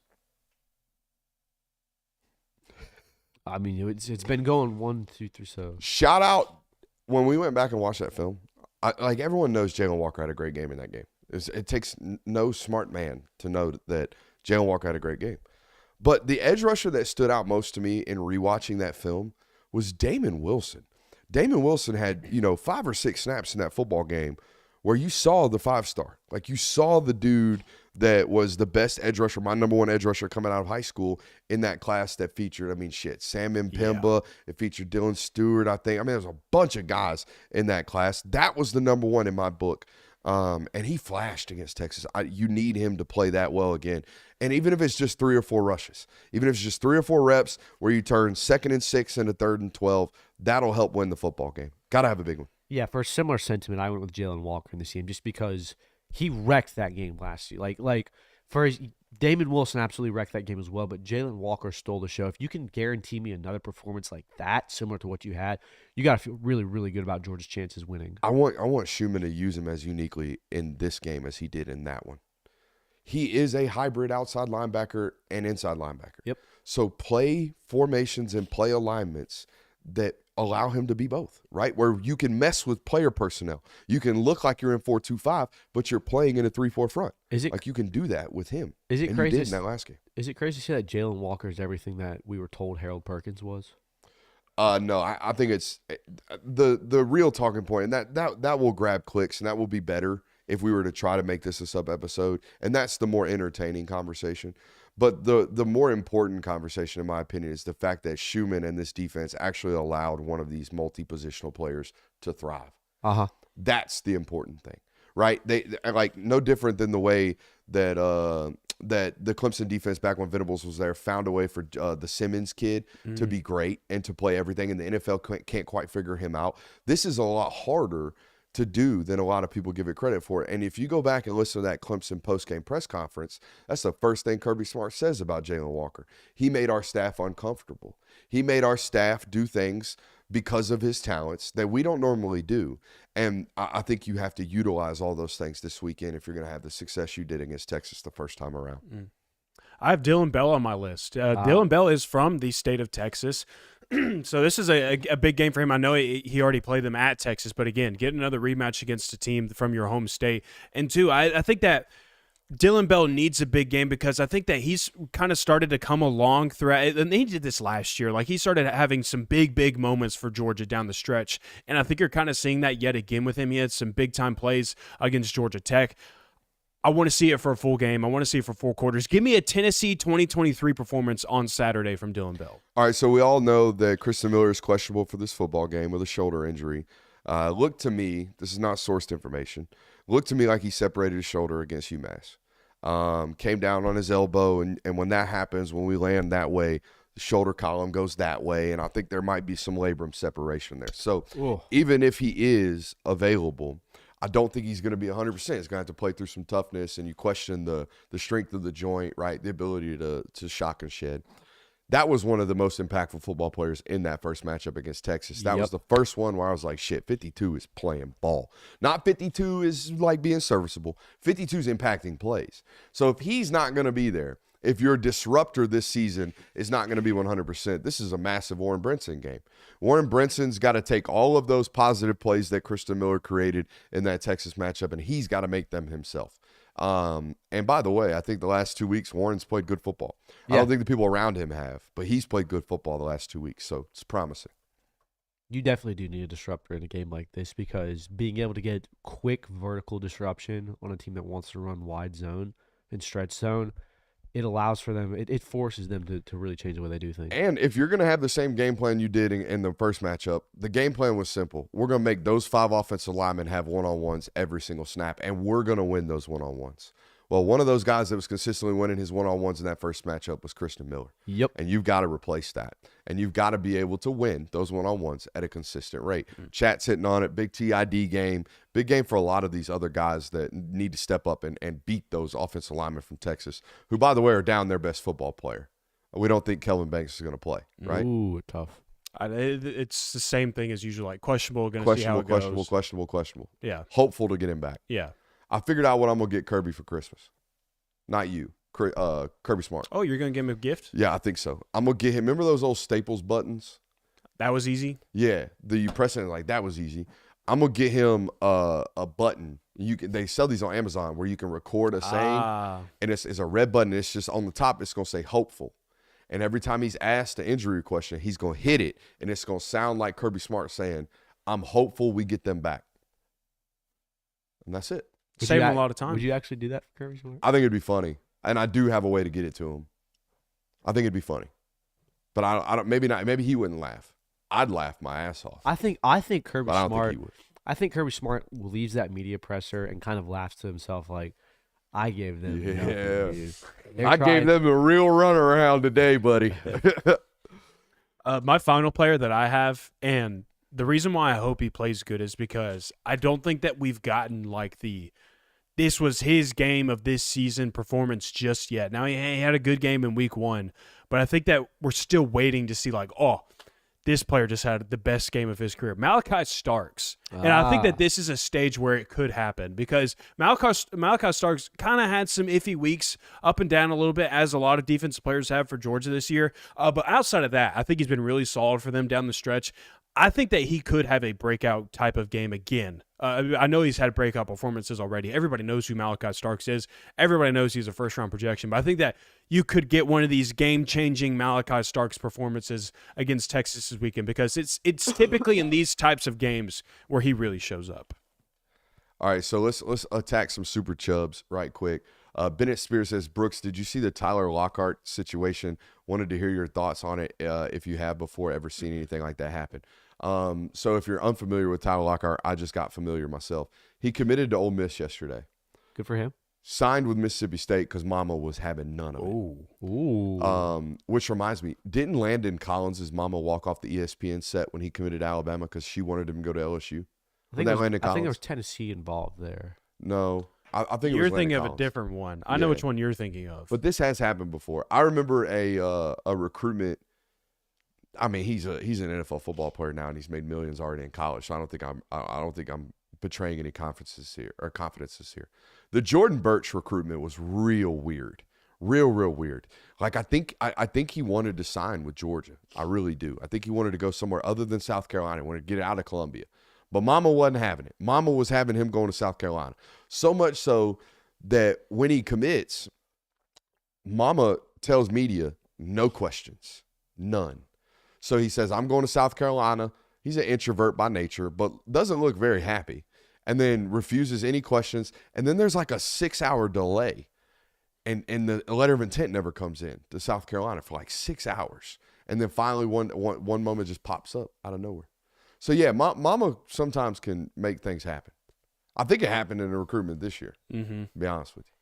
I mean, it's been going 1, 2, 3. So shout out when we went back and watched that film. Like everyone knows, Jalen Walker had a great game in that game. It takes no smart man to know that Jalen Walker had a great game. But the edge rusher that stood out most to me in rewatching that film was Damon Wilson. Damon Wilson had 5 or 6 snaps in that football game where you saw the 5-star. Like you saw the dude that was the best edge rusher, my number 1 edge rusher coming out of high school in that class that featured, Sam Mpemba. Yeah. It featured Dylan Stewart, I think. There was a bunch of guys in that class. That was the number 1 in my book. And he flashed against Texas. You need him to play that well again. And even if it's just 3 or 4 rushes, even if it's just 3 or 4 reps where you turn 2nd and 6 into 3rd and 12, that'll help win the football game. Got to have a big one. yeah, for a similar sentiment, I went with Jalen Walker in this game just because he wrecked that game last year. Like Damon Wilson absolutely wrecked that game as well, but Jalen Walker stole the show. If you can guarantee me another performance like that, similar to what you had, you got to feel really, really good about Georgia's chances winning. I want Schumann to use him as uniquely in this game as he did in that one. He is a hybrid outside linebacker and inside linebacker. Yep. So play formations and play alignments that allow him to be both, right? Where you can mess with player personnel. You can look like you're in 4-2-5, but you're playing in a 3-4 front. Like you can do that with him. Is it and crazy? You did in that last game. Is it crazy to say that Jalen Walker is everything that we were told Harold Perkins was? No, I think it's the real talking point, and that will grab clicks, and that will be better if we were to try to make this a sub-episode, and that's the more entertaining conversation. But the more important conversation, in my opinion, is the fact that Schumann and this defense actually allowed one of these multi-positional players to thrive. Uh-huh. That's the important thing, right? They like no different than the way that that the Clemson defense back when Venables was there found a way for the Simmons kid to be great and to play everything, and the NFL can't quite figure him out. This is a lot harder to do than a lot of people give it credit for. And if you go back and listen to that Clemson postgame press conference, that's the first thing Kirby Smart says about Jalen Walker. He made our staff uncomfortable. He made our staff do things because of his talents that we don't normally do. And I think you have to utilize all those things this weekend if you're going to have the success you did against Texas the first time around. I have Dylan Bell on my list. Dylan Bell is from the state of Texas. So this is a big game for him. I know he already played them at Texas, but again, get another rematch against a team from your home state. And two, I think that Dylan Bell needs a big game because I think that he's kind of started to come along throughout, and he did this last year. Like, he started having some big moments for Georgia down the stretch, and I think you're kind of seeing that yet again with him. He had some big-time plays against Georgia Tech. I want to see it for a full game. I want to see it for 4 quarters. Give me a Tennessee 2023 performance on Saturday from Dylan Bell. All right, so we all know that Christian Miller is questionable for this football game with a shoulder injury. Look to me, this is not sourced information, looked to me like he separated his shoulder against UMass. Came down on his elbow, and when that happens, when we land that way, the shoulder column goes that way, and I think there might be some labrum separation there. So even if he is available, I don't think he's going to be 100%. He's going to have to play through some toughness, and you question the strength of the joint, right, the ability to shock and shed. That was one of the most impactful football players in that first matchup against Texas. That was the first one where I was like, shit, 52 is playing ball. Not 52 is like being serviceable. 52 is impacting plays. So if he's not going to be there, if your disruptor this season is not going to be 100%, this is a massive Warren Brinson game. Warren Brinson's got to take all of those positive plays that Christian Miller created in that Texas matchup, and he's got to make them himself. And by the way, I think the last 2 weeks, Warren's played good football. Yeah. I don't think the people around him have, but he's played good football the last 2 weeks, so it's promising. You definitely do need a disruptor in a game like this because being able to get quick vertical disruption on a team that wants to run wide zone and stretch zone, it allows for them, it forces them to really change the way they do things. And if you're going to have the same game plan you did in the first matchup, the game plan was simple. We're going to make those 5 offensive linemen have one-on-ones every single snap, and we're going to win those one-on-ones. Well, one of those guys that was consistently winning his one-on-ones in that first matchup was Christian Miller. Yep. And you've got to replace that. And you've got to be able to win those one-on-ones at a consistent rate. Chat's hitting on it. Big TID game. Big game for a lot of these other guys that need to step up and beat those offensive linemen from Texas, who, by the way, are down their best football player. We don't think Kelvin Banks is going to play, right? Ooh, tough. It's the same thing as usual. Like, questionable, going to see how it goes. Questionable. Yeah. Hopeful to get him back. Yeah. I figured out what I'm going to get Kirby for Christmas. Not you. Kirby Smart. Oh, you're going to give him a gift? Yeah, I think so. I'm going to get him. Remember those old Staples buttons? That was easy? Yeah. You press it like that was easy. I'm going to get him a button. They sell these on Amazon where you can record a saying. And it's a red button. It's just on the top. It's going to say hopeful. And every time he's asked the injury question, he's going to hit it. And it's going to sound like Kirby Smart saying, I'm hopeful we get them back. And that's it. Save him a lot of time. Would you actually do that for Kirby Smart? I think it'd be funny, and I do have a way to get it to him. I think it'd be funny, but I don't. Maybe not. Maybe he wouldn't laugh. I'd laugh my ass off. I think Kirby but I don't Smart. think he would. I think Kirby Smart leaves that media presser and kind of laughs to himself like, "I gave them. I gave them a real runaround today, buddy." My final player that I have, and the reason why I hope he plays good is because I don't think that we've gotten like this was his game of this season performance just yet. Now, he had a good game in week 1, but I think that we're still waiting to see like, oh, this player just had the best game of his career. Malachi Starks. And I think that this is a stage where it could happen because Malachi Starks kind of had some iffy weeks up and down a little bit, as a lot of defensive players have for Georgia this year. But outside of that, I think he's been really solid for them down the stretch. I think that he could have a breakout type of game again. I know he's had breakout performances already. Everybody knows who Malachi Starks is. Everybody knows he's a first-round projection. But I think that you could get one of these game-changing Malachi Starks performances against Texas this weekend because it's typically in these types of games where he really shows up. All right, so let's attack some super chubs right quick. Bennett Spears says, Brooks, did you see the Tyler Lockhart situation? Wanted to hear your thoughts on it if you have before ever seen anything like that happen. So if you're unfamiliar with Tyler Lockhart, I just got familiar myself. He committed to Ole Miss yesterday. Good for him. Signed with Mississippi State because Mama was having none of it. Ooh. Which reminds me, didn't Landon Collins' mama walk off the ESPN set when he committed to Alabama because she wanted him to go to LSU? I think there was Tennessee involved there. No. I think you're it was thinking of Collins. a different one. I know which one you're thinking of. But this has happened before. I remember a recruitment. I mean, he's an NFL football player now, and he's made millions already in college. So I don't think I'm betraying any confidences here. The Jordan Burch recruitment was real weird, real weird. Like I think he wanted to sign with Georgia. I really do. I think he wanted to go somewhere other than South Carolina. He wanted to get out of Columbia. But Mama wasn't having it. Mama was having him going to South Carolina. So much so that when he commits, Mama tells media, no questions, none. So he says, I'm going to South Carolina. He's an introvert by nature, but doesn't look very happy, and then refuses any questions. And then there's like a 6-hour delay, and the letter of intent never comes in to South Carolina for like 6 hours. And then finally one moment just pops up out of nowhere. So, yeah, Mama sometimes can make things happen. I think it happened in the recruitment this year, to be honest with you.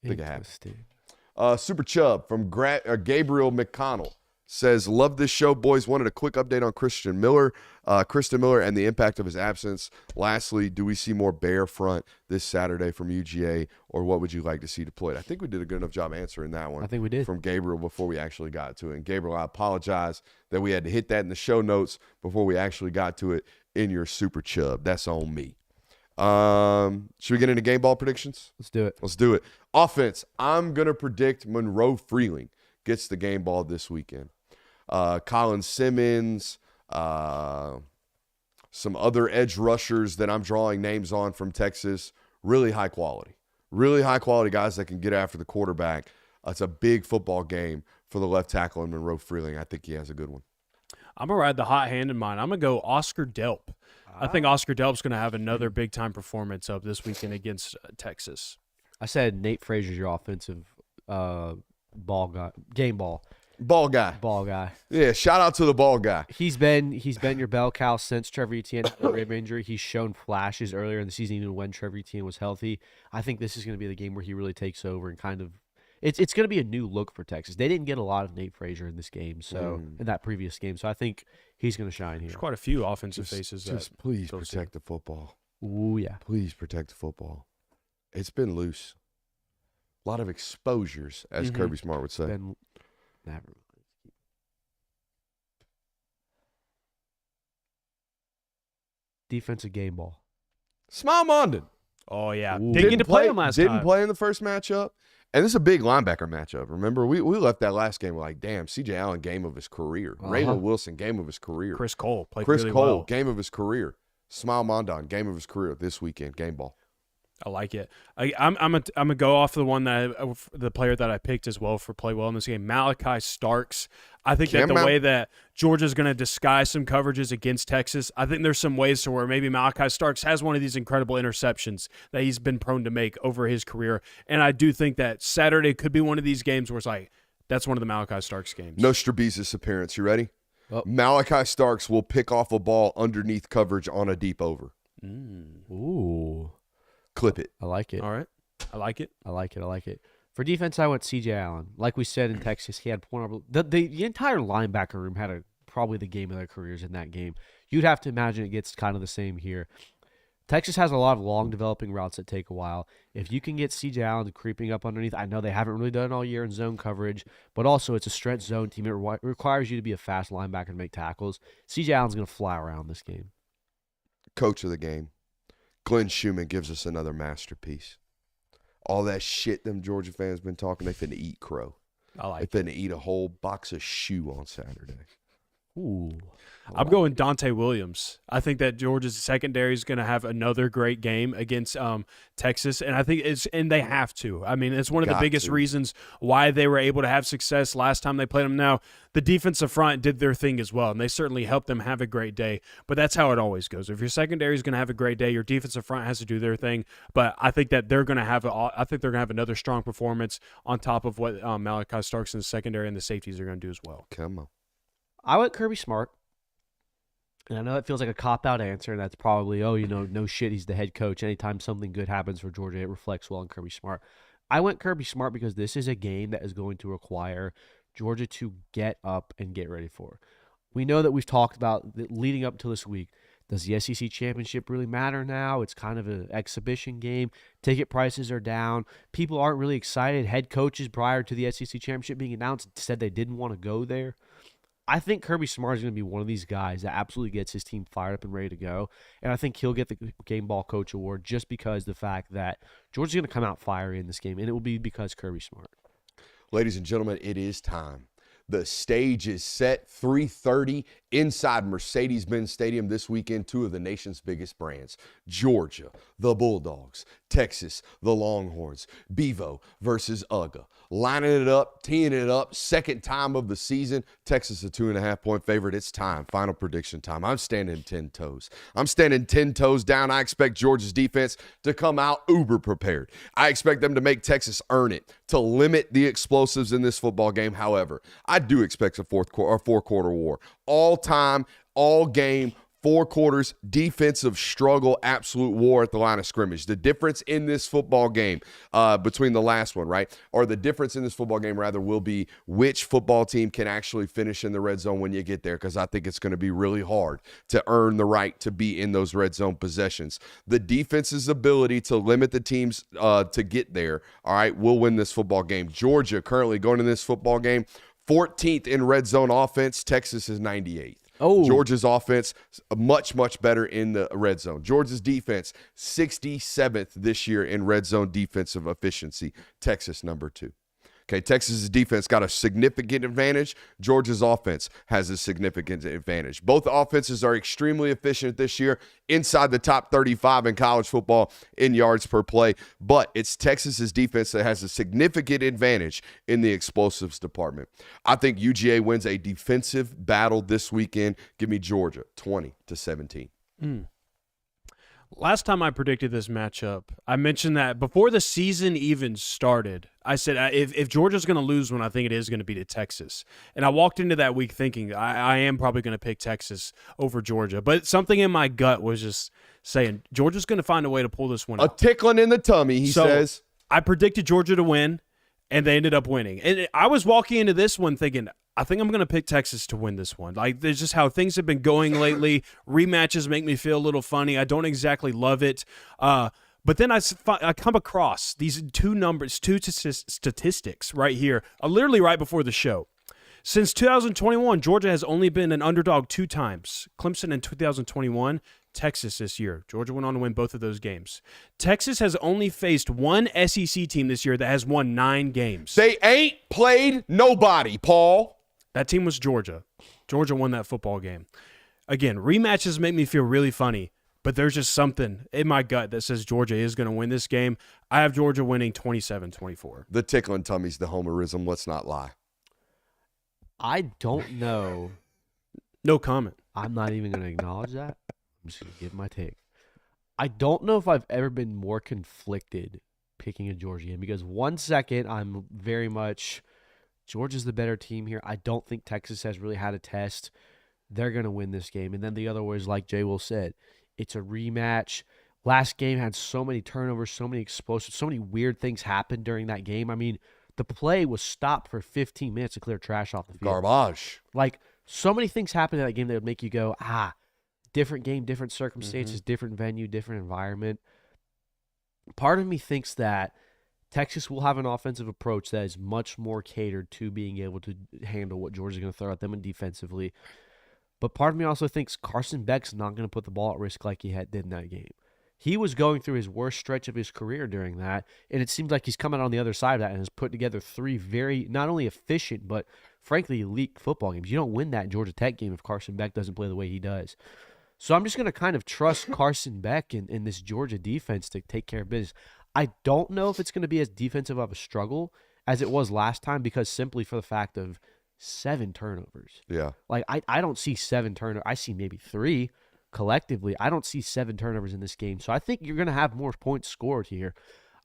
I think it happened. Super Chubb from Gabriel McConnell says, love this show, boys. Wanted a quick update on Kristen Miller and the impact of his absence. Lastly, do we see more bear front this Saturday from UGA, or what would you like to see deployed? I think we did a good enough job answering that one. I think we did. From Gabriel before we actually got to it. And Gabriel, I apologize that we had to hit that in the show notes before we actually got to it in your Super Chubb. That's on me. Should we get into game ball predictions? Let's do it. Offense, I'm going to predict Monroe Freeling gets the game ball this weekend. Colin Simmons, some other edge rushers that I'm drawing names on from Texas, really high quality guys that can get after the quarterback. It's a big football game for the left tackle in Monroe Freeling. I think he has a good one. I'm going to ride the hot hand in mine. I'm going to go Oscar Delp. I think Oscar Delp's going to have another big-time performance up this weekend against Texas. I said Nate Frazier's your offensive ball guy, game ball. Ball guy. Yeah, shout out to the ball guy. He's been your bell cow since Trevor Etienne had a rib injury. He's shown flashes earlier in the season, even when Trevor Etienne was healthy. I think this is going to be the game where he really takes over and kind of it's going to be a new look for Texas. They didn't get a lot of Nate Frazier in this game, so in that previous game. So I think he's going to shine here. There's quite a few offensive faces. Just please protect the football. Ooh, yeah. Please protect the football. It's been loose. A lot of exposures, as Kirby Smart would say. Defensive game ball. Smile Mondon. Oh, yeah. Didn't get to play him last time. Didn't play in the first matchup. And this is a big linebacker matchup. Remember, we left that last game like, damn, C.J. Allen, game of his career. Raymond Wilson, game of his career. Chris Cole played really well. Game of his career. Smile Mondon, game of his career this weekend, game ball. I like it. I'm gonna go off the one the player that I picked as well for play well in this game, Malachi Starks. I think that the way that Georgia's going to disguise some coverages against Texas, I think there's some ways to where maybe Malachi Starks has one of these incredible interceptions that he's been prone to make over his career. And I do think that Saturday could be one of these games where it's like, that's one of the Malachi Starks games. No Strabizis appearance. You ready? Oh. Malachi Starks will pick off a ball underneath coverage on a deep over. Ooh. Clip it. I like it. All right. I like it. For defense, I went C.J. Allen. Like we said in Texas, he had the entire linebacker room had probably the game of their careers in that game. You'd have to imagine it gets kind of the same here. Texas has a lot of long developing routes that take a while. If you can get C.J. Allen creeping up underneath, I know they haven't really done it all year in zone coverage, but also it's a stretch zone team. It requires you to be a fast linebacker to make tackles. C.J. Allen's going to fly around this game. Coach of the game. Glenn Schumann gives us another masterpiece. All that shit them Georgia fans been talking, they finna eat crow. They finna eat a whole box of shoe on Saturday. Ooh. I'm going Dante Williams. I think that Georgia's secondary is going to have another great game against Texas, and I think and they have to. I mean, it's one of the biggest reasons why they were able to have success last time they played them. Now, the defensive front did their thing as well, and they certainly helped them have a great day, but that's how it always goes. If your secondary is going to have a great day, your defensive front has to do their thing, but I think that they're going to have another strong performance on top of what Malachi Starks in the secondary and the safeties are going to do as well. Come on. I went Kirby Smart. And I know it feels like a cop-out answer, and that's probably, no shit, he's the head coach. Anytime something good happens for Georgia, it reflects well on Kirby Smart. I went Kirby Smart because this is a game that is going to require Georgia to get up and get ready for. We know that we've talked about leading up to this week. Does the SEC championship really matter now? It's kind of an exhibition game. Ticket prices are down. People aren't really excited. Head coaches prior to the SEC championship being announced said they didn't want to go there. I think Kirby Smart is going to be one of these guys that absolutely gets his team fired up and ready to go. And I think he'll get the Game Ball Coach Award just because the fact that Georgia's going to come out fiery in this game, and it will be because Kirby Smart. Ladies and gentlemen, it is time. The stage is set. 3:30 inside Mercedes-Benz Stadium this weekend. Two of the nation's biggest brands. Georgia, the Bulldogs. Texas, the Longhorns. Bevo versus UGA. Lining it up, teeing it up. Second time of the season. Texas a 2.5-point favorite. It's time. Final prediction time. I'm standing 10 toes. I'm standing 10 toes down. I expect Georgia's defense to come out uber prepared. I expect them to make Texas earn it, to limit the explosives in this football game. However, I do expect a four-quarter war. All time, all game, 4 quarters, defensive struggle, absolute war at the line of scrimmage. The difference in this football game between the last one, right, or the difference in this football game, rather, will be which football team can actually finish in the red zone when you get there, because I think it's going to be really hard to earn the right to be in those red zone possessions. The defense's ability to limit the teams to get there, all right, will win this football game. Georgia currently going in this football game 14th in red zone offense. Texas is 98th. Oh, Georgia's offense much, much better in the red zone. Georgia's defense 67th this year in red zone defensive efficiency. Texas number 2. Okay, Texas's defense got a significant advantage. Georgia's offense has a significant advantage. Both offenses are extremely efficient this year, inside the top 35 in college football in yards per play. But it's Texas's defense that has a significant advantage in the explosives department. I think UGA wins a defensive battle this weekend. Give me Georgia, 20-17. Last time I predicted this matchup, I mentioned that before the season even started, I said if Georgia's going to lose one, I think it is going to be to Texas. And I walked into that week thinking I am probably going to pick Texas over Georgia. But something in my gut was just saying Georgia's going to find a way to pull this one out. A tickling in the tummy, he says. I predicted Georgia to win, and they ended up winning. And I was walking into this one thinking, I think I'm going to pick Texas to win this one. Like, there's just how things have been going lately. Rematches make me feel a little funny. I don't exactly love it. But then I come across these two statistics right here, literally right before the show. Since 2021, Georgia has only been an underdog 2 times. Clemson in 2021, Texas this year. Georgia went on to win both of those games. Texas has only faced one SEC team this year that has won 9 games. They ain't played nobody, Paul. That team was Georgia. Georgia won that football game. Again, rematches make me feel really funny, but there's just something in my gut that says Georgia is going to win this game. I have Georgia winning 27-24. The tickling tummy's the homerism. Let's not lie. I don't know. No comment. I'm not even going to acknowledge that. I'm just going to give my take. I don't know if I've ever been more conflicted picking a Georgia game, because 1 second I'm very much Georgia's the better team here. I don't think Texas has really had a test. They're going to win this game. And then the other was, like Jay Will said, it's a rematch. Last game had so many turnovers, so many explosives, so many weird things happened during that game. I mean, the play was stopped for 15 minutes to clear trash off the field. Garbage. Like, so many things happened in that game that would make you go, different game, different circumstances, different venue, different environment. Part of me thinks that Texas will have an offensive approach that is much more catered to being able to handle what Georgia's going to throw at them and defensively. But part of me also thinks Carson Beck's not going to put the ball at risk like he did in that game. He was going through his worst stretch of his career during that, and it seems like he's coming on the other side of that and has put together 3 very, not only efficient, but frankly elite football games. You don't win that Georgia Tech game if Carson Beck doesn't play the way he does. So I'm just going to kind of trust Carson Beck in this Georgia defense to take care of business. I don't know if it's going to be as defensive of a struggle as it was last time, because simply for the fact of 7 turnovers. Yeah. Like, I don't see 7 turnovers. I see maybe 3 collectively. I don't see 7 turnovers in this game. So I think you're going to have more points scored here.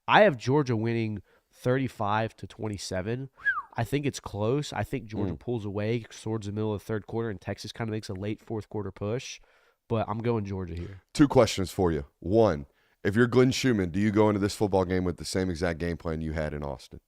I have Georgia winning 35-27. I think it's close. I think Georgia pulls away towards the middle of the third quarter, and Texas kind of makes a late fourth quarter push. But I'm going Georgia here. 2 questions for you. 1, if you're Glenn Schumann, do you go into this football game with the same exact game plan you had in Austin?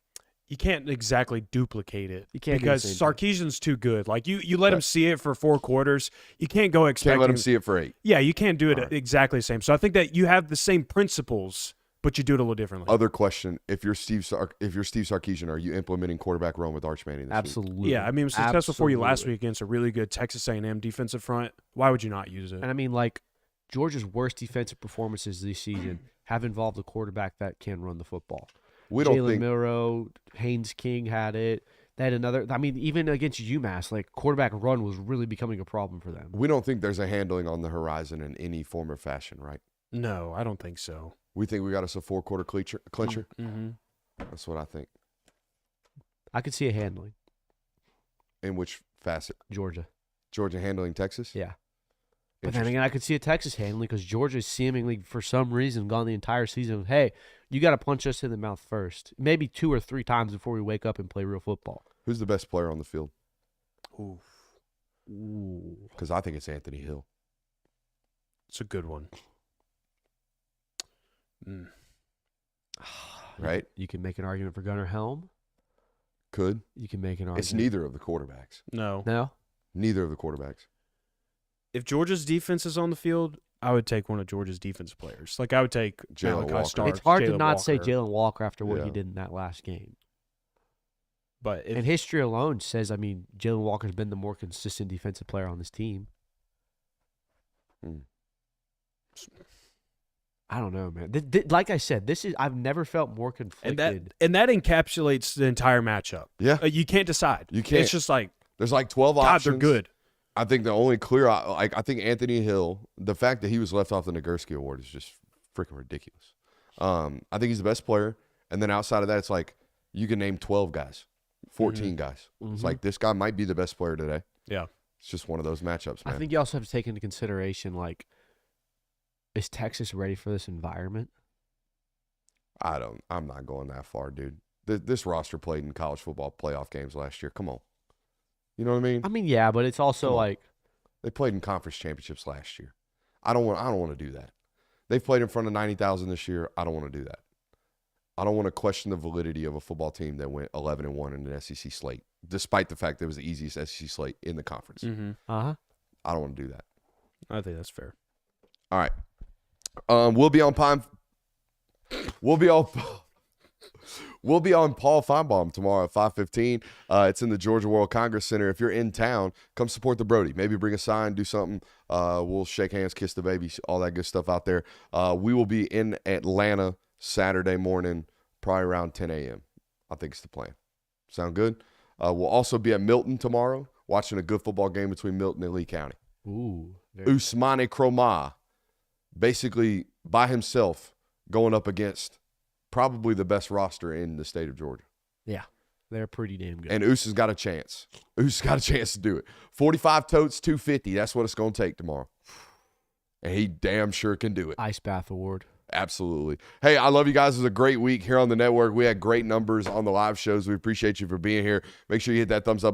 You can't exactly duplicate it. You can't because Sarkisian's too good. Like, you let him see it for 4 quarters. You can't go expecting. Can't let him see it for 8. Yeah, you can't do it exactly the same. So I think that you have the same principles, but you do it a little differently. Other question: if you're Steve Sarkisian, are you implementing quarterback run with Arch Manning this Absolutely. week? Yeah, I mean, it was successful for you last week against a really good Texas A&M defensive front. Why would you not use it? And I mean, like, Georgia's worst defensive performances this season have involved a quarterback that can run the football. We don't Jalen think Milroe, Haynes King had it. And even against UMass, like quarterback run was really becoming a problem for them. We don't think there's a handling on the horizon in any form or fashion, right? No, I don't think so. We think we got us a 4-quarter clincher. Mm-hmm. That's what I think. I could see a handling. In which facet? Georgia handling Texas? Yeah. But then again, I could see a Texas handling because Georgia's seemingly, for some reason, gone the entire season. Hey, you got to punch us in the mouth first. Maybe 2 or 3 times before we wake up and play real football. Who's the best player on the field? Ooh. Because I think it's Anthony Hill. It's a good one. Right? You can make an argument for Gunnar Helm. Could. You can make an argument. It's neither of the quarterbacks. No. Neither of the quarterbacks. If Georgia's defense is on the field, I would take one of Georgia's defense players. Like, I would take Jalen Malachi Walker. Starks, It's hard to Jalen not say Walker. Jalen Walker after what Yeah. he did in that last game. But And history alone says, Jalen Walker's been the more consistent defensive player on this team. I don't know, man. Like I said, I've never felt more conflicted. and that encapsulates the entire matchup. Yeah. You can't decide. You can't. It's just like, There's like 12 God, options. they're good. I think the only clear, I think Anthony Hill, the fact that he was left off the Nagurski Award is just freaking ridiculous. I think he's the best player. And then outside of that, it's like you can name 12 guys, 14 guys. It's like this guy might be the best player today. Yeah. It's just one of those matchups, man. I think you also have to take into consideration, like, is Texas ready for this environment? I'm not going that far, dude. This roster played in college football playoff games last year. Come on. You know what I mean? Yeah, but it's also like They played in conference championships last year. I don't want to do that. They've played in front of 90,000 this year. I don't want to do that. I don't want to question the validity of a football team that went 11-1 in an SEC slate, despite the fact that it was the easiest SEC slate in the conference. uh-huh. I don't want to do that. I think that's fair. All right. We'll be on Paul Feinbaum tomorrow at 5:15. It's in the Georgia World Congress Center. If you're in town, come support the Brody. Maybe bring a sign, do something. We'll shake hands, kiss the baby, all that good stuff out there. We will be in Atlanta Saturday morning, probably around 10 a.m. I think it's the plan. Sound good? We'll also be at Milton tomorrow, watching a good football game between Milton and Lee County. Ooh. Ousmane Kromah, basically by himself, going up against probably the best roster in the state of Georgia. Yeah, they're pretty damn good. And Oos has got a chance. Oos has got a chance to do it. 45 totes, 250. That's what it's going to take tomorrow. And he damn sure can do it. Ice Bath Award. Absolutely. Hey, I love you guys. It was a great week here on the network. We had great numbers on the live shows. We appreciate you for being here. Make sure you hit that thumbs up